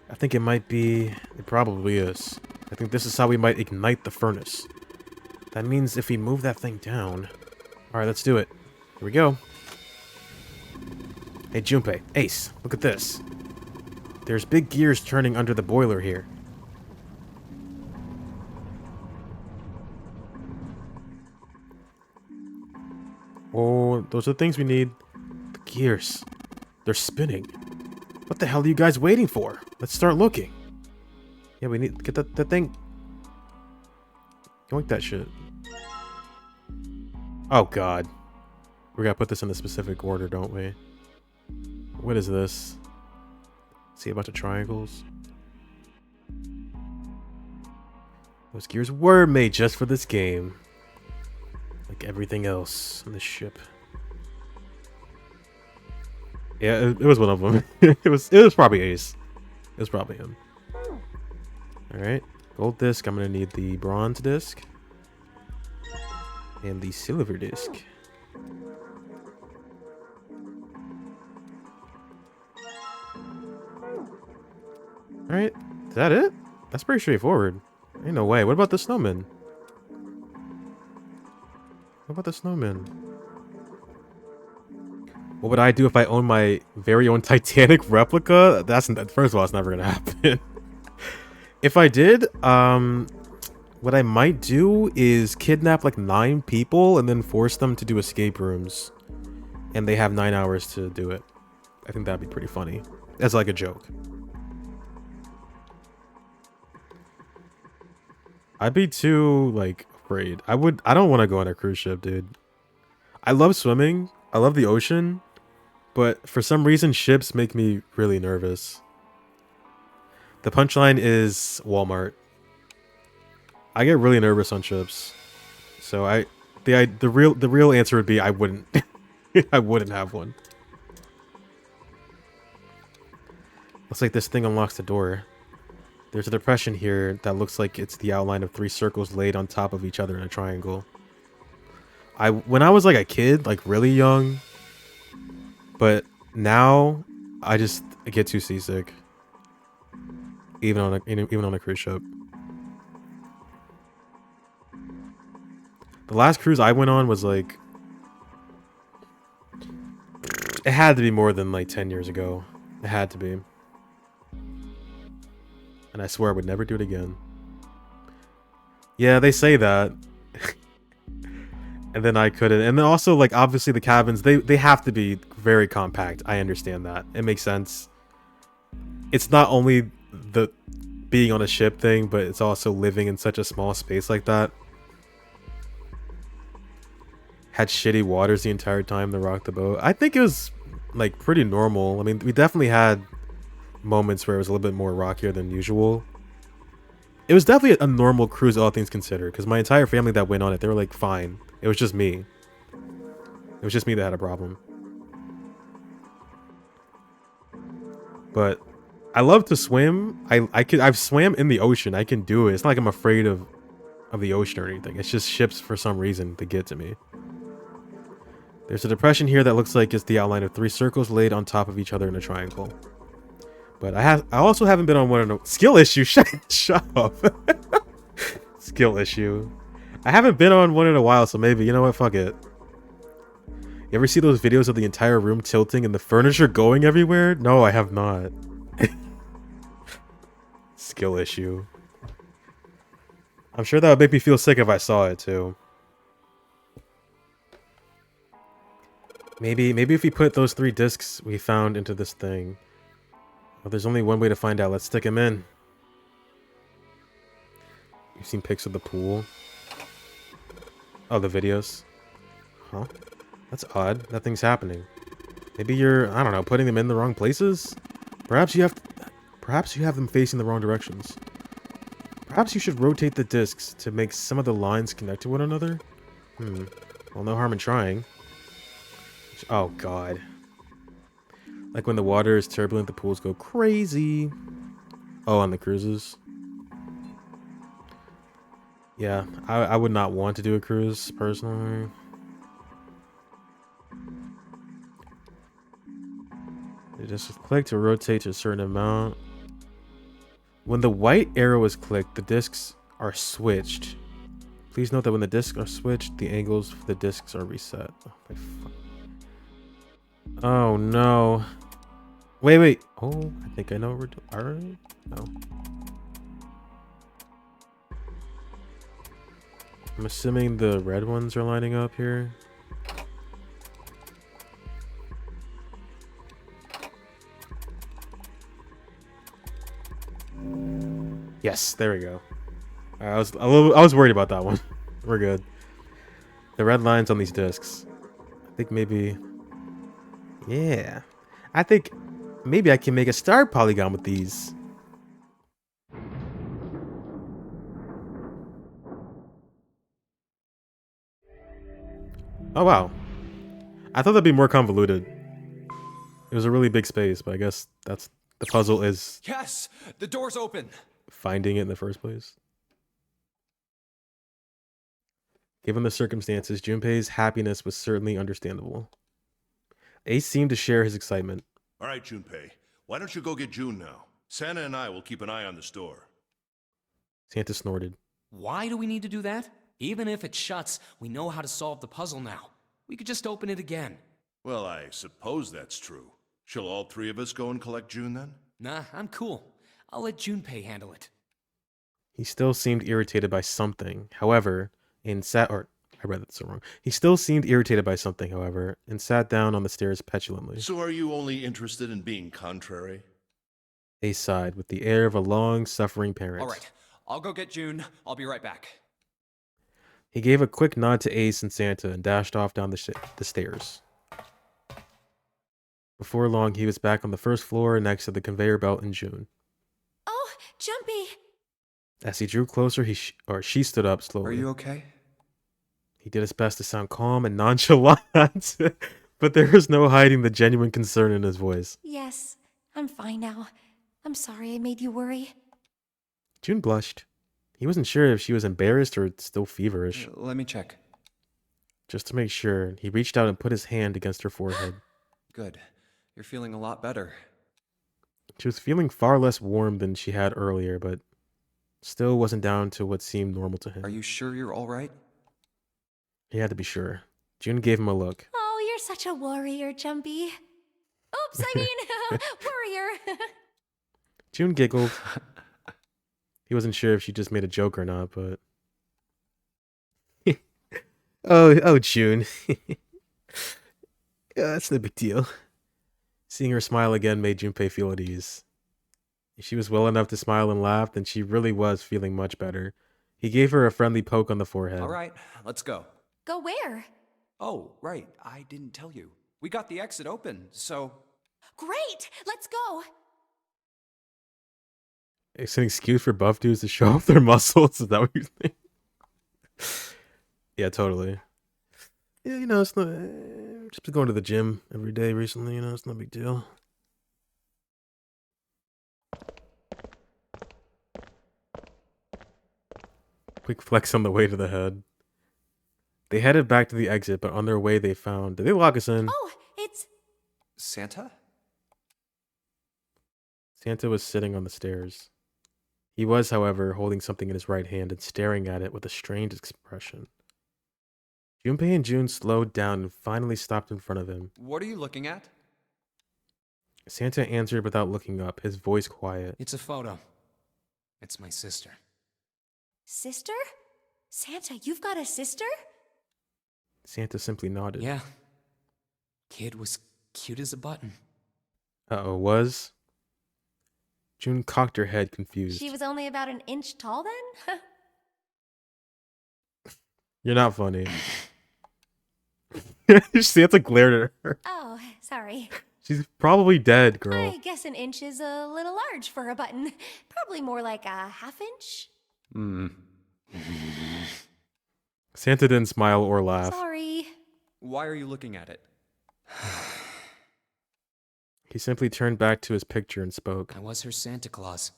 I think it might be... It probably is. I think this is how we might ignite the furnace. That means if we move that thing down... Alright, let's do it. Here we go. Hey, Junpei. Ace, look at this. There's big gears turning under the boiler here. Oh, those are the things we need. The gears. They're spinning. What the hell are you guys waiting for? Let's start looking. Yeah, we need to get that thing. Yoink that shit. Oh god. We gotta put this in a specific order, don't we? What is this? See a bunch of triangles. Those gears were made just for this game. Like everything else on this ship. Yeah, it was one of them. it was probably Ace. It was probably him. Alright. Gold disc. I'm gonna need the bronze disc. And the silver disc. Alright. Is that it? That's pretty straightforward. Ain't no way. What about the snowman? What about the snowman? What would I do if I owned my very own Titanic replica? First of all, it's never gonna happen. If I did, what I might do is kidnap like 9 people and then force them to do escape rooms. And they have 9 hours to do it. I think that'd be pretty funny. As like a joke. I'd be too, like, afraid. I don't want to go on a cruise ship, dude. I love swimming. I love the ocean. But for some reason, ships make me really nervous. The punchline is Walmart. I get really nervous on ships. So the real answer would be I wouldn't. I wouldn't have one. Looks like this thing unlocks the door. There's a depression here that looks like it's the outline of 3 circles laid on top of each other in a triangle. When I was like a kid, like really young, but now I get too seasick. Even on a cruise ship. The last cruise I went on was like, it had to be more than like 10 years ago. It had to be. And I swear I would never do it again. Yeah, they say that. And then I couldn't. And then also, like, obviously the cabins, they have to be very compact. I understand that. It makes sense. It's not only the being on a ship thing, but it's also living in such a small space like that. Had shitty waters the entire time to rock the boat. I think it was, like, pretty normal. I mean, we definitely had moments where it was a little bit more rockier than usual. It was definitely a normal cruise, all things considered, because my entire family that went on it, they were like, fine. It was just me. It was just me that had a problem. But I love to swim. I've swam in the ocean. I can do it. It's not like I'm afraid of the ocean or anything. It's just ships for some reason to get to me. There's a depression here that looks like it's the outline of 3 circles laid on top of each other in a triangle. But I also haven't been on one of the skill issue. Shut up. Skill issue. I haven't been on one in a while, so maybe, you know what, fuck it. You ever see those videos of the entire room tilting and the furniture going everywhere? No, I have not. Skill issue. I'm sure that would make me feel sick if I saw it too. Maybe if we put those 3 discs we found into this thing. Well, there's only one way to find out. Let's stick them in. You've seen pics of the pool? Oh, the videos? Huh? That's odd. Nothing's happening. Maybe you're, I don't know, putting them in the wrong places? Perhaps you have them facing the wrong directions. Perhaps you should rotate the discs to make some of the lines connect to one another? Well, no harm in trying. Oh, God. Like when the water is turbulent, the pools go crazy. Oh, on the cruises? Yeah, I would not want to do a cruise, personally. You just click to rotate to a certain amount. When the white arrow is clicked, the discs are switched. Please note that when the discs are switched, the angles for the discs are reset. Oh no. Wait. Oh, I think I know what we're doing. Alright. No. I'm assuming the red ones are lining up here. Yes, there we go. I was worried about that one. We're good. The red lines on these discs. I think maybe. Yeah. I think maybe I can make a star polygon with these. Oh wow. I thought that'd be more convoluted. It was a really big space, but I guess that's the puzzle is Yes! The door's open! finding it in the first place. Given the circumstances, Junpei's happiness was certainly understandable. Ace seemed to share his excitement. All right, Junpei. Why don't you go get June now? Santa and I will keep an eye on the store. Santa snorted. Why do we need to do that? Even if it shuts, we know how to solve the puzzle now. We could just open it again. Well, I suppose that's true. Shall all three of us go and collect June then? Nah, I'm cool. I'll let Junpei handle it. He still seemed irritated by something. However, I read that so wrong. He still seemed irritated by something, however, and sat down on the stairs petulantly. So are you only interested in being contrary? Ace sighed with the air of a long-suffering parent. All right, I'll go get June. I'll be right back. He gave a quick nod to Ace and Santa and dashed off down the stairs. Before long, he was back on the first floor next to the conveyor belt in June. Oh, Jumpy! As he drew closer, she stood up slowly. Are you okay? He did his best to sound calm and nonchalant, but there was no hiding the genuine concern in his voice. Yes, I'm fine now. I'm sorry I made you worry. June blushed. He wasn't sure if she was embarrassed or still feverish. Let me check. Just to make sure, he reached out and put his hand against her forehead. Good. You're feeling a lot better. She was feeling far less warm than she had earlier, but still wasn't down to what seemed normal to him. Are you sure you're all right? He had to be sure. June gave him a look. Oh, you're such a warrior, Jumpy. Oops, I mean, warrior. June giggled. He wasn't sure if she just made a joke or not, but... oh, June. Yeah, that's no big deal. Seeing her smile again made Junpei feel at ease. If she was well enough to smile and laugh, then she really was feeling much better. He gave her a friendly poke on the forehead. All right, let's go. Go where? Oh, right. I didn't tell you. We got the exit open, so... Great! Let's go! It's an excuse for buff dudes to show off their muscles. Is that what you think? Yeah, totally. Yeah, it's not... just been going to the gym every day recently, it's no big deal. Quick flex on the way to the head. They headed back to the exit, but on their way they found... Did they lock us in? Oh, it's... Santa? Santa was sitting on the stairs. He was, however, holding something in his right hand and staring at it with a strange expression. Junpei and June slowed down and finally stopped in front of him. What are you looking at? Santa answered without looking up, his voice quiet. It's a photo. It's my sister. Sister? Santa, you've got a sister? Santa simply nodded. Yeah. Kid was cute as a button. Uh-oh, was? June cocked her head, confused. She was only about an inch tall then? You're not funny. Santa glared at her. Oh, sorry. She's probably dead, girl. I guess an inch is a little large for a button. Probably more like a half inch. Santa didn't smile or laugh. Sorry. Why are you looking at it? He simply turned back to his picture and spoke. I was her Santa Claus.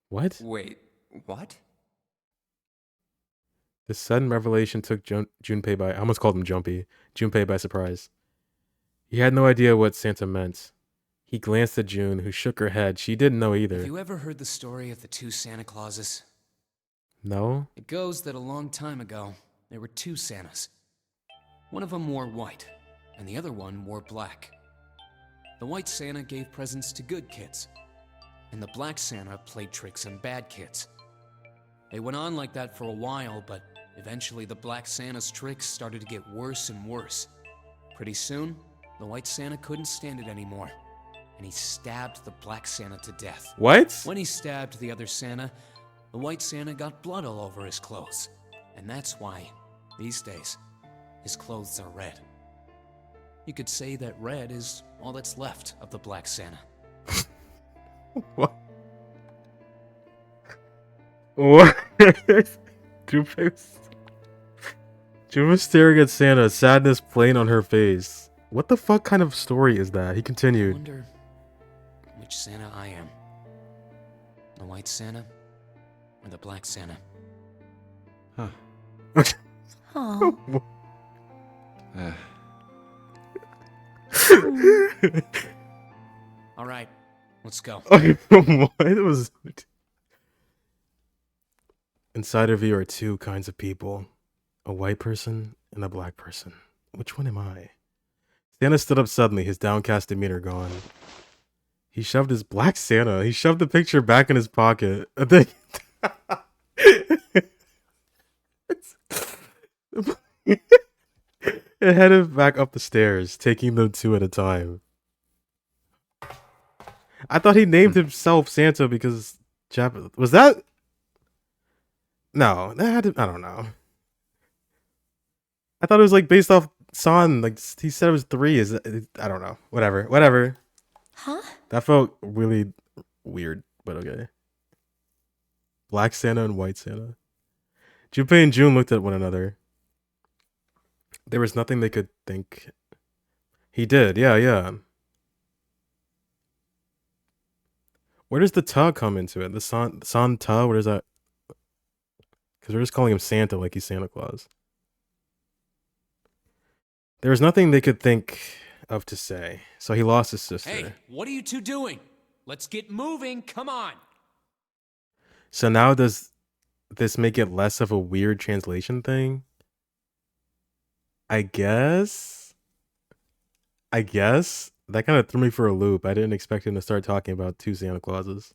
What? Wait, what? This sudden revelation took Junpei by... I almost called him Jumpy. Junpei by surprise. He had no idea what Santa meant. He glanced at June, who shook her head. She didn't know either. Have you ever heard the story of the two Santa Clauses? No? It goes that a long time ago, there were two Santas. One of them wore white, and the other one wore black. The white Santa gave presents to good kids, and the black Santa played tricks on bad kids. They went on like that for a while, but eventually the black Santa's tricks started to get worse and worse. Pretty soon, the white Santa couldn't stand it anymore, and he stabbed the black Santa to death. What? When he stabbed the other Santa, the white Santa got blood all over his clothes, and that's why, these days, his clothes are red. You could say that red is all that's left of the black Santa. What? What? Junpei was staring at Santa, sadness plain on her face. What the fuck kind of story is that? He I continued. wonder which Santa I am. The white Santa or the black Santa? Huh. Oh. All right, let's go. What was... Inside of you are two kinds of people. A white person and a black person. Which one am I? Santa stood up suddenly, his downcast demeanor gone. He shoved his black Santa. He shoved the picture back in his pocket. And then and headed back up the stairs, taking them two at a time. I thought he named himself Santa because was that? No, that had to, I don't know. I thought it was like based off Son. Like he said it was 3. I don't know. Whatever. Huh? That felt really weird, but okay. Black Santa and white Santa. Junpei and June looked at one another. There was nothing they could think. He did, yeah. Where does the ta come into it? The san ta? Where does that? Because we're just calling him Santa like he's Santa Claus. There was nothing they could think of to say, so he lost his sister. Hey, what are you two doing? Let's get moving, come on! So now does this make it less of a weird translation thing? I guess? That kind of threw me for a loop. I didn't expect him to start talking about two Santa Clauses.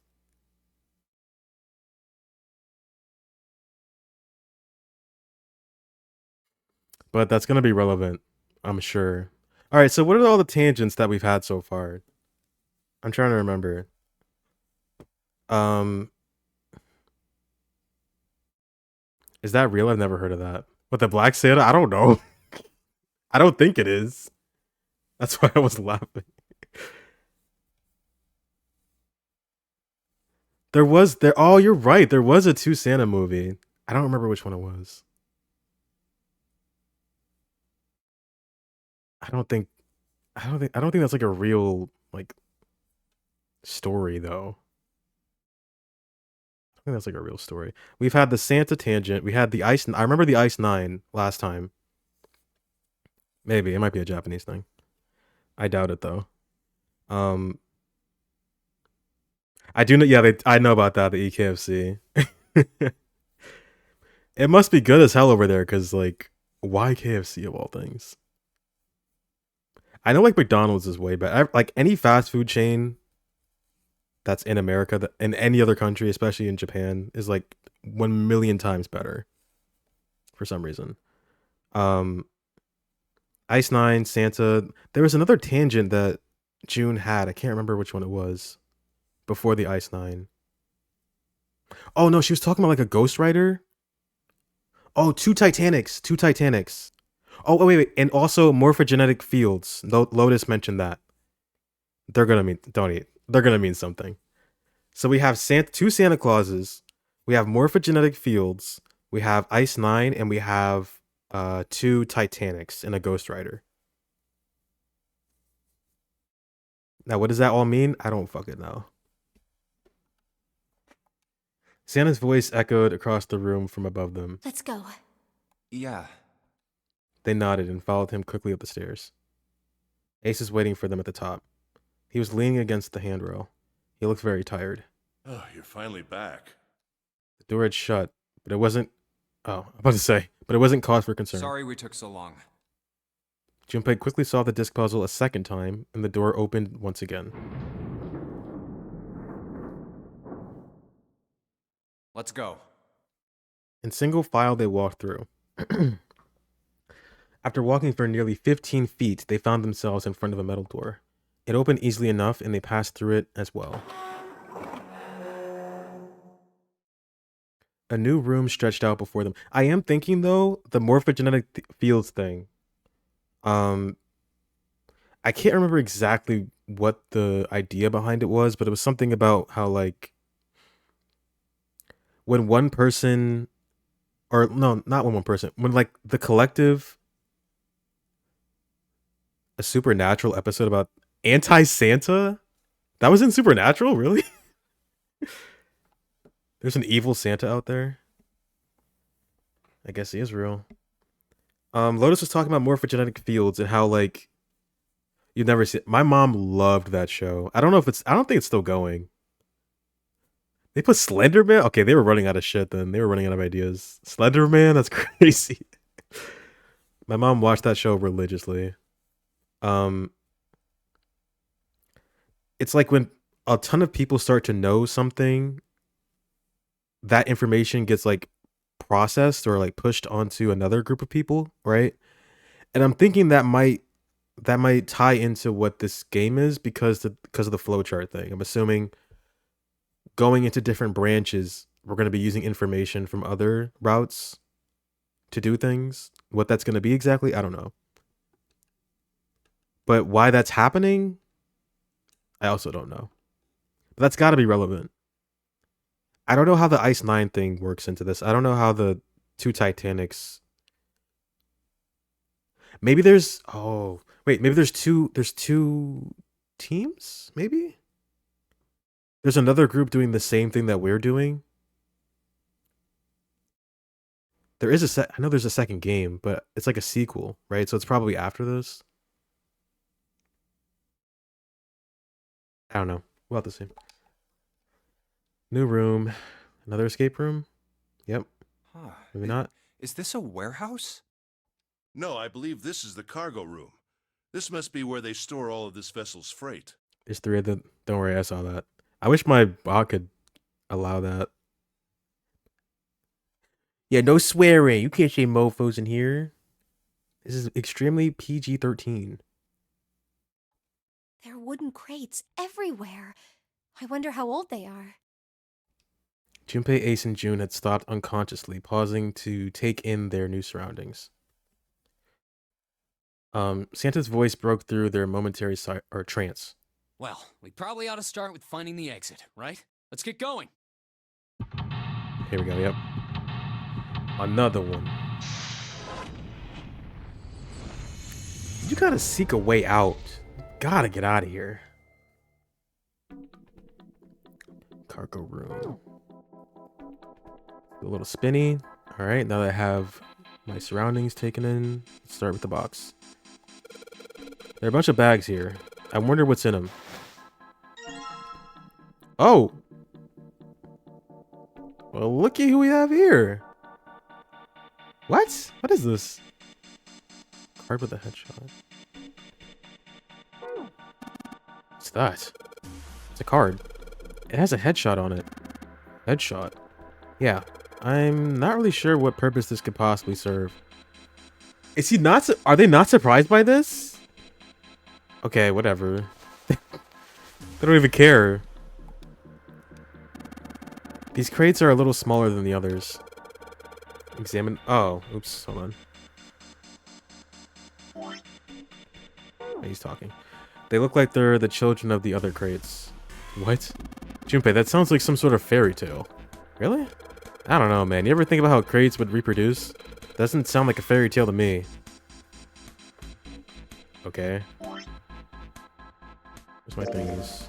But that's going to be relevant, I'm sure. All right, so what are all the tangents that we've had so far? I'm trying to remember. Is that real? I've never heard of that. What, the Black Santa? I don't know. I don't think it is. That's why I was laughing. Oh, you're right. There was a two Santa movie. I don't remember which one it was. I don't think that's like a real like story though. I think that's like a real story. We've had the Santa tangent. We had the Ice. I remember the Ice 9 last time. Maybe it might be a Japanese thing. I doubt it though. I do know. Yeah, I know about that. The EKFC. It must be good as hell over there, because like, why KFC of all things? I know like McDonald's is way better. Like any fast food chain that's in America, that in any other country, especially in Japan, is like 1,000,000 times better for some reason. Ice 9, Santa. There was another tangent that June had. I can't remember which one it was before the Ice 9. Oh no, she was talking about like a ghostwriter. Oh, two Titanics. Oh, wait. And also morphogenetic fields. Lotus mentioned that. They're gonna mean something. So we have two Santa Clauses, we have morphogenetic fields, we have Ice 9, and we have two Titanics and a Ghost Rider. Now, what does that all mean? I don't fucking know. Santa's voice echoed across the room from above them. Let's go. Yeah. They nodded and followed him quickly up the stairs. Ace is waiting for them at the top. He was leaning against the handrail. He looked very tired. Oh, you're finally back. The door had shut, but it wasn't... Oh, I'm about to say, but it wasn't cause for concern. Sorry we took so long. Junpei quickly solved the disc puzzle a second time, and the door opened once again. Let's go. In single file, they walked through. After walking for nearly 15 feet, they found themselves in front of a metal door. It opened easily enough, and they passed through it as well. A new room stretched out before them. I am thinking, though, the morphogenetic fields thing. I can't remember exactly what the idea behind it was, but it was something about how, like, when one person, or no, not when one person, when, like, the collective, a Supernatural episode about anti-Santa? That was in Supernatural? Really? There's an evil Santa out there? I guess he is real. Lotus was talking about morphogenetic fields and how, like, you've never seen... My mom loved that show. I don't think it's still going. They put Slenderman? Okay, they were running out of shit then. They were running out of ideas. Slenderman? That's crazy. My mom watched that show religiously. It's like when a ton of people start to know something, that information gets, like, processed or, like, pushed onto another group of people, right? And I'm thinking that might tie into what this game is because of the flowchart thing. I'm assuming going into different branches, we're going to be using information from other routes to do things. What that's going to be exactly, I don't know. But why that's happening, I also don't know. But that's got to be relevant. I don't know how the Ice 9 thing works into this. I don't know how the two Titanics... Maybe there's... Oh, wait. Maybe there's two teams? Maybe? There's another group doing the same thing that we're doing. There is I know there's a second game, but it's like a sequel, right? So it's probably after this. I don't know. We'll have to see. New room. Another escape room? Yep. Huh. Maybe not. Is this a warehouse? No, I believe this is the cargo room. This must be where they store all of this vessel's freight. There's three of them. Don't worry, I saw that. I wish my bot could allow that. Yeah, no swearing. You can't say mofos in here. This is extremely PG-13. There are wooden crates everywhere. I wonder how old they are. Junpei, Ace, and June had stopped unconsciously, pausing to take in their new surroundings. Santa's voice broke through their momentary trance. Well, we probably ought to start with finding the exit, right? Let's get going. Here we go, yep. Another one. You gotta seek a way out. Gotta get out of here. Cargo room. A little spinny. Alright, now that I have my surroundings taken in, let's start with the box. There are a bunch of bags here. I wonder what's in them. Oh! Well, looky who we have here. What? What is this? Card with a headshot. What's that? It's a card. It has a headshot on it. Headshot. Yeah. I'm not really sure what purpose this could possibly serve. Is he not? Are they not surprised by this? Okay, whatever. They don't even care. These crates are a little smaller than the others. Examine. Oh, oops. Hold on. Oh, he's talking. They look like they're the children of the other crates. What? Junpei, that sounds like some sort of fairy tale. Really? I don't know, man. You ever think about how crates would reproduce? Doesn't sound like a fairy tale to me. Okay. Where's my thingies?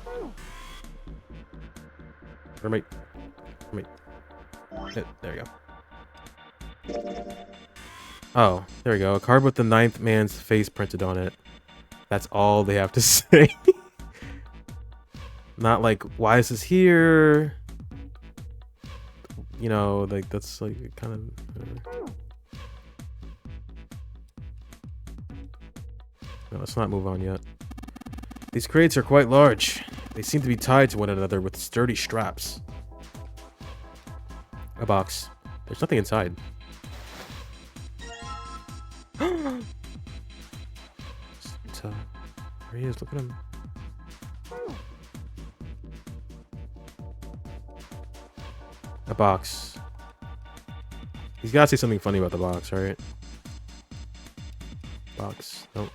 There we go. Oh, there we go. A card with the 9th man's face printed on it. That's all they have to say. Not like, why is this here? You know, like, that's like kind of... No, let's not move on yet. These crates are quite large. They seem to be tied to one another with sturdy straps. A box. There's nothing inside. So, there he is. Look at him. A box. He's got to say something funny about the box, right? Box. Nope.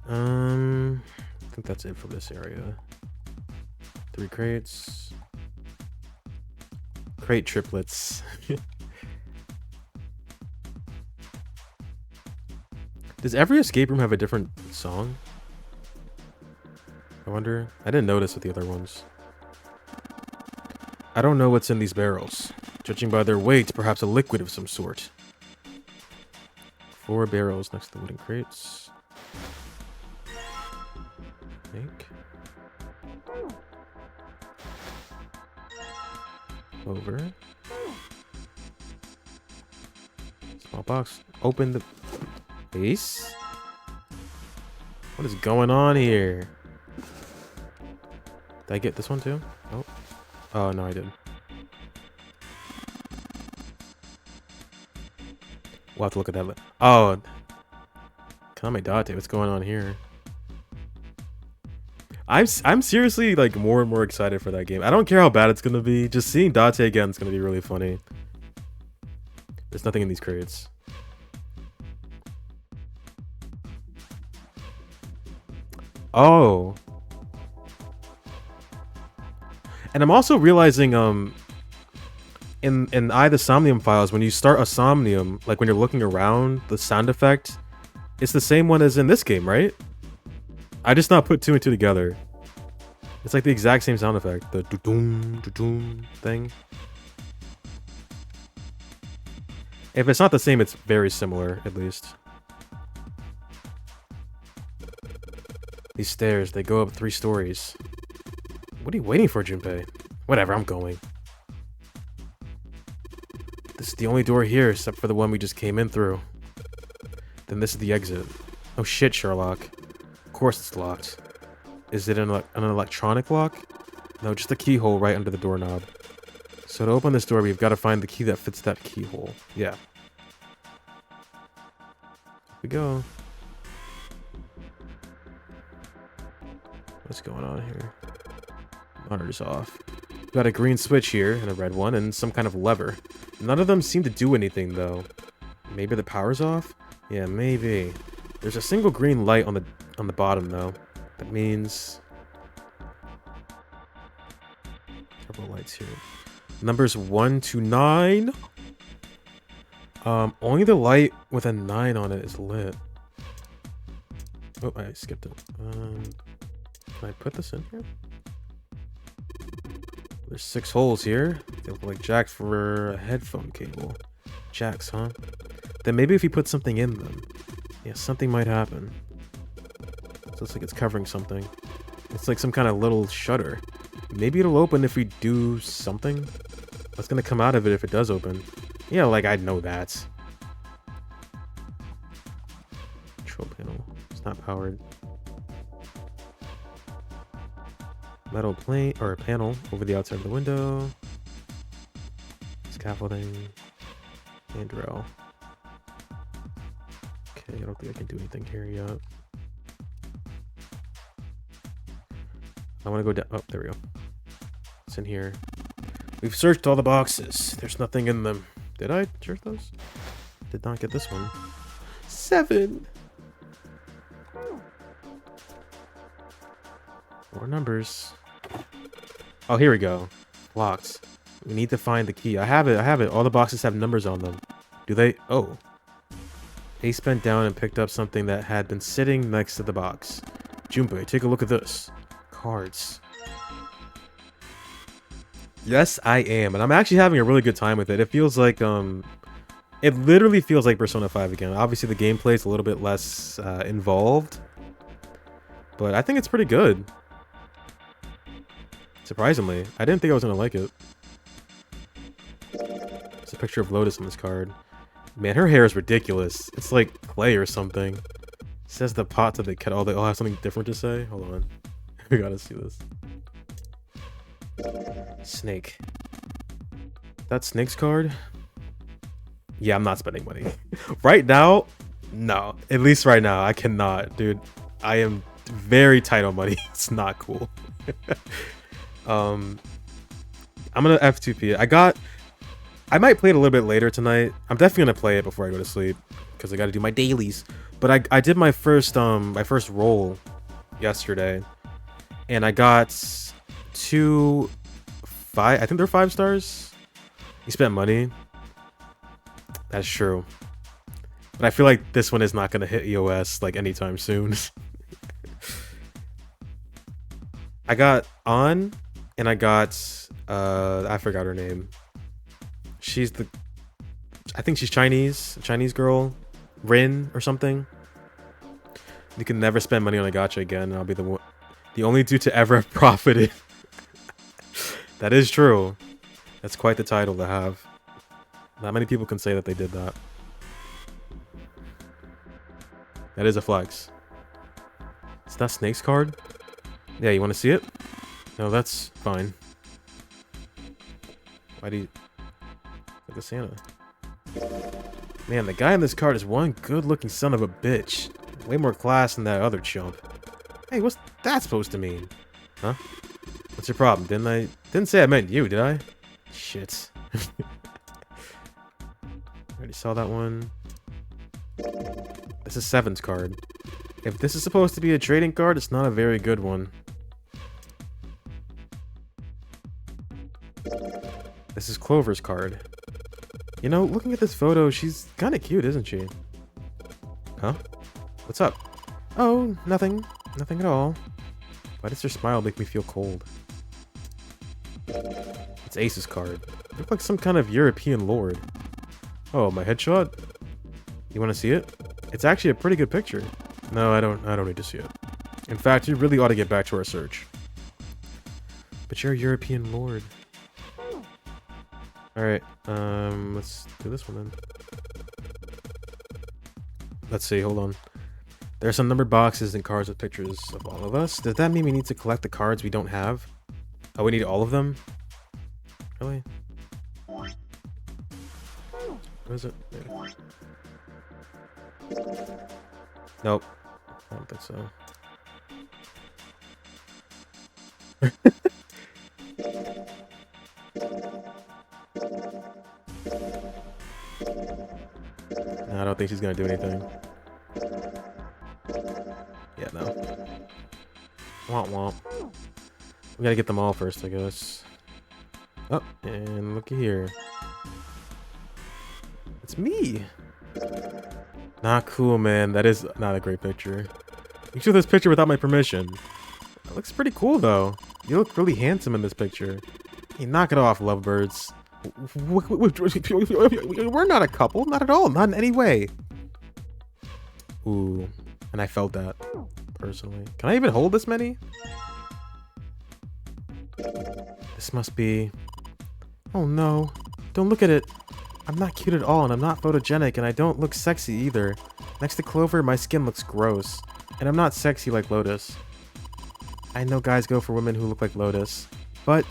I think that's it for this area. 3 crates. Crate triplets. Does every escape room have a different song? I wonder. I didn't notice with the other ones. I don't know what's in these barrels. Judging by their weight, perhaps a liquid of some sort. 4 barrels next to the wooden crates. Make. Over. Small box. Open the base. What is going on here? Did I get this one too? Oh. Oh, no, I didn't. We'll have to look at that. Oh. Kamedate, what's going on here? I'm seriously like more and more excited for that game. I don't care how bad it's gonna be. Just seeing Date again is gonna be really funny. There's nothing in these crates. Oh. And I'm also realizing in I the Somnium files, when you start a Somnium, like when you're looking around, the sound effect, it's the same one as in this game, right? I just not put 2 and 2 together. It's like the exact same sound effect. The do-doom, do-doom thing. If it's not the same, it's very similar, at least. These stairs, they go up 3 stories. What are you waiting for, Junpei? Whatever, I'm going. This is the only door here, except for the one we just came in through. Then this is the exit. Oh shit, Sherlock. Of course it's locked. Is it an electronic lock? No, just a keyhole right under the doorknob. So to open this door, we've got to find the key that fits that keyhole. Yeah. Here we go. What's going on here? Monitor's off. We've got a green switch here, and a red one, and some kind of lever. None of them seem to do anything, though. Maybe the power's off? Yeah, maybe. There's a single green light on the bottom, though. That means... Several lights here. Numbers 1 to 9? Only the light with a 9 on it is lit. Oh, I skipped it. Can I put this in here? There's 6 holes here. They look like jacks for a headphone cable. Jacks, huh? Then maybe if you put something in them. Yeah, something might happen. It looks like it's covering something. It's like some kind of little shutter. Maybe it'll open if we do something. What's gonna come out of it if it does open? Yeah, like I know that. Control panel. It's not powered. Metal plate or panel over the outside of the window. Scaffolding. Handrail. Okay, I don't think I can do anything here yet. I want to go down. Oh, there we go. It's in here. We've searched all the boxes. There's nothing in them. Did I search those? Did not get this one. 7. More numbers. Oh, here we go. Locked. We need to find the key. I have it. I have it. All the boxes have numbers on them. Do they? Oh. Ace bent down and picked up something that had been sitting next to the box. Junpei, take a look at this. Cards. Yes, I am. And I'm actually having a really good time with it. It feels like, it literally feels like Persona 5 again. Obviously, the gameplay is a little bit less involved. But I think it's pretty good. Surprisingly. I didn't think I was going to like it. There's a picture of Lotus on this card. Man, her hair is ridiculous. It's like clay or something. It says the pot to the kettle. They all have something different to say. Hold on. We gotta see this. Snake. That Snake's card? Yeah, I'm not spending money. Right now? No. At least right now, I cannot. Dude, I am very tight on money. It's not cool. I'm gonna F2P it. I might play it a little bit later tonight. I'm definitely gonna play it before I go to sleep because I got to do my dailies. But I did my first roll yesterday, and I got 2 5. I think they're 5 stars. You spent money. That's true. But I feel like this one is not gonna hit EOS like anytime soon. I got On, and I got I forgot her name. She's I think she's Chinese, a Chinese girl, Rin or something. You can never spend money on a gacha again. I'll be the only dude to ever have profited. That is true. That's quite the title to have. Not many people can say that they did that. That is a flex. Is that Snake's card? Yeah, you want to see it? No, that's fine. Why do you... Like a Santa. Man, the guy in this card is one good-looking son of a bitch. Way more class than that other chump. Hey, what's that supposed to mean? Huh? What's your problem? Didn't say I meant you, did I? Shit. Already saw that one. This is Seven's card. If this is supposed to be a trading card, it's not a very good one. This is Clover's card. You know, looking at this photo, she's kind of cute, isn't she? Huh? What's up? Oh, nothing. Nothing at all. Why does her smile make me feel cold? It's Ace's card. You look like some kind of European lord. Oh, my headshot? You want to see it? It's actually a pretty good picture. No, I don't need to see it. In fact, you really ought to get back to our search. But you're a European lord. Alright, let's do this one then. Let's see, hold on. There are some numbered boxes and cards with pictures of all of us. Does that mean we need to collect the cards we don't have? Oh, we need all of them? Really? What is it? There. Nope. I don't think so. No, I don't think she's gonna do anything. Yeah, no. Womp womp. We gotta get them all first, I guess. Oh, and looky here. It's me! Not cool, man. That is not a great picture. You took this picture without my permission. It looks pretty cool, though. You look really handsome in this picture. Hey, knock it off, lovebirds. We're not a couple. Not at all. Not in any way. Ooh. And I felt that, personally. Can I even hold this many? This must be... Oh, no. Don't look at it. I'm not cute at all, and I'm not photogenic, and I don't look sexy either. Next to Clover, my skin looks gross. And I'm not sexy like Lotus. I know guys go for women who look like Lotus. But...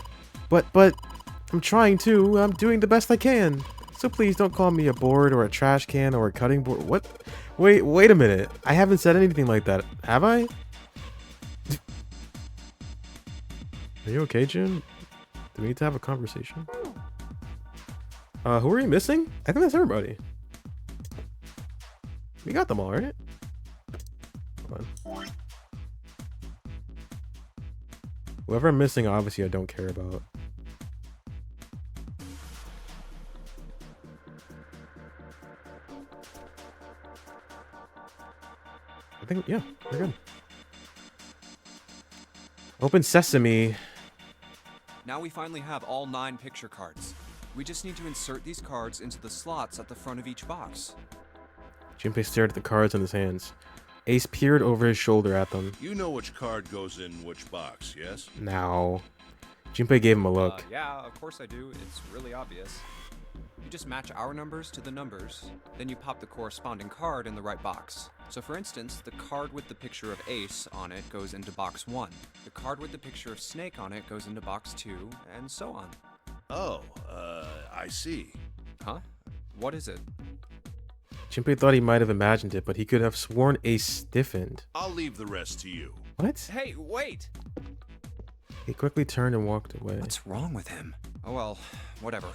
I'm trying to. I'm doing the best I can. So please don't call me a board or a trash can or a cutting board. What? Wait a minute. I haven't said anything like that. Have I? Are you okay, June? Do we need to have a conversation? Who are you missing? I think that's everybody. We got them all, right? Hold on. Whoever I'm missing, obviously I don't care about. I think, yeah, we're good. Open sesame. Now we finally have all 9 picture cards. We just need to insert these cards into the slots at the front of each box. Junpei stared at the cards in his hands. Ace peered over his shoulder at them. You know which card goes in which box, yes? Now. Junpei gave him a look. Yeah, of course I do. It's really obvious. You just match our numbers to the numbers, then you pop the corresponding card in the right box. So for instance, the card with the picture of Ace on it goes into box 1. The card with the picture of Snake on it goes into box 2, and so on. Oh, I see. Huh? What is it? Junpei thought he might have imagined it, but he could have sworn Ace stiffened. I'll leave the rest to you. What? Hey, wait! He quickly turned and walked away. What's wrong with him? Oh well, whatever.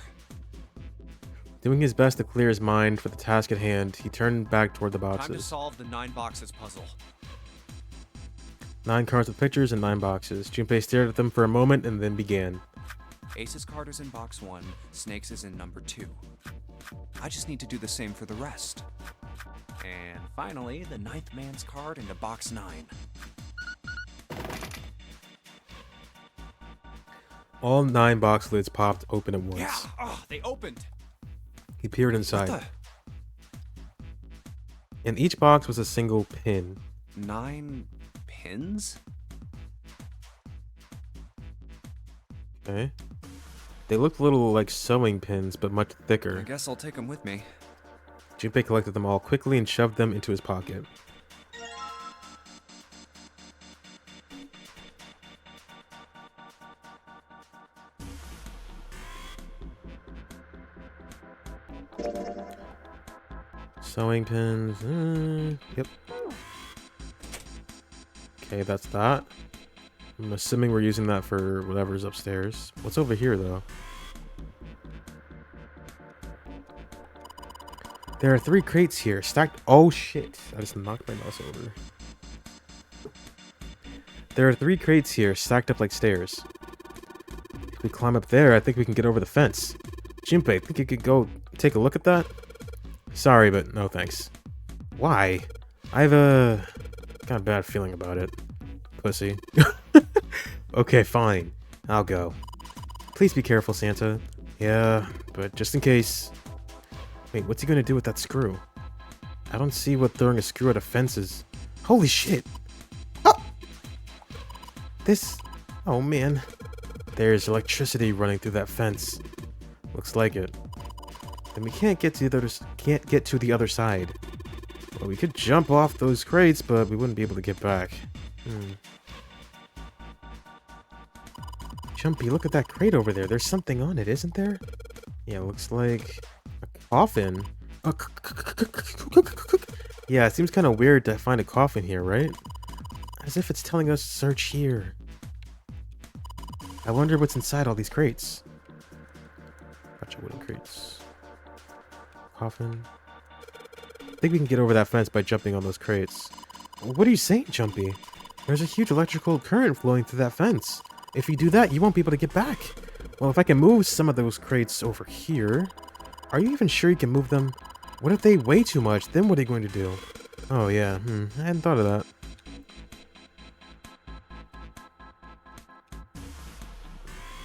Doing his best to clear his mind for the task at hand, he turned back toward the Time to boxes. solve the 9 boxes puzzle. 9 cards with pictures and 9 boxes. Junpei stared at them for a moment and then began. Ace's card is in box 1, Snake's is in number 2. I just need to do the same for the rest. And finally, the 9th man's card into box 9. All 9 box lids popped open at once. Yeah! Oh, they opened! He peered inside. What In each box was a single pin. the? 9 pins? Okay. They looked a little like sewing pins, but much I thicker. guess I'll take them with me. Junpei collected them all quickly and shoved them into his pocket. Sewing pins. Yep. Okay, that's that. I'm assuming we're using that for whatever's upstairs. What's over here, though? There are 3 crates here, stacked. Oh shit! I just knocked my mouse over. There are 3 crates here, stacked up like stairs. If we climb up there, I think we can get over the fence. Junpei, think you could go take a look at that? Sorry, but no thanks. Why? I've got a bad feeling about it. Pussy. Okay, fine. I'll go. Please be careful, Santa. Yeah, but just in case. Wait, what's he gonna do with that screw? I don't see what throwing a screw at a fence is. Holy shit! Oh! This... Oh, man. There's electricity running through that fence. Looks like it. Then we can't get to the other side. Well, we could jump off those crates, but we wouldn't be able to get back. Jumpy, look at that crate over there. There's something on it, isn't there? Yeah, it looks like a coffin. Yeah, it seems kind of weird to find a coffin here, right? As if it's telling us search here. I wonder what's inside all these crates. Gotcha, wooden crates. Coffin. I think we can get over that fence by jumping on those crates. What are you saying, Jumpy? There's a huge electrical current flowing through that fence. If you do that, you won't be able to get back. Well, if I can move some of those crates over here... Are you even sure you can move them? What if they weigh too much? Then what are you going to do? Oh, yeah. I hadn't thought of that.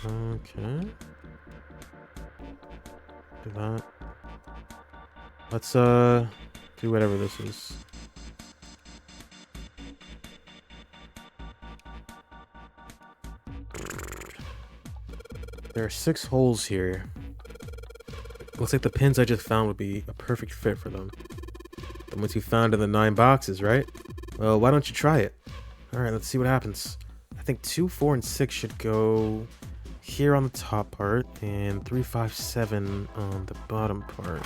Okay. Do that. Let's, do whatever this is. There are 6 holes here. Looks like the pins I just found would be a perfect fit for them. The ones you found in the 9 boxes, right? Well, why don't you try it? Alright, let's see what happens. I think 2, 4, and 6 should go here on the top part, and 3, 5, 7 on the bottom part.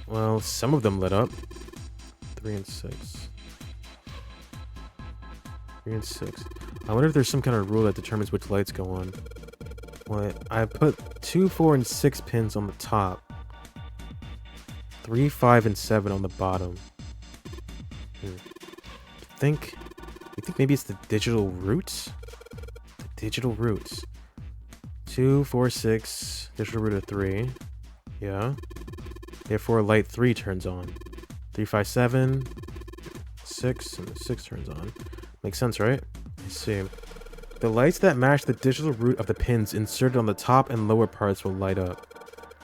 Well, some of them lit up. 3 and 6. 3 and 6. I wonder if there's some kind of rule that determines which lights go on. What? I put 2, 4, and 6 pins on the top. 3, 5, and 7 on the bottom. You think maybe it's the digital route? Digital roots. 2, 4, 6. Digital root of 3. Yeah. Therefore, light 3 turns on. 3, 5, 7. 6, and the 6 turns on. Makes sense, right? Let's see. The lights that match the digital root of the pins inserted on the top and lower parts will light up.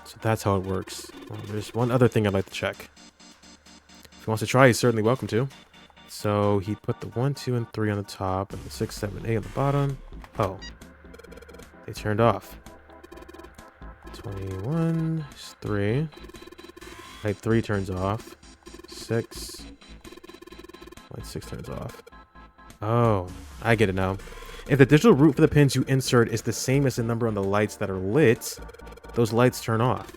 So that's how it works. Well, there's one other thing I'd like to check. If he wants to try, he's certainly welcome to. So he put the 1, 2, and 3 on the top, and the 6, 7, 8 on the bottom. Oh. They turned off. 21 is 3. Light 3 turns off. 6. Light 6 turns off. Oh, I get it now. If the digital root for the pins you insert is the same as the number on the lights that are lit, those lights turn off.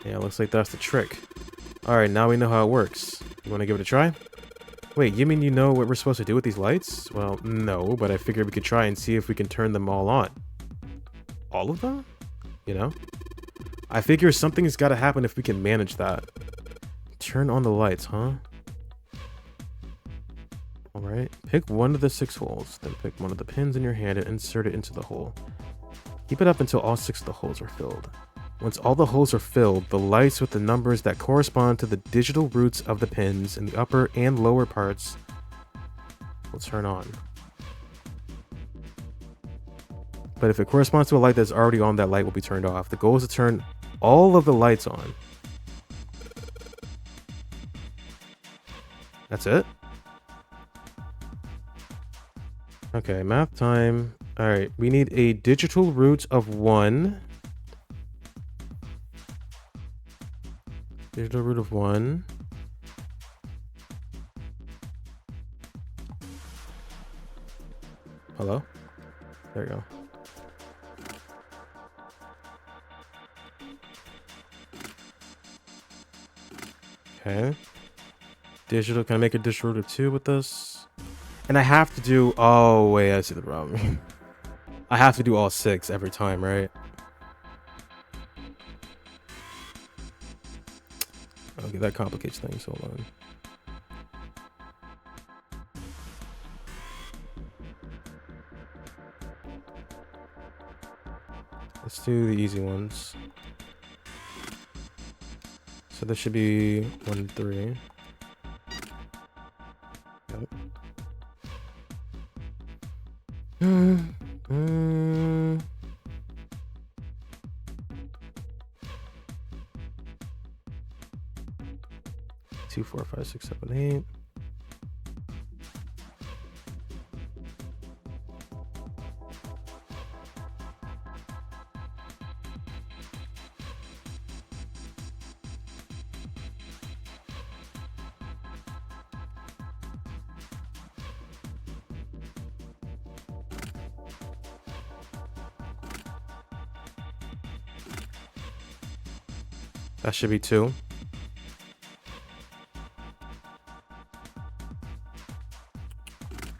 Yeah, looks like that's the trick. Alright, now we know how it works. You want to give it a try? Wait, you mean you know what we're supposed to do with these lights? Well, no, but I figured we could try and see if we can turn them all on. All of them? You know? I figure something's got to happen if we can manage that. Turn on the lights, huh? Alright, pick one of the 6 holes, then pick one of the pins in your hand and insert it into the hole. Keep it up until all 6 of the holes are filled. Once all the holes are filled, the lights with the numbers that correspond to the digital roots of the pins in the upper and lower parts will turn on. But if it corresponds to a light that's already on, that light will be turned off. The goal is to turn all of the lights on. That's it? Okay, math time. Alright, we need a digital root of 1. Digital root of 1. Hello? There you go. Okay. Digital, can I make a digital root of 2 with this? And I have to do... Oh, wait, I see the problem. I have to do all 6 every time, right? Okay, that complicates things. Hold on. Let's do the easy ones. So this should be 1, 3. Yep. 2, 4, 5, 6, 7, 8. That should be 2.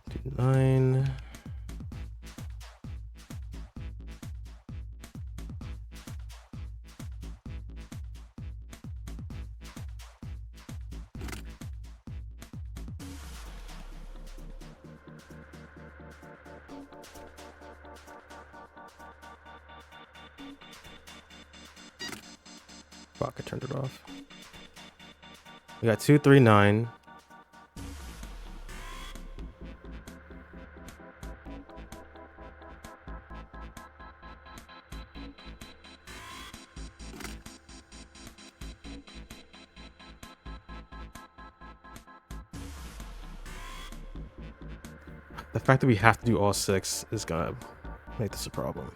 Do 9. Fuck, I turned it off. We got 2, 3, 9. The fact that we have to do all 6 is gonna make this a problem.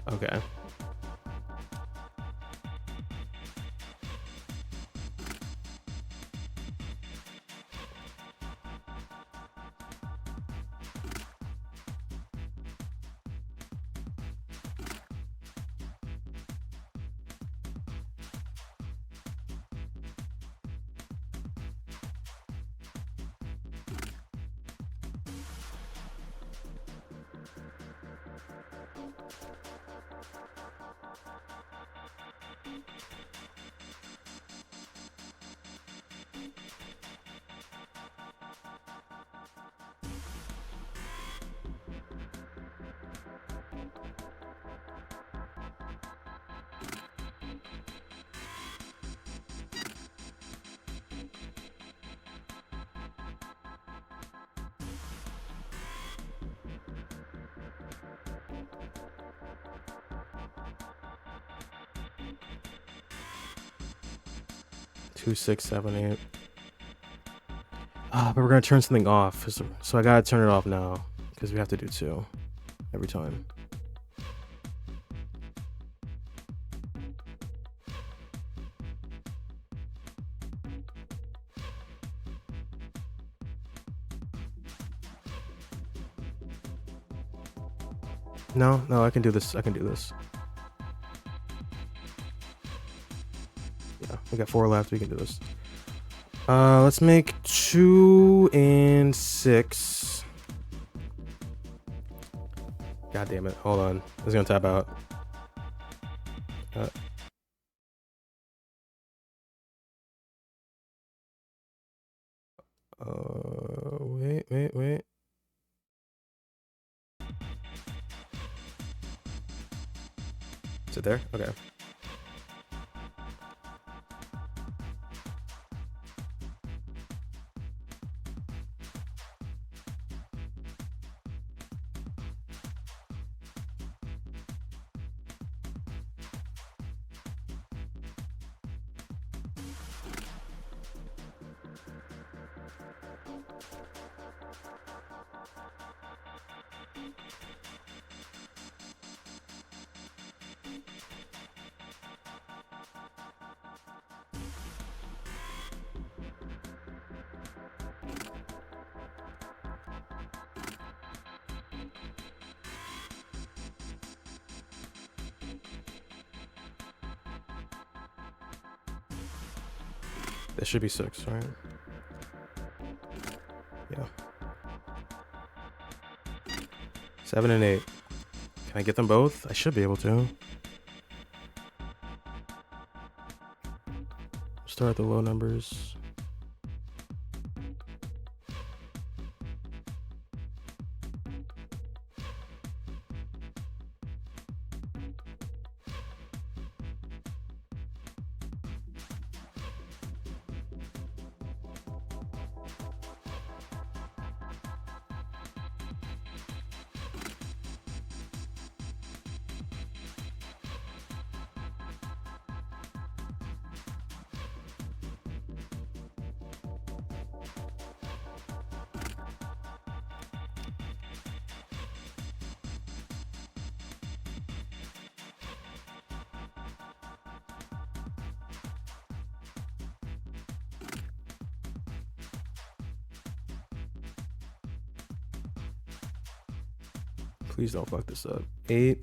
Okay. Two, 6, 7, 8. But we're gonna turn something off, so I gotta turn it off now because we have to do 2 every time. No, I can do this. I can do this. Yeah, we got 4 left. We can do this. Let's make 2 and 6. God damn it. Hold on. It's gonna tap out. Wait. Is it there? Okay. This should be 6, right? Yeah. 7 and 8. Can I get them both? I should be able to. Start at the low numbers. Please don't fuck this up. 8.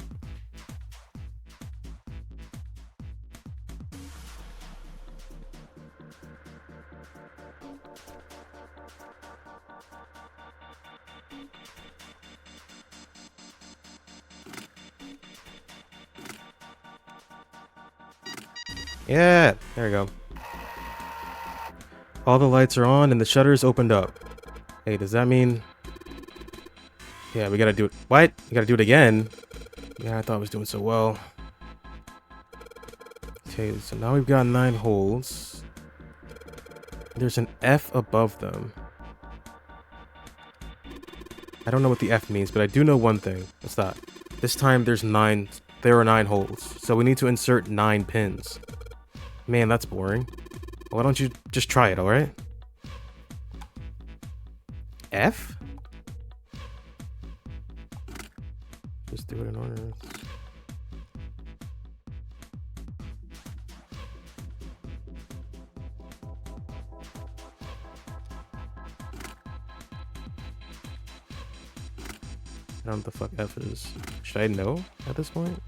Yeah, there we go. All the lights are on and the shutters opened up. Hey, does that mean... Yeah, we gotta do it. What? We gotta do it again? Yeah, I thought I was doing so well. Okay, so now we've got 9 holes. There's an F above them. I don't know what the F means, but I do know one thing. What's that? This time there are 9 holes. So we need to insert 9 pins. Man, that's boring. Why don't you just try it, alright? F? Just do it in order. I don't know what the fuck F is. Should I know at this point?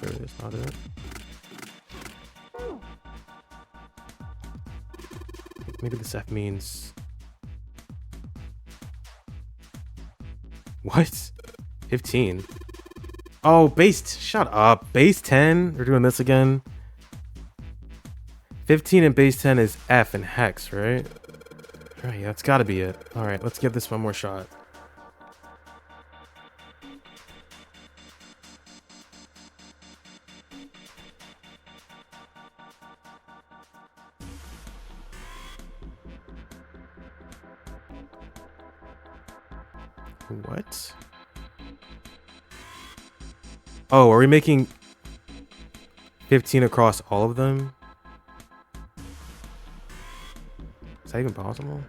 There it is, not it. Maybe this F means... What? 15. Oh, base... Shut up. Base 10? We're doing this again? 15 and base 10 is F and hex, right? Alright, yeah, that's gotta be it. Alright, let's give this one more shot. What? Oh, are we making 15 across all of them? Is that even possible?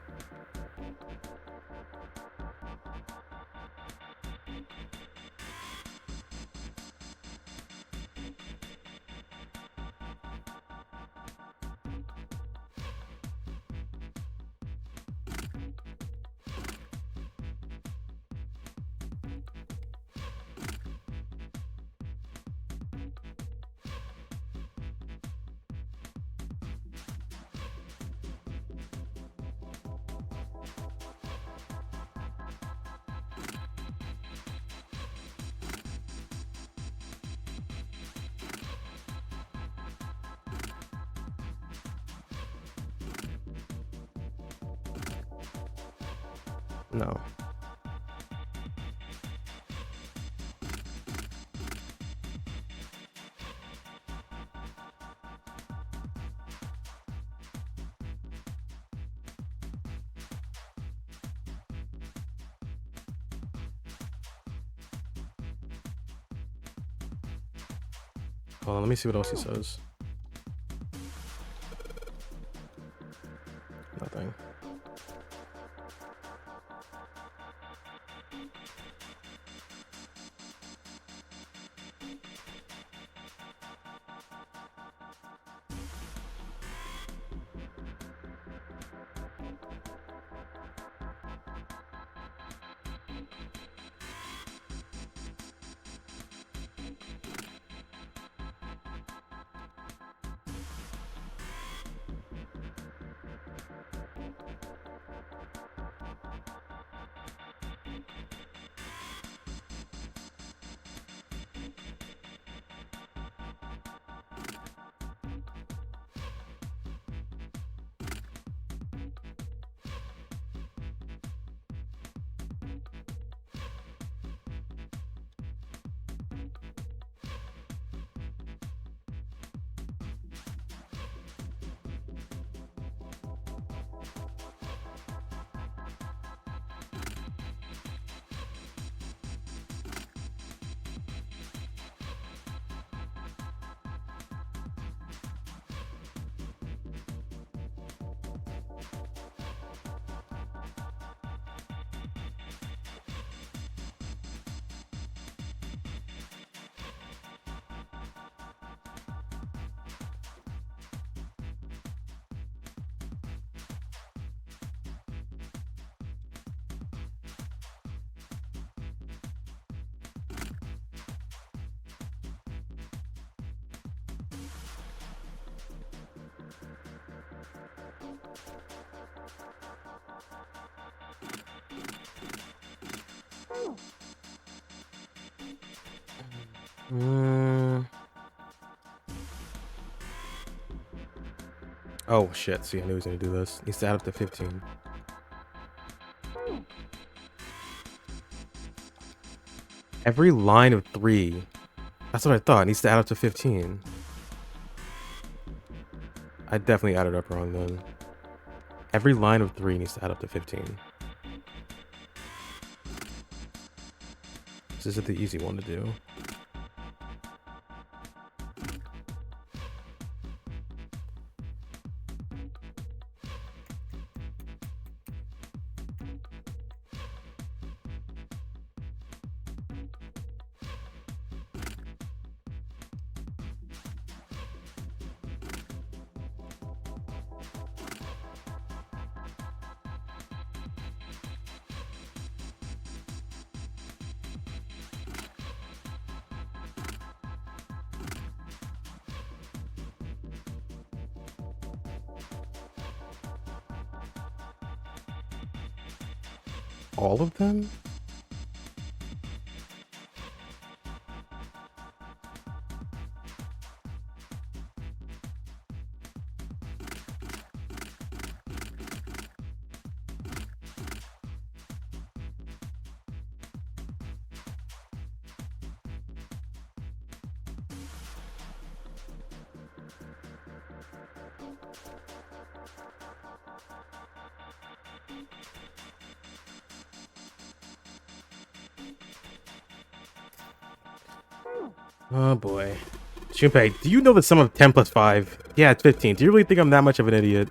No. Hold on, let me see what else he says. Nothing. Oh shit, see, I knew he was gonna do this. Needs to add up to 15. Every line of 3. That's what I thought. It needs to add up to 15. I definitely added up wrong then. Every line of 3 needs to add up to 15. This is the easy one to do. all of them? Oh boy. Junpei, do you know the sum of 10 plus 5? Yeah, it's 15. Do you really think I'm that much of an idiot?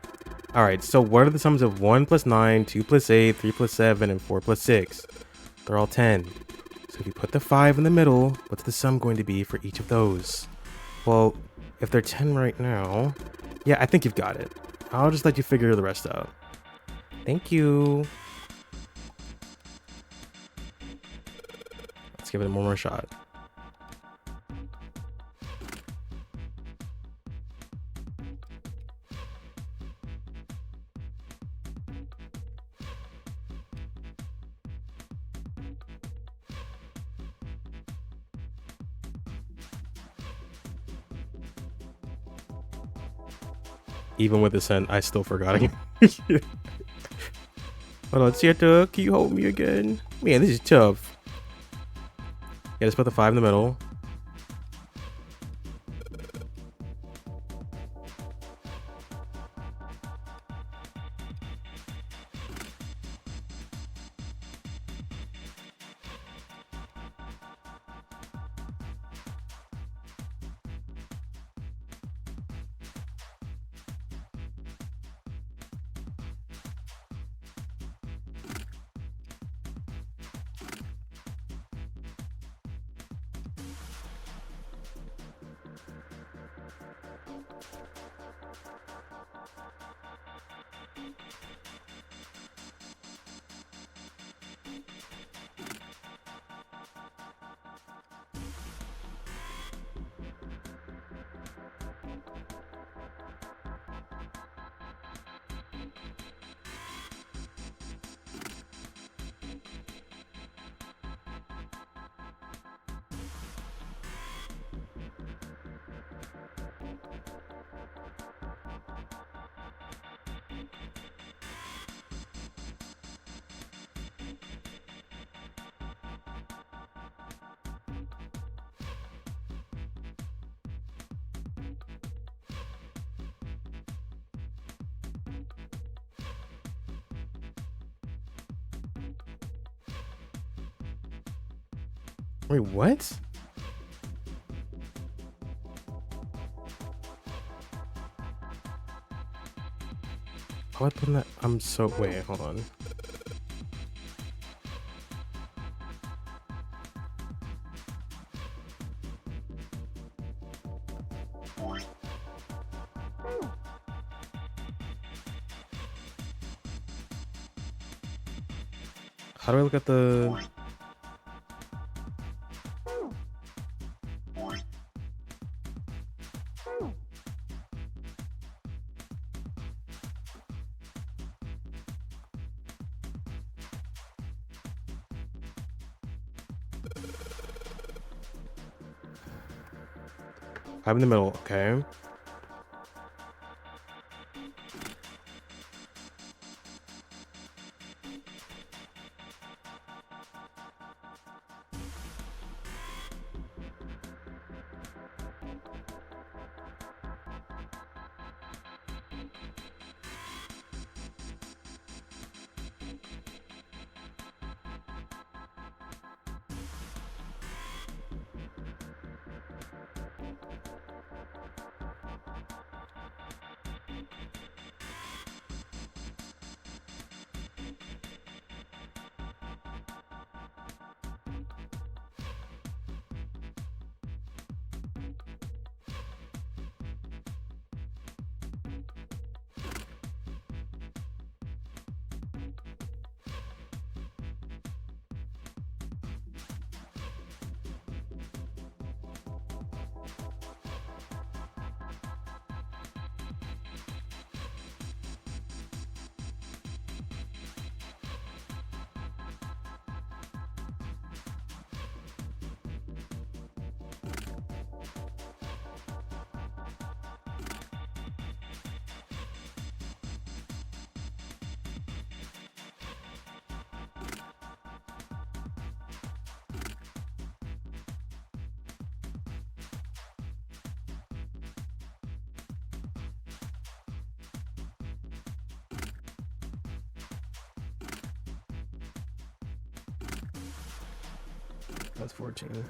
Alright, so what are the sums of 1 plus 9, 2 plus 8, 3 plus 7, and 4 plus 6? They're all 10. So if you put the 5 in the middle, what's the sum going to be for each of those? Well, if they're 10 right now... Yeah, I think you've got it. I'll just let you figure the rest out. Thank you. Let's give it one more shot. Even with the scent, I still forgot it. Hold on, Santa, can you hold me again? Man, this is tough. Yeah, just put the 5 in the middle. Wait, what? How I put in that? I'm so... Wait, hold on. How do I look at the... I'm in the middle, okay. That's 14.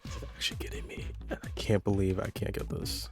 This is actually getting me. I can't believe I can't get this.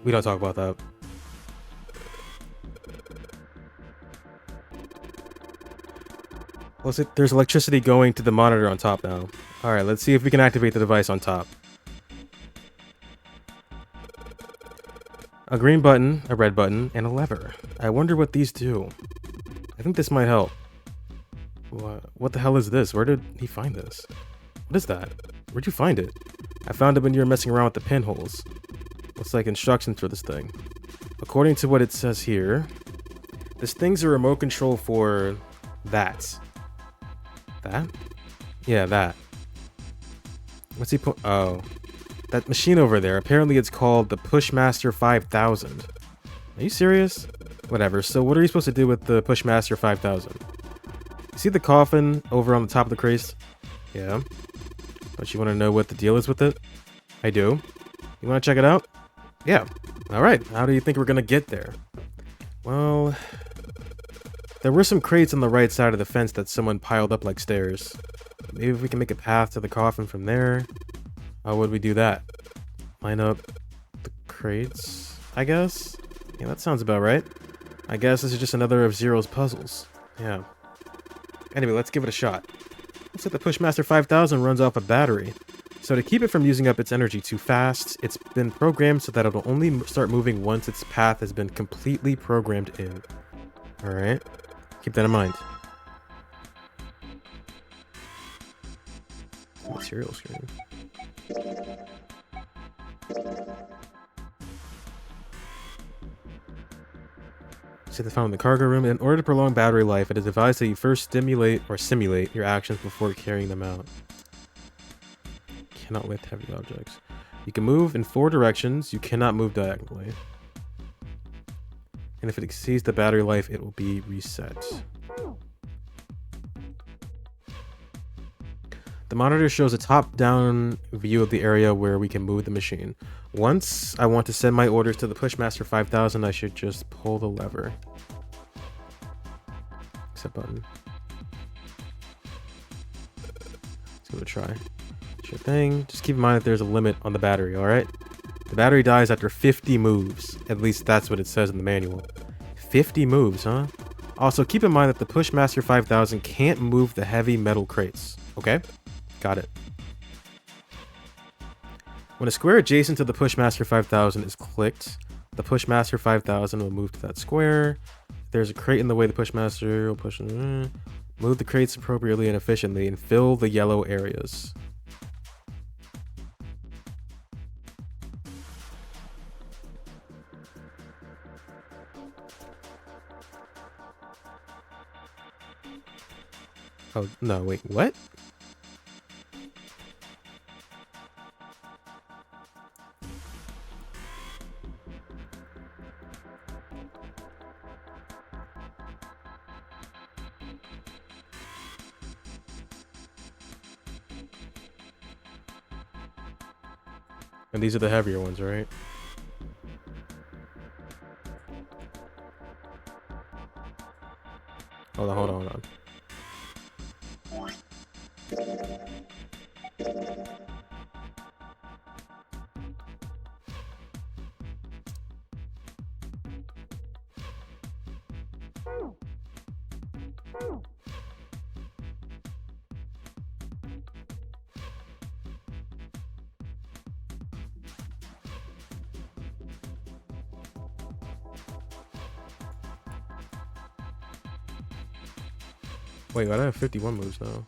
We don't talk about that. There's electricity going to the monitor on top now. Alright, let's see if we can activate the device on top. A green button, a red button, and a lever. I wonder what these do. I think this might help. What the hell is this? Where did he find this? What is that? Where'd you find it? I found it when you were messing around with the pinholes. Looks like instructions for this thing. According to what it says here, this thing's a remote control for that. That? Yeah, that. What's he put? Oh. That machine over there. Apparently it's called the Pushmaster 5000. Are you serious? Whatever. So what are you supposed to do with the Pushmaster 5000? You see the coffin over on the top of the crates? Yeah. Don't you want to know what the deal is with it? I do. You want to check it out? Yeah. Alright. How do you think we're going to get there? Well, there were some crates on the right side of the fence that someone piled up like stairs. Maybe if we can make a path to the coffin from there. How would we do that? Line up the crates, I guess? Yeah, that sounds about right. I guess this is just another of Zero's puzzles. Yeah. Anyway, let's give it a shot. Looks like the Pushmaster 5000 runs off a battery. So to keep it from using up its energy too fast, it's been programmed so that it'll only start moving once its path has been completely programmed in. Alright. Keep that in mind. Material screen. See the found in the cargo room. In order to prolong battery life, it is advised that you first stimulate or simulate your actions before carrying them out. Cannot lift heavy objects. You can move in 4 directions. You cannot move diagonally. And if it exceeds the battery life, it will be reset. The monitor shows a top-down view of the area where we can move the machine. Once I want to send my orders to the Pushmaster 5000, I should just pull the lever. Accept button. Let's give it a try. Sure thing. Just keep in mind that there's a limit on the battery, alright? The battery dies after 50 moves. At least that's what it says in the manual. 50 moves, huh? Also, keep in mind that the Pushmaster 5000 can't move the heavy metal crates, okay? Got it. When a square adjacent to the Pushmaster 5000 is clicked, the Pushmaster 5000 will move to that square. If there's a crate in the way, the Pushmaster will push... move the crates appropriately and efficiently and fill the yellow areas. Oh, no, wait, what? And these are the heavier ones, right? Hold on. Wait, why do I have 51 moves now?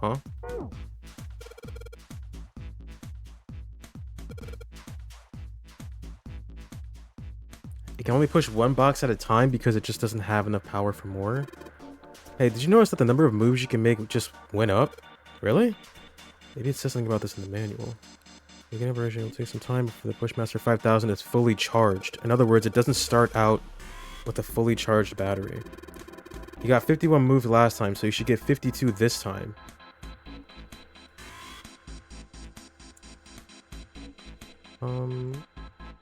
Huh? It can only push one box at a time because it just doesn't have enough power for more. Hey, did you notice that the number of moves you can make just went up? Really? Maybe it says something about this in the manual. The beginning version will take some time before the Bushmaster 5000 is fully charged. In other words, it doesn't start out with a fully charged battery. You got 51 moves last time, so you should get 52 this time.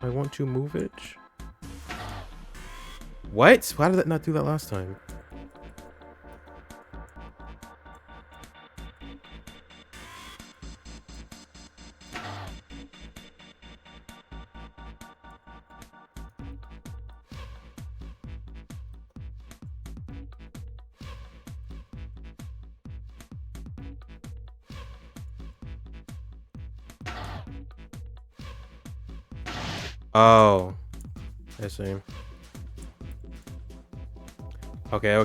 I want to move it. What? Why did that not do that last time? Oh, I see. Okay.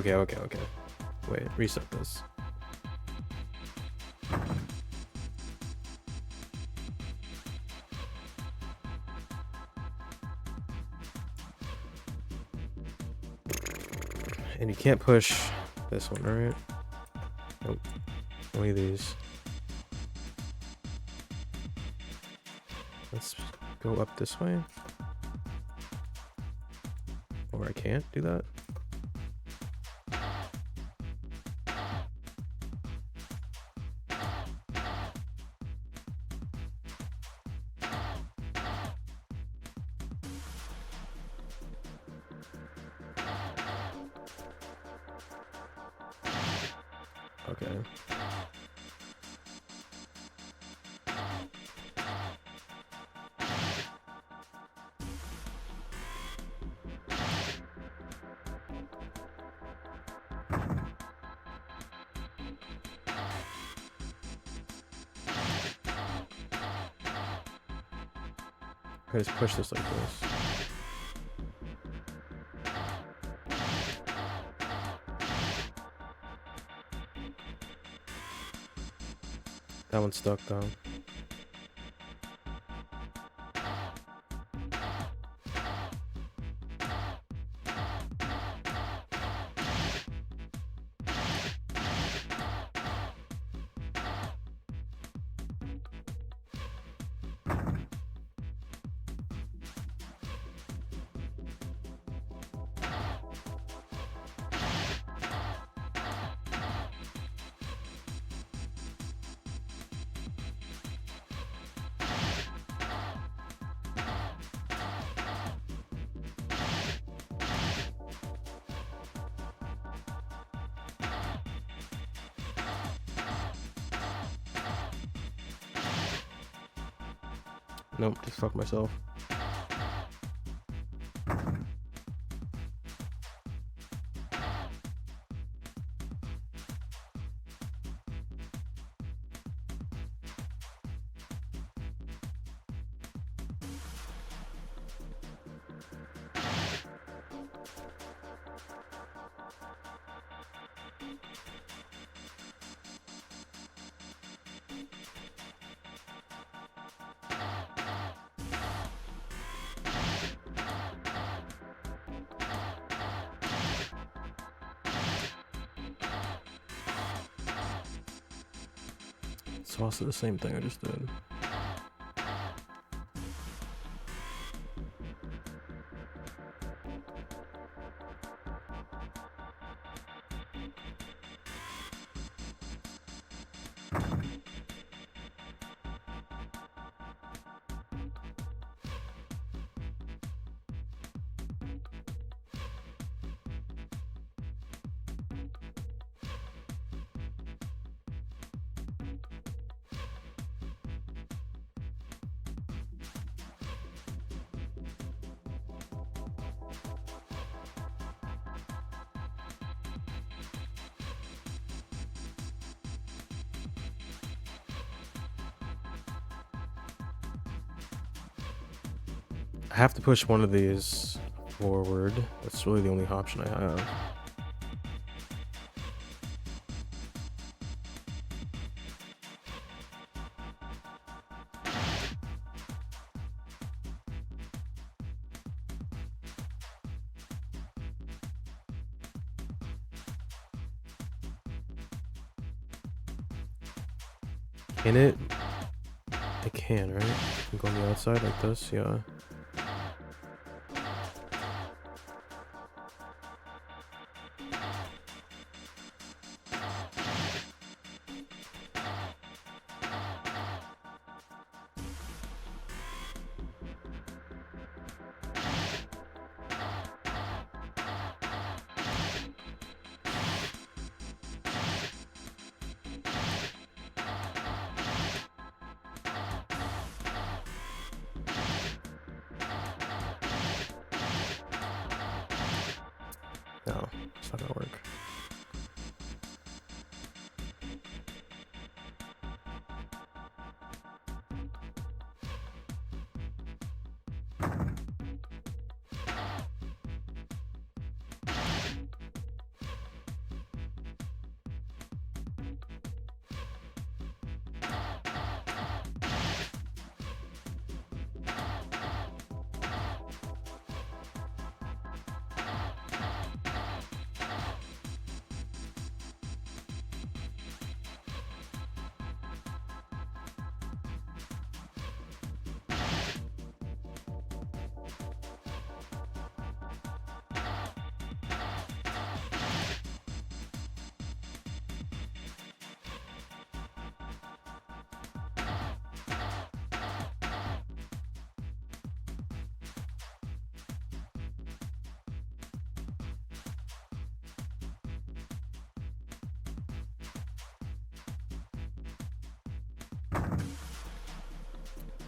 Wait, reset this. And you can't push this one, right? Nope. Only these. Let's go up this way. Or I can't do that. Okay. I just push this like this. That one's stuck though. Nope, just fuck myself. It's also the same thing I just did. I have to push one of these forward. That's really the only option I have. Can it? It can, right? You go on the outside like this, yeah. No, it's not gonna work.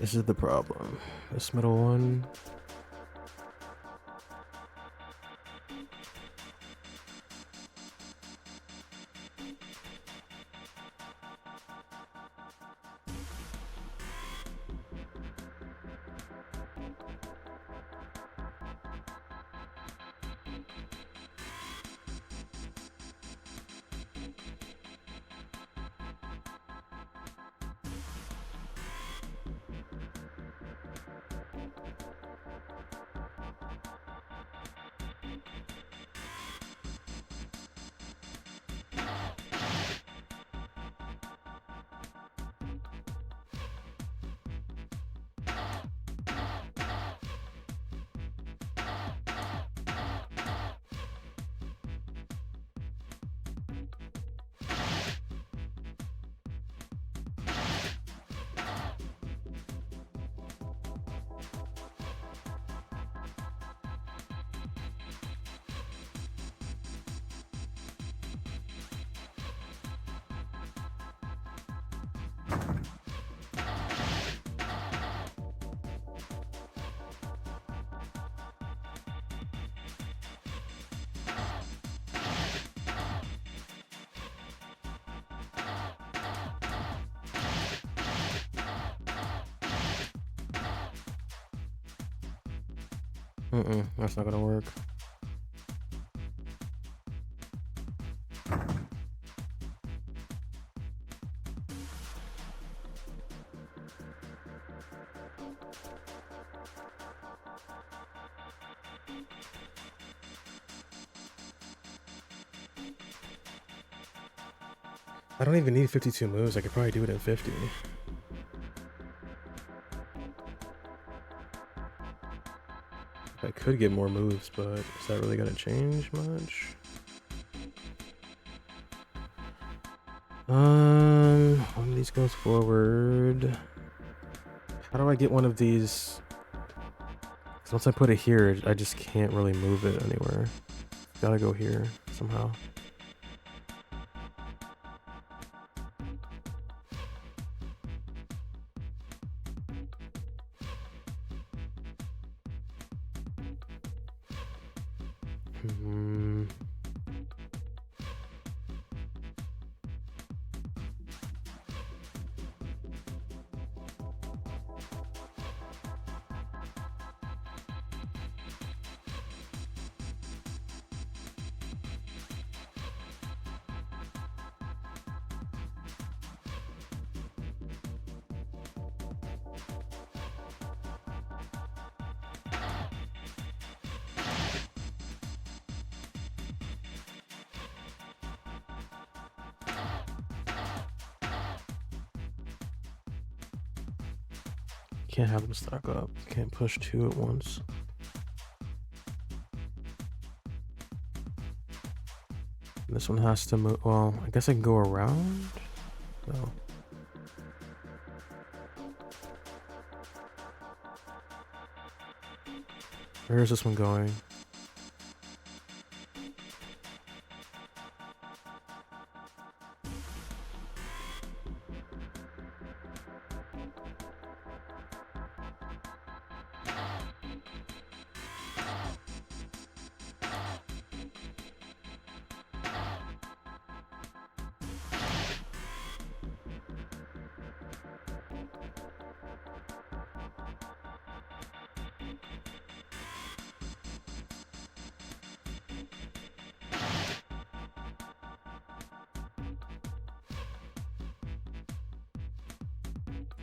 This is the problem. This middle one. That's not gonna work. I don't even need 52 moves. I could probably do it in 50. I could get more moves, but is that really gonna change much? One of these goes forward. How do I get one of these? 'Cause once I put it here, I just can't really move it anywhere. Gotta go here somehow. Hmm. Can't have them stack up. Can't push two at once. This one has to move. Well, I guess I can go around. No. Where is this one going?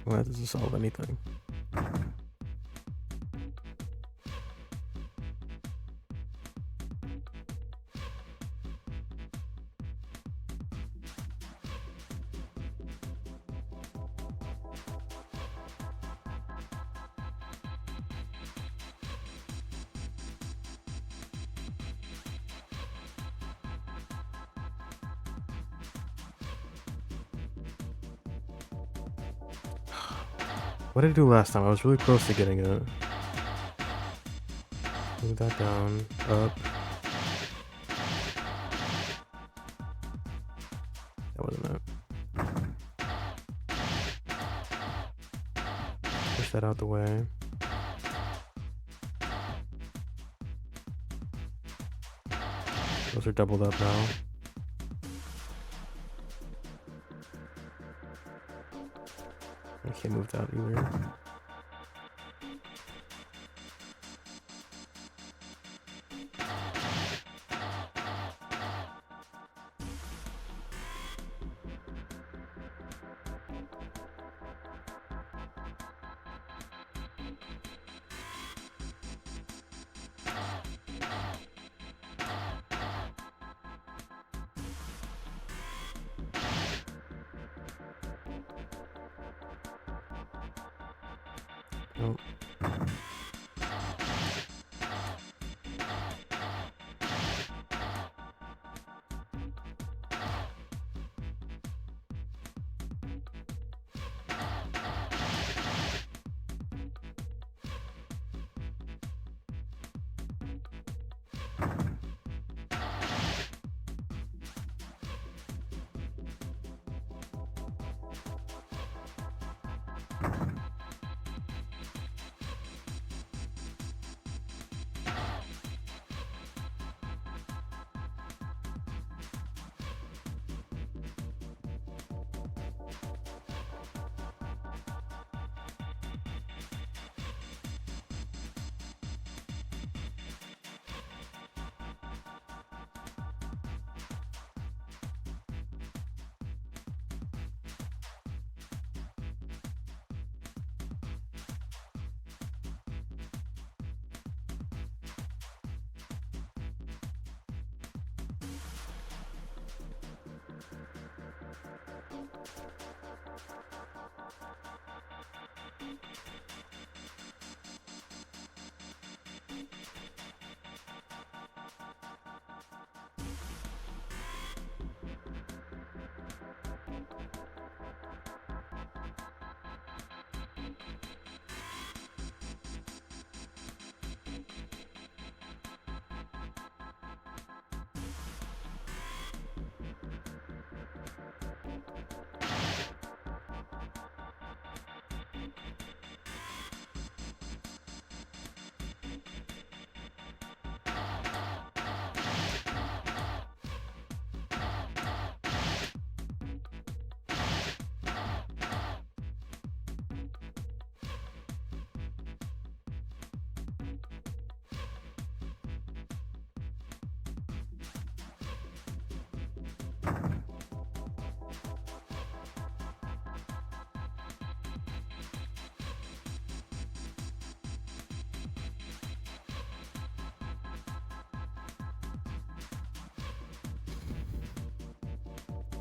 Well, that doesn't solve anything. What did I do last time? I was really close to getting it. Move that down, up. That wasn't it. Push that out the way. Those are doubled up now. I can't move that either. Nope.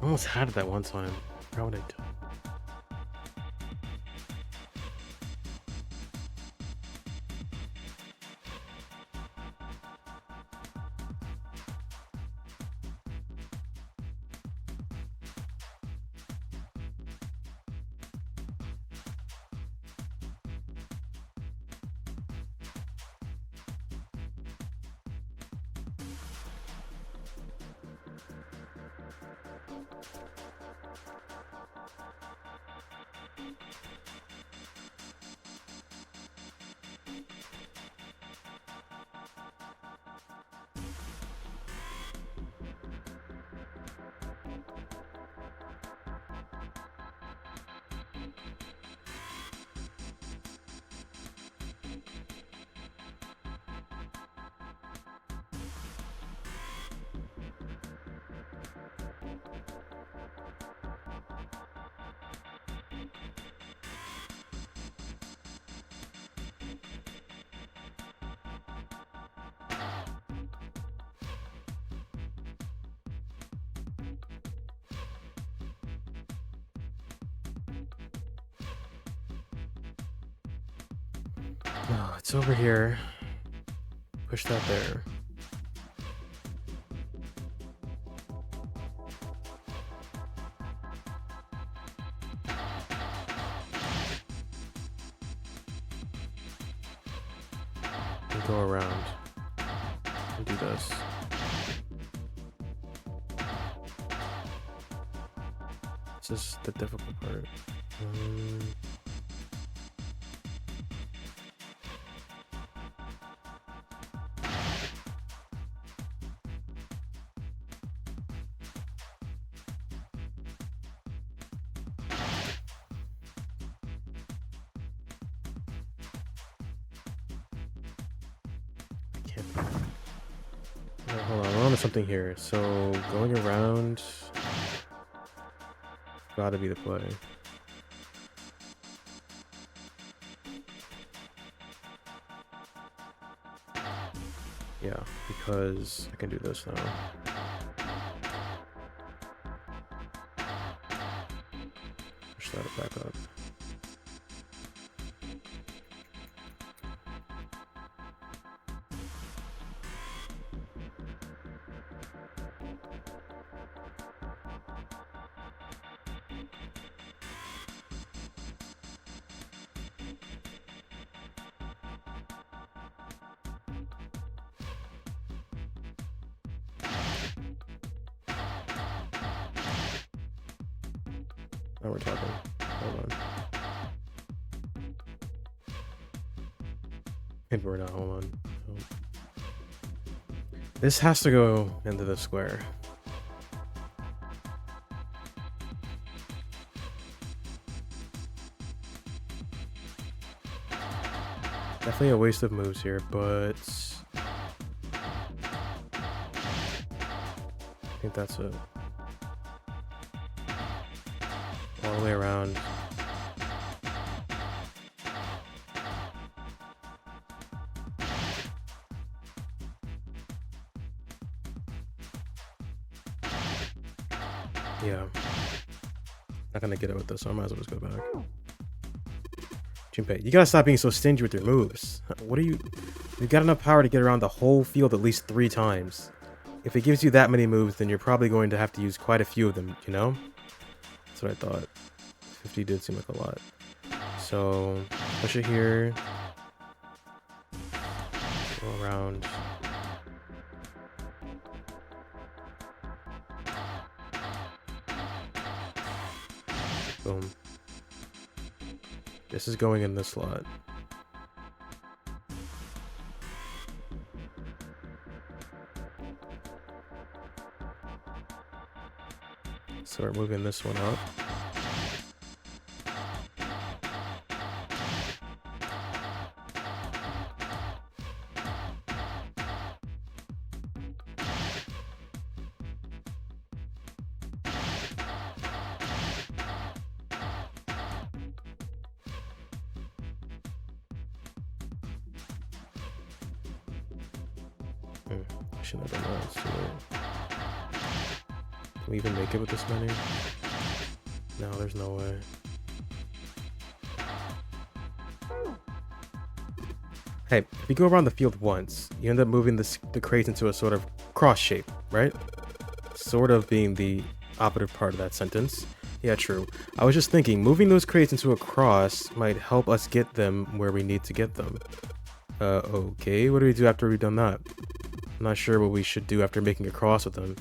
I almost had it that one time. How would I do? No, it's over here. Push that there. And go around and do this. This is the difficult part. Can't be. Hold on, we're on something here. So going around, gotta be the play. Yeah, because I can do this now. Push that back up. Now we're talking. Hold on. Maybe we're not. Hold on. Oh. This has to go into the square. Definitely a waste of moves here, but I think that's it. All the way around. Yeah. Not gonna get it with this, so I might as well just go back. Junpei, you gotta stop being so stingy with your moves. What are you... You've got enough power to get around the whole field at least 3 times. If it gives you that many moves, then you're probably going to have to use quite a few of them, you know? That's what I thought. 50 did seem like a lot. So, push it here. Go around. Boom. This is going in this slot. So we're moving this one up. Shouldn't have done that. It's too late. Can we even make it with this many? No, there's no way. Hey, if you go around the field once, you end up moving the crates into a sort of cross shape, right? Sort of being the operative part of that sentence. Yeah, true. I was just thinking, moving those crates into a cross might help us get them where we need to get them. Okay, what do we do after we've done that? I'm not sure what we should do after making a cross with them.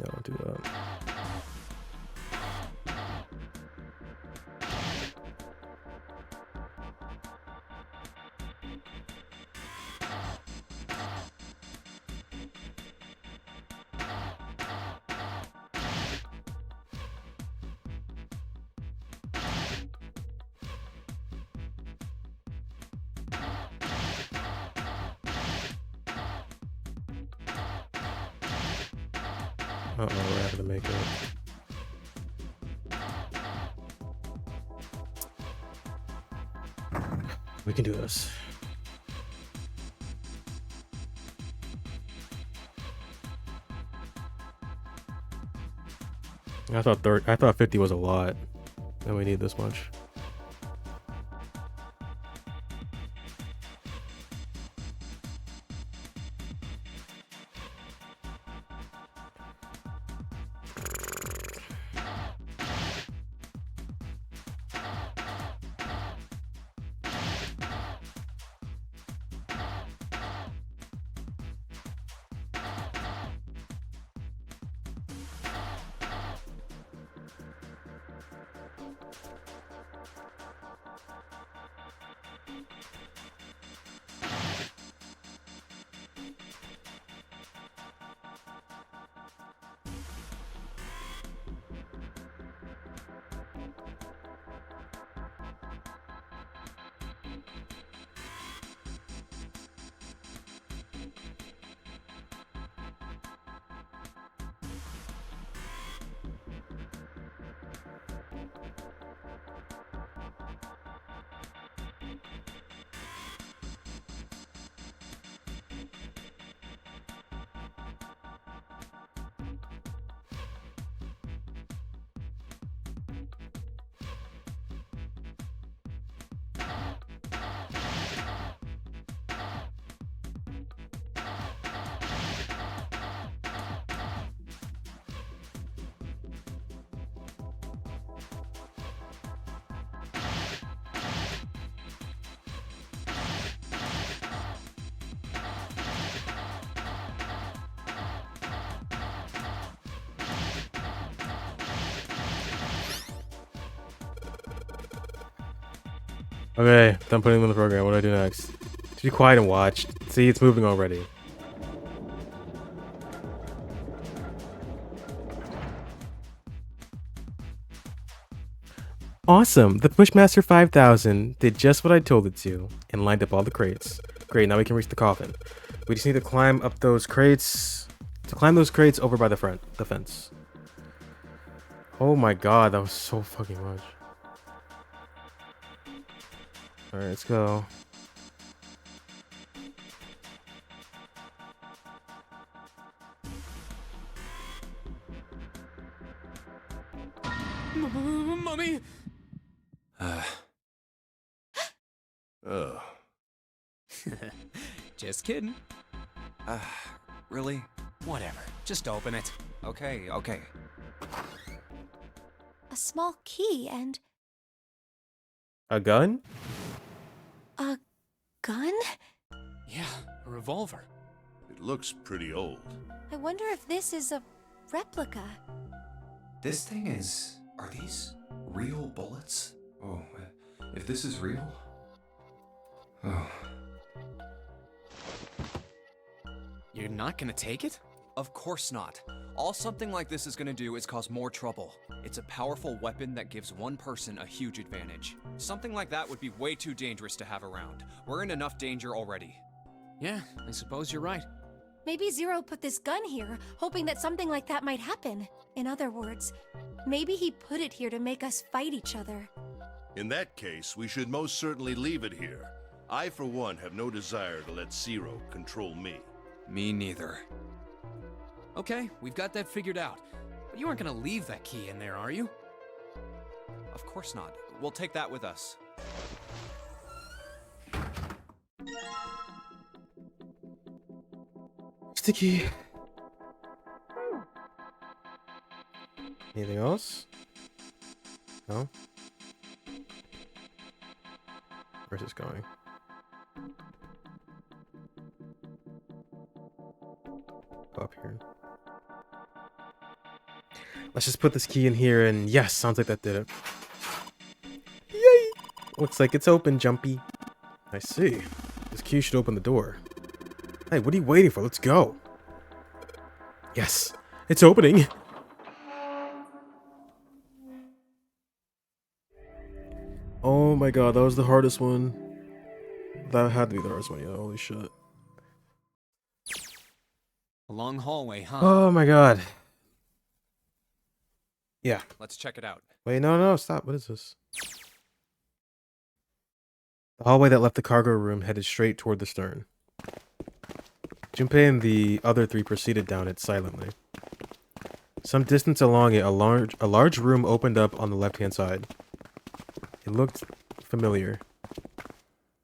No, don't do that. Uh-oh, we're having to make it. We can do this. I thought 50 was a lot, and we need this much. Okay, done putting them in the program. What do I do next? Just be quiet and watch. See, it's moving already. Awesome! The Pushmaster 5000 did just what I told it to and lined up all the crates. Great, now we can reach the coffin. We just need to climb up those crates. To climb those crates over by the fence. Oh my god, that was so fucking much. Alright, let's go. Mummy! Oh. Just kidding. Really? Whatever. Just open it. Okay. A small key and A gun? a gun? Yeah, a revolver. It looks pretty old. I wonder if this is a replica. This thing is... Are these real bullets? Oh, if this is real... Oh. You're not gonna take it? Of course not. All something like this is gonna do is cause more trouble. It's a powerful weapon that gives one person a huge advantage. Something like that would be way too dangerous to have around. We're in enough danger already. Yeah, I suppose you're right. Maybe Zero put this gun here, hoping that something like that might happen. In other words, maybe he put it here to make us fight each other. In that case, we should most certainly leave it here. I, for one, have no desire to let Zero control me. Me neither. Okay, we've got that figured out. But you aren't gonna leave that key in there, are you? Of course not. We'll take that with us. Sticky. Anything else? No? Where's this going? Up here. Let's just put this key in here and yes, sounds like that did it. Yay! Looks like it's open, Jumpy. I see. This key should open the door. Hey, what are you waiting for? Let's go. Yes, it's opening. Oh my god, that was the hardest one. That had to be the hardest one, yeah, holy shit. A long hallway, huh? Oh my god. Yeah. Let's check it out. Wait, no, stop. What is this? The hallway that left the cargo room headed straight toward the stern. Junpei and the other three proceeded down it silently. Some distance along it, a large room opened up on the left-hand side. It looked familiar.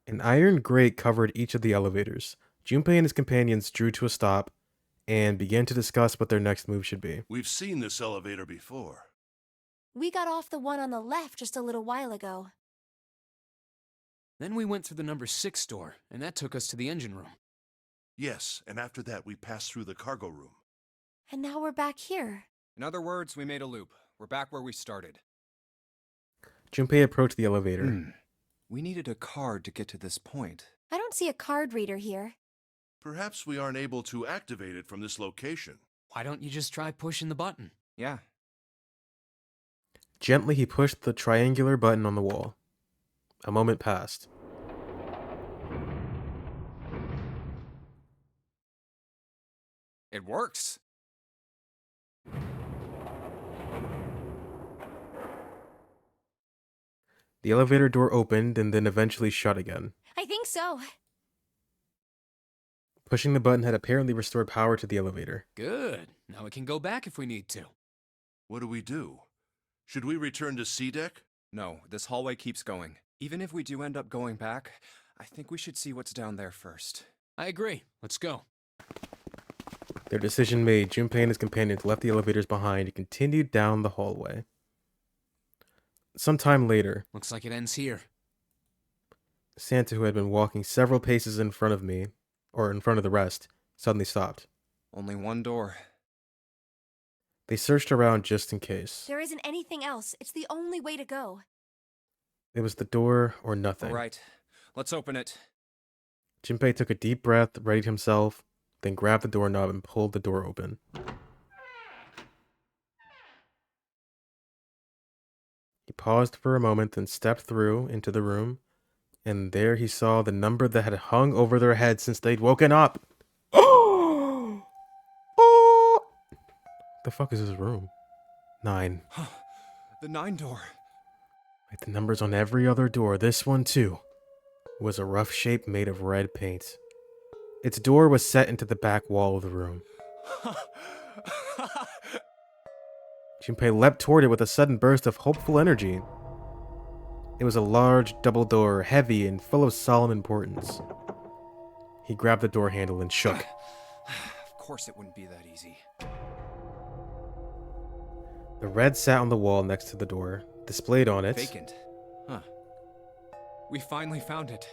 An iron grate covered each of the elevators. Junpei and his companions drew to a stop and began to discuss what their next move should be. We've seen this elevator before. We got off the one on the left just a little while ago. Then we went through the number 6 door, and that took us to the engine room. Yes, and after that we passed through the cargo room. And now we're back here. In other words, we made a loop. We're back where we started. Junpei approached the elevator. We needed a card to get to this point. I don't see a card reader here. Perhaps we aren't able to activate it from this location. Why don't you just try pushing the button? Yeah. Gently, he pushed the triangular button on the wall. A moment passed. It works. The elevator door opened and then eventually shut again. I think so. Pushing the button had apparently restored power to the elevator. Good. Now we can go back if we need to. What do we do? Should we return to C deck? No, this hallway keeps going. Even if we do end up going back, I think we should see what's down there first. I agree. Let's go. Their decision made, Junpei and his companions left the elevators behind and continued down the hallway. Some time later, Looks like it ends here. Santa, who had been walking several paces in front of me, or in front of the rest, suddenly stopped. Only one door. They searched around just in case. There isn't anything else. It's the only way to go. It was the door or nothing. All right, let's open it. Junpei took a deep breath, readied himself, then grabbed the doorknob and pulled the door open. He paused for a moment, then stepped through into the room, and there he saw the number that had hung over their heads since they'd woken up. Oh! The fuck is this room? 9. The 9 door. Like the numbers on every other door, this one too was a rough shape made of red paint. Its door was set into the back wall of the room. Junpei leapt toward it with a sudden burst of hopeful energy. It was a large double door, heavy and full of solemn importance. He grabbed the door handle and shook. Of course it wouldn't be that easy. The red sat on the wall next to the door. Displayed on it, Vacant. Huh. We finally found it.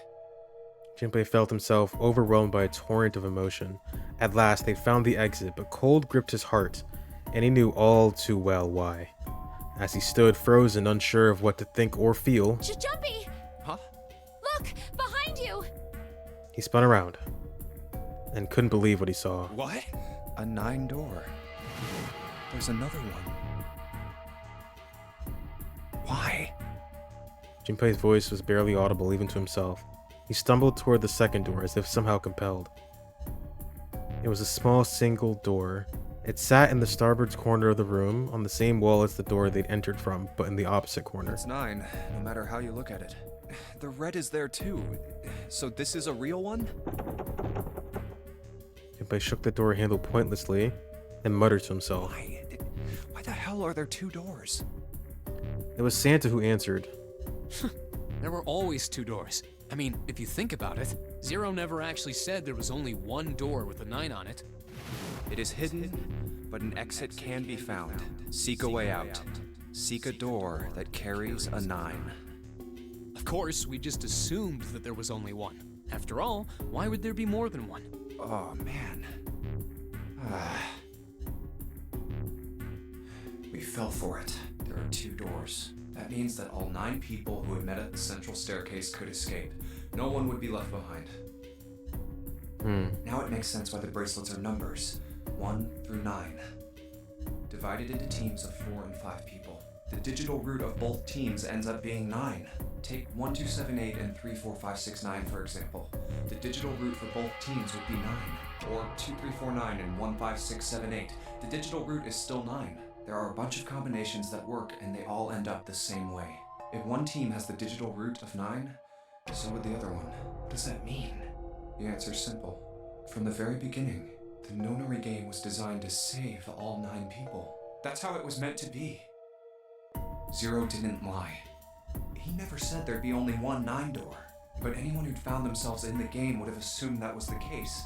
Junpei felt himself overwhelmed by a torrent of emotion. At last, they found the exit, but cold gripped his heart, and he knew all too well why. As he stood frozen, unsure of what to think or feel, Jumpy! Huh? Look! Behind you! he spun around and couldn't believe what he saw. What? A 9 door. There's another one. Why? Junpei's voice was barely audible even to himself. He stumbled toward the second door as if somehow compelled. It was a small single door. It sat in the starboard corner of the room, on the same wall as the door they'd entered from, but in the opposite corner. It's 9, no matter how you look at it. The red is there too. So this is a real one? Junpei shook the door handle pointlessly and muttered to himself. Why the hell are there 2 doors? It was Santa who answered. There were always 2 doors. I mean, if you think about it, Zero never actually said there was only one door with a 9 on it. It is hidden, but an exit can be found. Seek a way out. Seek a door that carries a 9. Of course, we just assumed that there was only one. After all, why would there be more than one? Oh, man. fell for it. There are 2 doors. That means that all 9 people who had met at the central staircase could escape. No one would be left behind. Now it makes sense why the bracelets are numbers. 1 through 9. Divided into teams of 4 and 5 people. The digital root of both teams ends up being 9. Take 1278 and 34569 for example. The digital root for both teams would be 9. Or 2349 and 15678. The digital root is still 9. There are a bunch of combinations that work and they all end up the same way. If one team has the digital root of 9, so would the other one. What does that mean? The answer's simple. From the very beginning, the Nonary game was designed to save all 9 people. That's how it was meant to be. Zero didn't lie. He never said there'd be only one 9 door. But anyone who'd found themselves in the game would have assumed that was the case.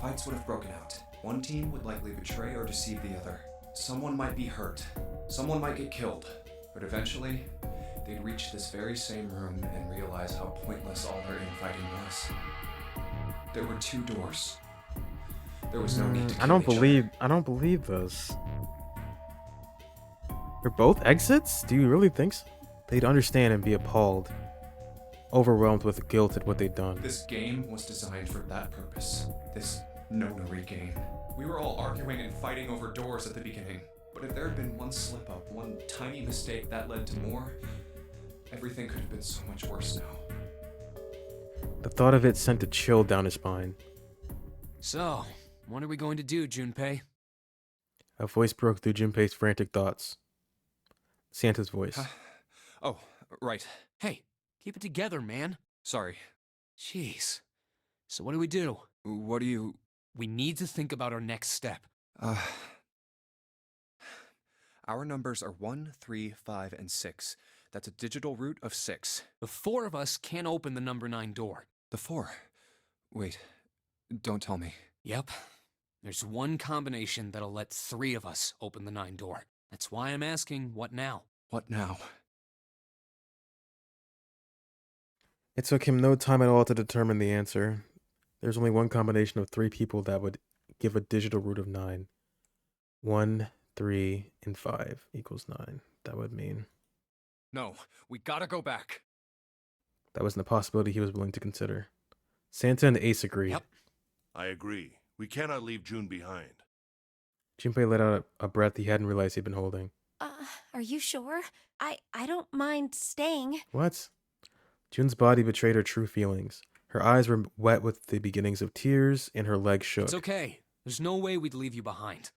Fights would have broken out. One team would likely betray or deceive the other. Someone might be hurt. Someone might get killed. But eventually, they'd reach this very same room and realize how pointless all their infighting was. There were 2 doors. There was no need to kill I don't each other. believe this. They're both exits? Do you really think so? They'd understand and be appalled, overwhelmed with guilt at what they'd done. This game was designed for that purpose. This Nonary game. We were all arguing and fighting over doors at the beginning. But if there had been one slip-up, one tiny mistake that led to more, everything could have been so much worse now. The thought of it sent a chill down his spine. So, what are we going to do, Junpei? A voice broke through Junpei's frantic thoughts. Santa's voice. Oh, right. Hey, keep it together, man. Sorry. Jeez. So what do we do? What do you... We need to think about our next step. Our numbers are 1, 3, 5, and 6. That's a digital root of 6. The 4 of us can't open the number 9 door. The 4. Wait. Don't tell me. Yep. There's one combination that'll let 3 of us open the 9 door. That's why I'm asking, what now? What now? It took him no time at all to determine the answer. There's only one combination of 3 people that would give a digital root of 9. 1, 3, and 5 equals 9. That would mean... No, we gotta go back. That wasn't a possibility he was willing to consider. Santa and Ace agreed. Yep. I agree. We cannot leave June behind. Junpei let out a breath he hadn't realized he'd been holding. Are you sure? I don't mind staying. What? June's body betrayed her true feelings. Her eyes were wet with the beginnings of tears, and her legs shook. It's okay. There's no way we'd leave you behind.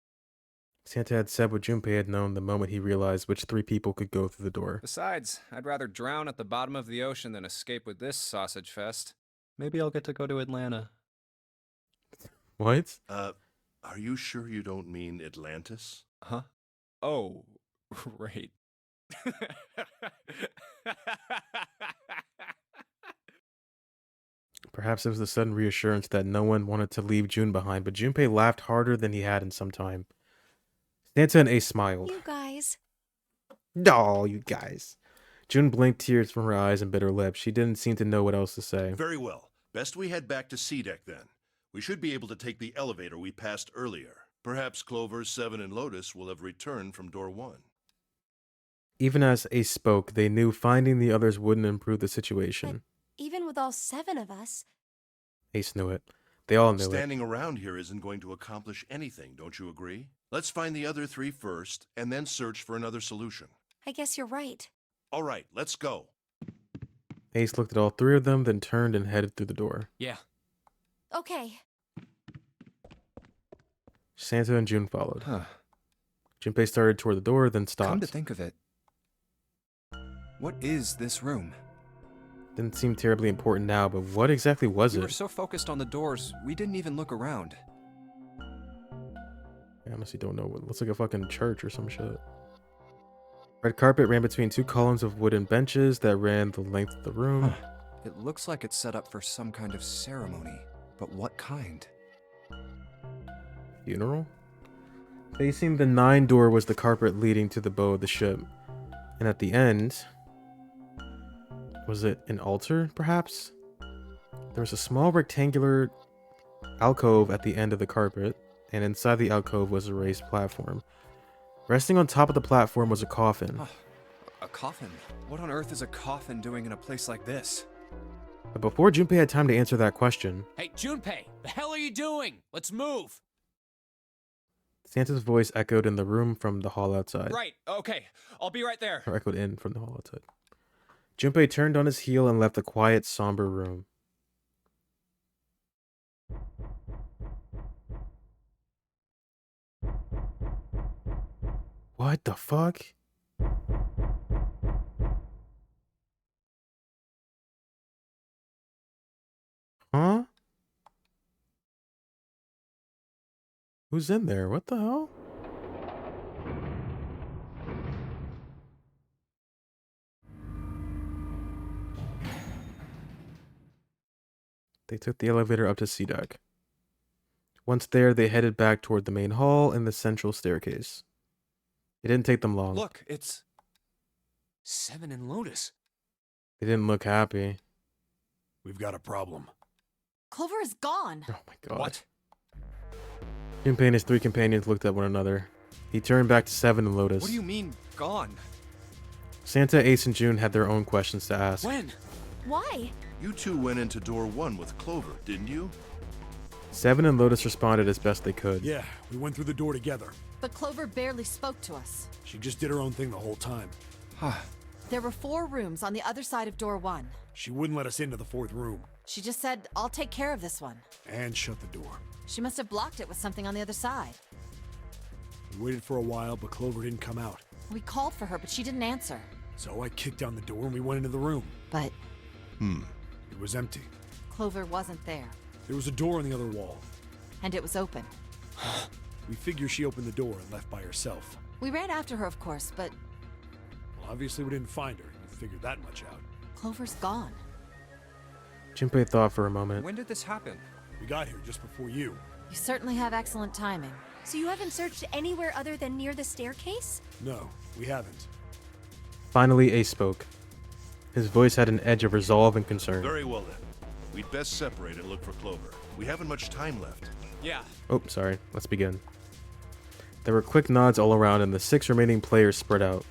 Santa had said what Junpei had known the moment he realized which 3 people could go through the door. Besides, I'd rather drown at the bottom of the ocean than escape with this sausage fest. Maybe I'll get to go to Atlanta. What? Are you sure you don't mean Atlantis? Huh? Oh, right. Perhaps it was the sudden reassurance that no one wanted to leave June behind, but Junpei laughed harder than he had in some time. Santa and Ace smiled. You guys. Oh, you guys. June blinked tears from her eyes and bit her lips. She didn't seem to know what else to say. Very well. Best we head back to C-Deck then. We should be able to take the elevator we passed earlier. Perhaps Clover, Seven, and Lotus will have returned from door 1. Even as Ace spoke, they knew finding the others wouldn't improve the situation. Even with all 7 of us. Ace knew it. They all knew Standing around here isn't going to accomplish anything, don't you agree? Let's find the other 3 first, and then search for another solution. I guess you're right. All right, let's go. it. Ace looked at all 3 of them, then turned and headed through the door. Yeah. Okay. Santa and June followed. Huh. Junpei started toward the door, then stopped. Come to think of it, what is this room? Didn't seem terribly important now, but what exactly was We it? were so focused on the doors, we didn't even look around. I honestly don't know. It looks like a fucking church or some shit. Red carpet ran between 2 columns of wooden benches that ran the length of the room. It looks like it's set up for some kind of ceremony, but what kind? Funeral? Facing the 9 door was the carpet leading to the bow of the ship. And at the end... was it an altar, perhaps? There was a small rectangular alcove at the end of the carpet, and inside the alcove was a raised platform. Resting on top of the platform was a coffin. Huh. A coffin? What on earth is a coffin doing in a place like this? But before Junpei had time to answer that question, Hey, Junpei, the hell are you doing? Let's move. Santa's voice echoed in the room from the hall outside. Right, okay. I'll be right there. Or echoed in from the hall outside. Junpei turned on his heel and left the quiet, somber room. What the fuck? Huh? Who's in there? What the hell? They took the elevator up to C deck. Once there, they headed back toward the main hall and the central staircase. It didn't take them long. Look, it's... Seven and Lotus. They didn't look happy. We've got a problem. Clover is gone. Oh my god. What? Junpei and his three companions looked at one another. He turned back to Seven and Lotus. What do you mean, gone? Santa, Ace, and June had their own questions to ask. When? Why? You two went into door 1 with Clover, didn't you? Seven and Lotus responded as best they could. Yeah, we went through the door together. But Clover barely spoke to us. She just did her own thing the whole time. There were 4 rooms on the other side of door 1. She wouldn't let us into the 4th room. She just said, I'll take care of this one. And shut the door. She must have blocked it with something on the other side. We waited for a while, but Clover didn't come out. We called for her, but she didn't answer. So I kicked down the door and we went into the room. But It was empty. Clover wasn't there. There was a door on the other wall. And it was open. We figure she opened the door and left by herself. We ran after her, of course, but Well, obviously we didn't find her. You figured that much out. Clover's gone. Junpei thought for a moment. When did this happen? We got here just before you. You certainly have excellent timing. So you haven't searched anywhere other than near the staircase? No, we haven't. Finally, Ace spoke. His voice had an edge of resolve and concern. Very well then. We'd best separate and look for Clover. We haven't much time left. Yeah. Oh, sorry. Let's begin. There were quick nods all around, and the 6 remaining players spread out.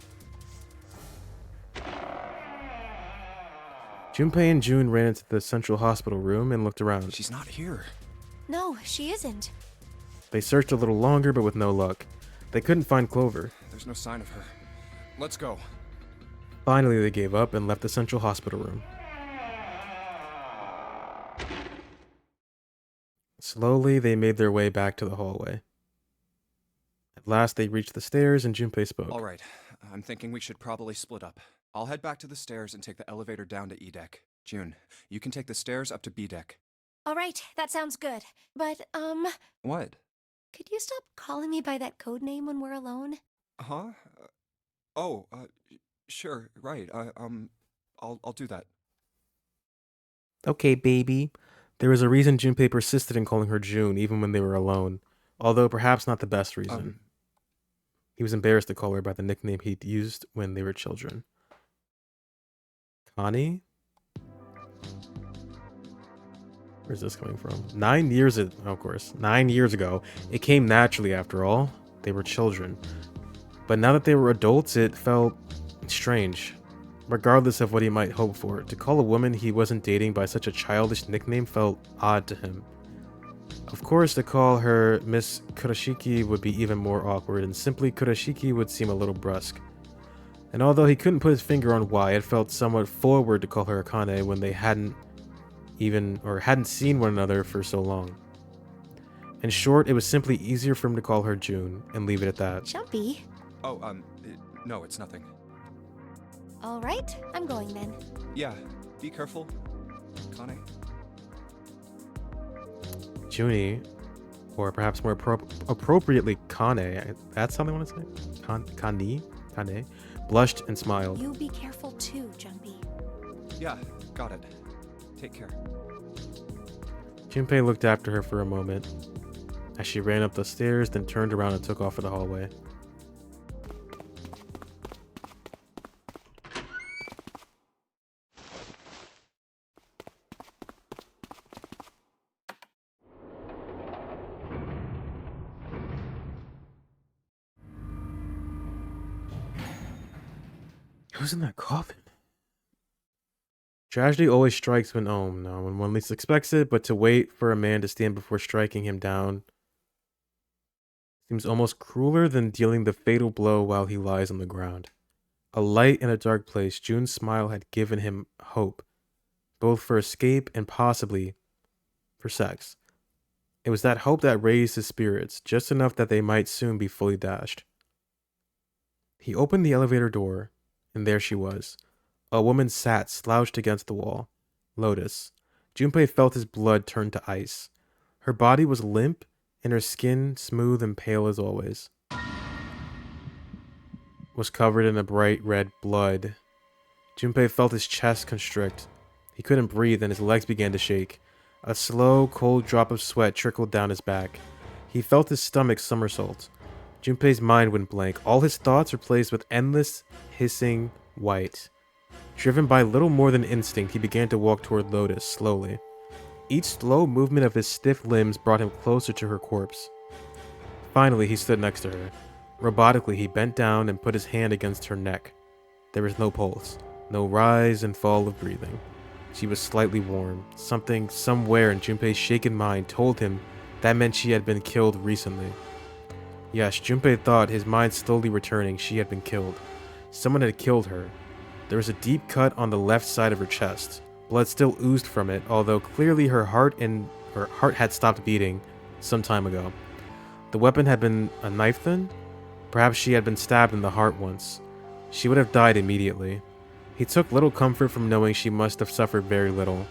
Junpei and June ran into the central hospital room and looked around. She's not here. No, she isn't. They searched a little longer, but with no luck. They couldn't find Clover. There's no sign of her. Let's go. Finally, they gave up and left the central hospital room. Slowly, they made their way back to the hallway. At last, they reached the stairs, and Junpei spoke. All right. I'm thinking we should probably split up. I'll head back to the stairs and take the elevator down to E deck. June, you can take the stairs up to B deck. All right, that sounds good. But, What? could you stop calling me by that code name when we're alone? Huh? Sure, right. I'll do that. Okay, baby. There was a reason Junpei persisted in calling her June even when they were alone, although perhaps not the best reason. He was embarrassed to call her by the nickname he'd used when they were children. Connie? Where's this coming from? 9 years ago, of course. 9 years ago. It came naturally after all. They were children. But now that they were adults, it felt strange. Regardless of what he might hope for, to call a woman he wasn't dating by such a childish nickname felt odd to him. Of course, to call her Miss Kurashiki would be even more awkward, and simply Kurashiki would seem a little brusque. And although he couldn't put his finger on why, it felt somewhat forward to call her Akane when they hadn't seen one another for so long. In short, it was simply easier for him to call her June and leave it at that. Jumpy. No, it's nothing. All right, I'm going then. Yeah, be careful, Kane. Junie, or perhaps more appropriately Kane, that's something I want to say? Kane, blushed and smiled. You be careful too, Jumpy. Yeah, got it. Take care. Junpei looked after her for a moment as she ran up the stairs, then turned around and took off for the hallway. Who's in that coffin? Tragedy always strikes when when one least expects it, but to wait for a man to stand before striking him down seems almost crueler than dealing the fatal blow while he lies on the ground. A light in a dark place, June's smile had given him hope, both for escape and possibly for sex. It was that hope that raised his spirits, just enough that they might soon be fully dashed. He opened the elevator door, and there she was. A woman sat slouched against the wall. Lotus. Junpei felt his blood turn to ice. Her body was limp, and her skin, smooth and pale as always, was covered in a bright red blood. Junpei felt his chest constrict. He couldn't breathe, and his legs began to shake. A slow, cold drop of sweat trickled down his back. He felt his stomach somersault. Junpei's mind went blank, all his thoughts replaced with endless, hissing white. Driven by little more than instinct, he began to walk toward Lotus, slowly. Each slow movement of his stiff limbs brought him closer to her corpse. Finally, he stood next to her. Robotically, he bent down and put his hand against her neck. There was no pulse, no rise and fall of breathing. She was slightly warm. Something, somewhere in Junpei's shaken mind told him that meant she had been killed recently. Yes, Junpei thought, his mind slowly returning, she had been killed. Someone had killed her. There was a deep cut on the left side of her chest. Blood still oozed from it, although clearly her heart had stopped beating some time ago. The weapon had been a knife then? Perhaps she had been stabbed in the heart once. She would have died immediately. He took little comfort from knowing she must have suffered very little.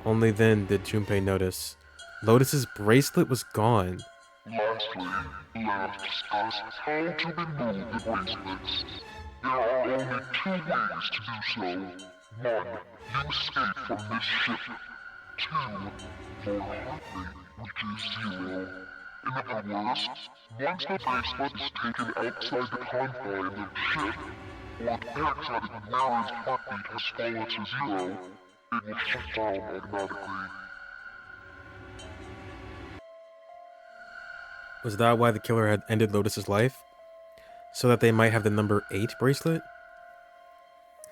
Only then did Junpei notice. Lotus's bracelet was gone. Lastly, let us discuss how to remove the bracelets. There are only two ways to do so. One, you escape from this ship. Two, your heart rate reaches 0. In other words, once the bracelet is taken outside the confines of the ship, or the backside of the wearer's heartbeat has fallen to 0, it will shut down automatically. Was that why the killer had ended Lotus's life? So that they might have the number 8 bracelet?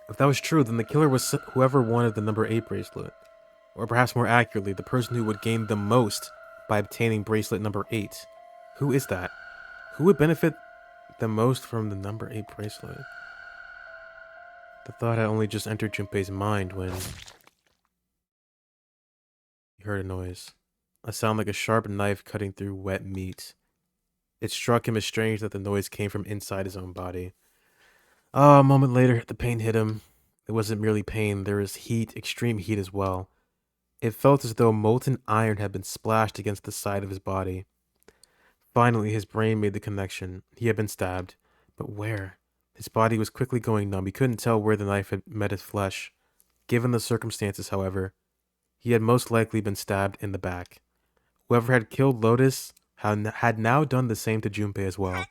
If that was true, then the killer was whoever wanted the number 8 bracelet. Or perhaps more accurately, the person who would gain the most by obtaining bracelet number 8. Who is that? Who would benefit the most from the number 8 bracelet? The thought had only just entered Junpei's mind when he heard a noise. A sound like a sharp knife cutting through wet meat. It struck him as strange that the noise came from inside his own body. A moment later, the pain hit him. It wasn't merely pain, there was heat, extreme heat as well. It felt as though molten iron had been splashed against the side of his body. Finally, his brain made the connection. He had been stabbed. But where? His body was quickly going numb. He couldn't tell where the knife had met his flesh. Given the circumstances, however, he had most likely been stabbed in the back. Whoever had killed Lotus had now done the same to Junpei as well.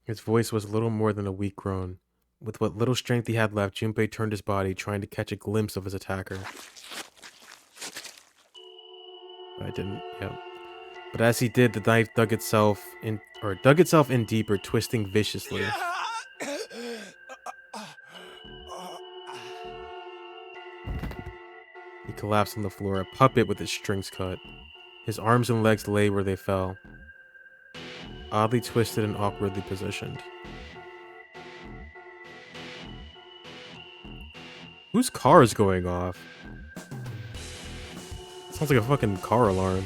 His voice was little more than a weak groan. With what little strength he had left, Junpei turned his body, trying to catch a glimpse of his attacker. I didn't, yep. But as he did, the knife dug itself in deeper, twisting viciously. He collapsed on the floor, a puppet with his strings cut. His arms and legs lay where they fell, oddly twisted and awkwardly positioned. Whose car is going off? Sounds like a fucking car alarm.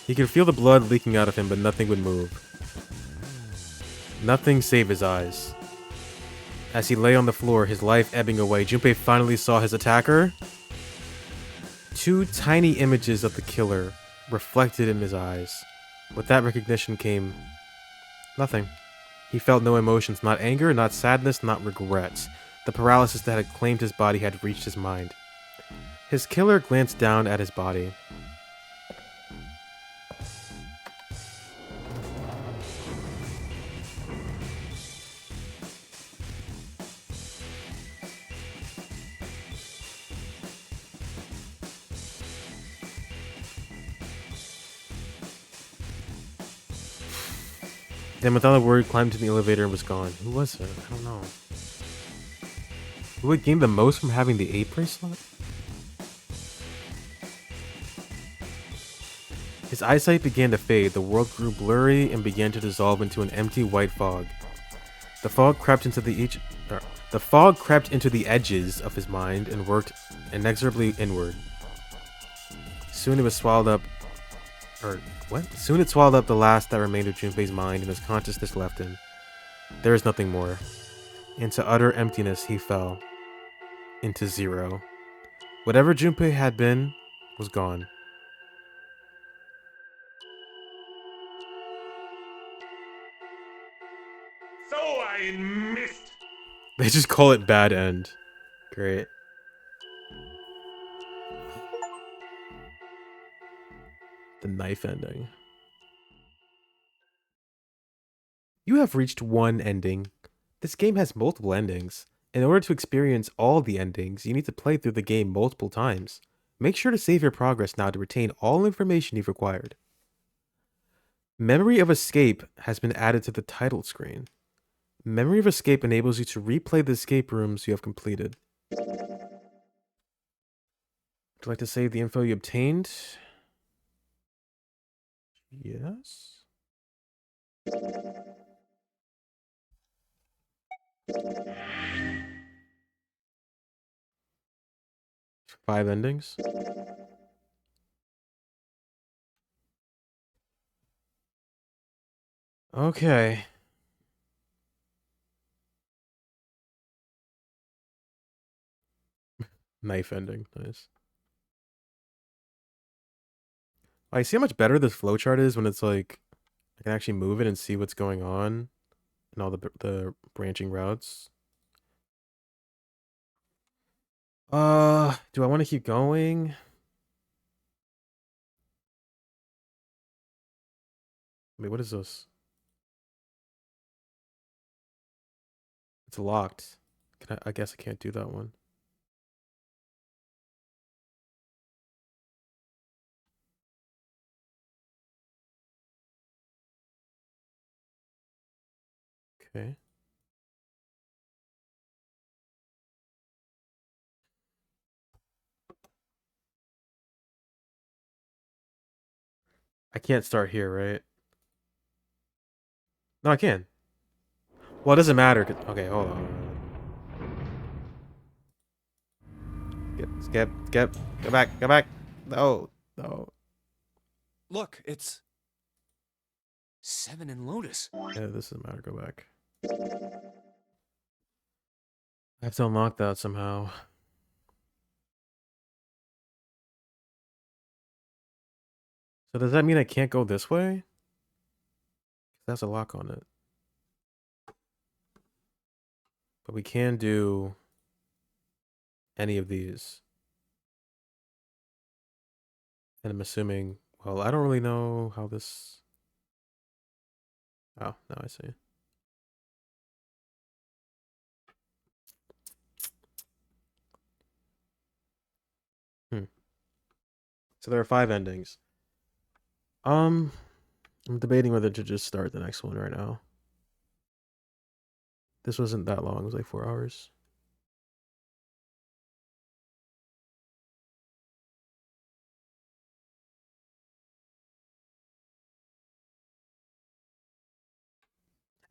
He could feel the blood leaking out of him, but nothing would move. Nothing save his eyes. As he lay on the floor, his life ebbing away, Junpei finally saw his attacker. 2 tiny images of the killer reflected in his eyes. With that recognition came nothing. He felt no emotions, not anger, not sadness, not regret. The paralysis that had claimed his body had reached his mind. His killer glanced down at his body. Then without a word, climbed to the elevator and was gone. Who was it? I don't know. Who would gain the most from having the 8 bracelet? His eyesight began to fade, the world grew blurry and began to dissolve into an empty white fog. The fog crept into the edges of his mind and worked inexorably inward. Soon it was swallowed up. Soon it swallowed up the last that remained of Junpei's mind, and his consciousness left him. There is nothing more. Into utter emptiness he fell. Into zero. Whatever Junpei had been was gone. So I missed. They just call it bad end. Great. The knife ending. You have reached one ending. This game has multiple endings. In order to experience all the endings, you need to play through the game multiple times. Make sure to save your progress now to retain all information you've required. Memory of Escape has been added to the title screen. Memory of Escape enables you to replay the escape rooms you have completed. Would you like to save the info you obtained? Yes. 5 endings. Okay. Knife ending. Nice. I see how much better this flowchart is when it's like I can actually move it and see what's going on and all the branching routes. Do I want to keep going? Wait, what is this? It's locked. I guess I can't do that one. Okay. I can't start here, right? No, I can. Well, it doesn't matter. Okay, hold on. Skip. Go back. No. Look, it's 7 and Lotus. Yeah, this doesn't matter. Go back. I have to unlock that somehow. So does that mean I can't go this way? That's a lock on it. But we can do any of these. And I'm assuming, well, I don't really know how this... Oh, now I see. So there are 5 endings. I'm debating whether to just start the next one right now. This wasn't that long. It was like 4 hours.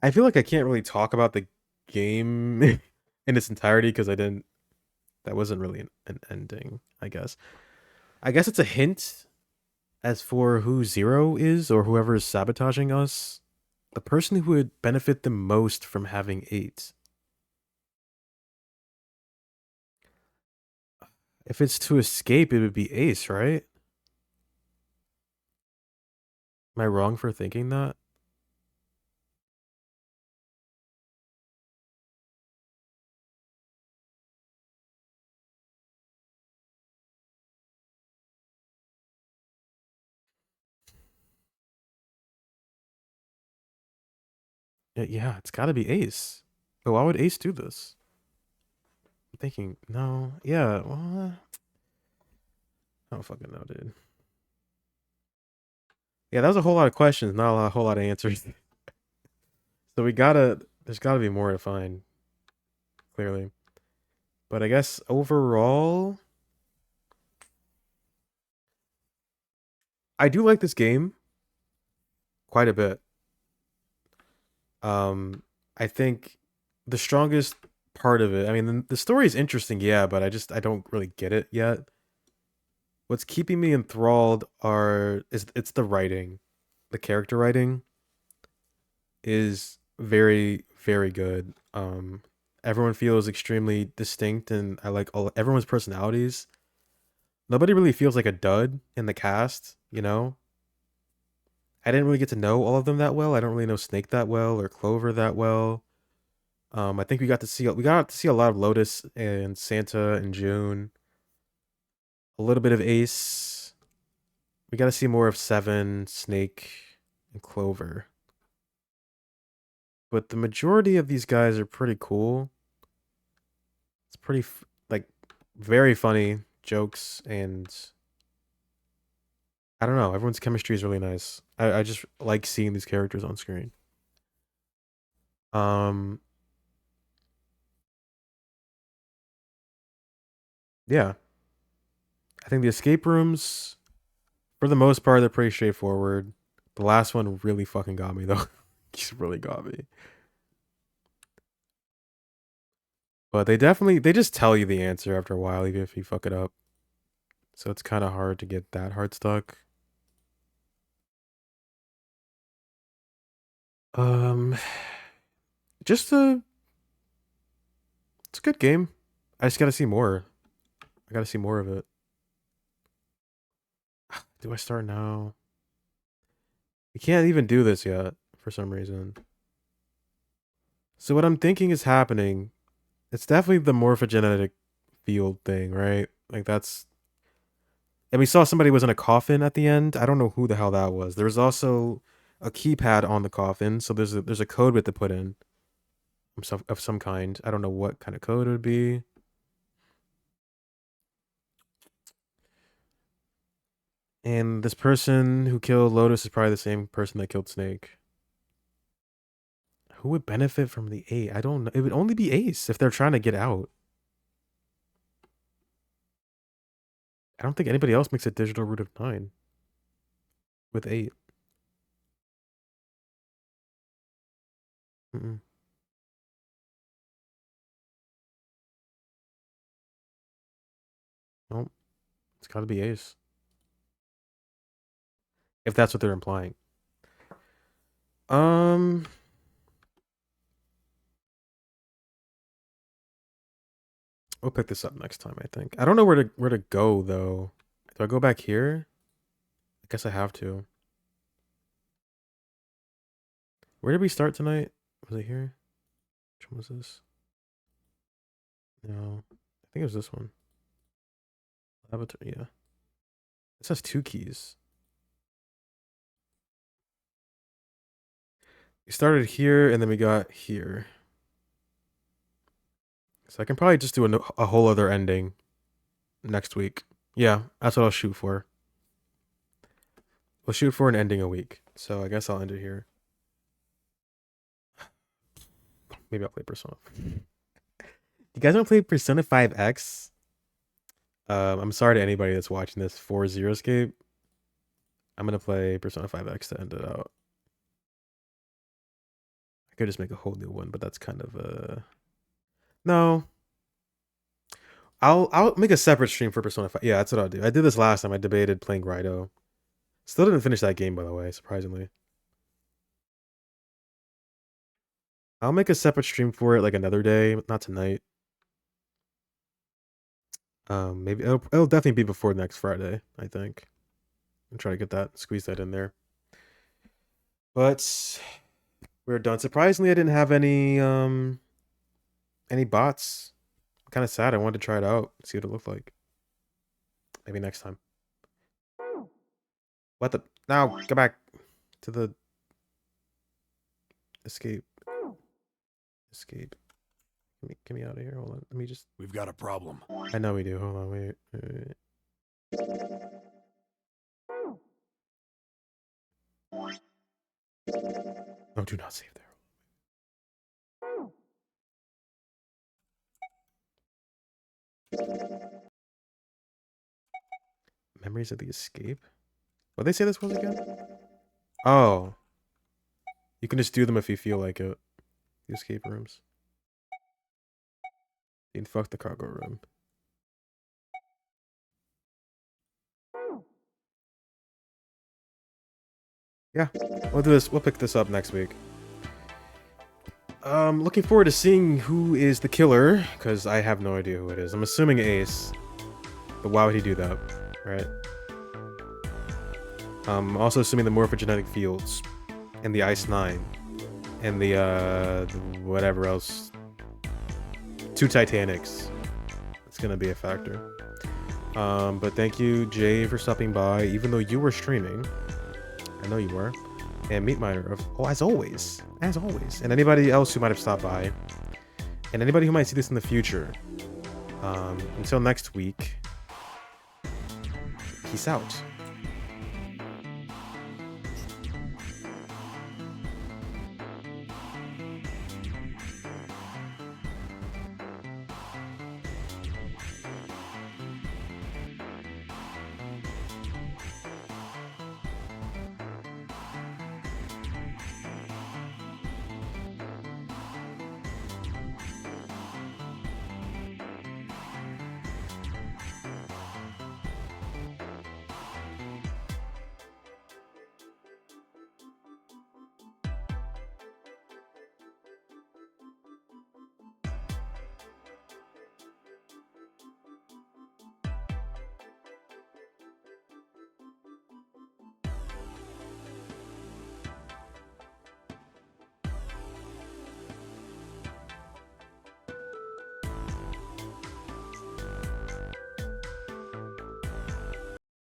I feel like I can't really talk about the game in its entirety because that wasn't really an ending, I guess. I guess it's a hint as for who Zero is or whoever is sabotaging us. The person who would benefit the most from having 8. If it's to escape, it would be Ace, right? Am I wrong for thinking that? Yeah, it's gotta be Ace. But why would Ace do this? I'm thinking, no, yeah, well, I don't fucking know, dude. Yeah, that was a whole lot of questions, not a whole lot of answers. So there's gotta be more to find, clearly. But I guess overall, I do like this game quite a bit. Um, I think the strongest part of it, I mean, the story is interesting, yeah, but I don't really get it yet. What's keeping me enthralled is it's the writing. The character writing is very, very good. Everyone feels extremely distinct, and I like everyone's personalities. Nobody really feels like a dud in the cast, you know? I didn't really get to know all of them that well. I don't really know Snake that well or Clover that well. I think we got to see a lot of Lotus and Santa and June. A little bit of Ace. We got to see more of Seven, Snake, and Clover. But the majority of these guys are pretty cool. It's like very funny jokes, and I don't know. Everyone's chemistry is really nice. I just like seeing these characters on screen. Um, yeah, I think the escape rooms, for the most part, they're pretty straightforward. The last one really fucking got me though. He's really got me. But they just tell you the answer after a while, even if you fuck it up. So it's kind of hard to get that hard stuck. Um, just it's a good game. I just gotta see more. I gotta see more of it. Do I start now? We can't even do this yet for some reason. So what I'm thinking is happening, it's definitely the morphogenetic field thing, right? Like that's, and we saw somebody was in a coffin at the end. I don't know who the hell that was. There's also a keypad on the coffin, so there's a code we have to put in of some kind. I don't know what kind of code it would be. And this person who killed Lotus is probably the same person that killed Snake. Who would benefit from the 8? I don't know. It would only be Ace if they're trying to get out. I don't think anybody else makes a digital root of 9 with 8. Mm-mm. Nope. It's got to be Ace. If that's what they're implying. Um, we'll pick this up next time, I think. I don't know where to go though. Do I go back here? I guess I have to. Where did we start tonight? Was it here? Which one was this? No. I think it was this one. Laboratory, yeah. This has 2 keys. We started here and then we got here. So I can probably just do a whole other ending next week. Yeah, that's what I'll shoot for. We'll shoot for an ending a week. So I guess I'll end it here. Maybe I'll play Persona. You guys want to play Persona 5X? I'm sorry to anybody that's watching this for Zero Escape. I'm gonna play Persona 5X to end it out. I could just make a whole new one, but that's kind of no. I'll make a separate stream for Persona 5. Yeah, that's what I'll do. I did this last time. I debated playing Raido. Still didn't finish that game, by the way, surprisingly. I'll make a separate stream for it like another day, not tonight. Maybe it'll definitely be before next Friday, I think. I'm trying to get that, squeeze that in there. But we're done. Surprisingly, I didn't have any bots. I'm kind of sad. I wanted to try it out, see what it looked like. Maybe next time. What the? Now, go back to the escape. Escape. Get me out of here. Hold on. Let me just. We've got a problem. I know we do. Hold on. Wait. Oh, do not save there. Memories of the escape? What did they say this was again? Oh. You can just do them if you feel like it. The escape rooms. You can fuck the cargo room. Yeah, we'll do this. We'll pick this up next week. Looking forward to seeing who is the killer, because I have no idea who it is. I'm assuming Ace. But why would he do that, right? Also assuming the morphogenetic fields, and the Ice 9, and the whatever else. 2 Titanics. It's gonna be a factor. But thank you, Jay, for stopping by, even though you were streaming. I know you were. And Meat Miner, as always. As always. And anybody else who might have stopped by. And anybody who might see this in the future. Until next week. Peace out.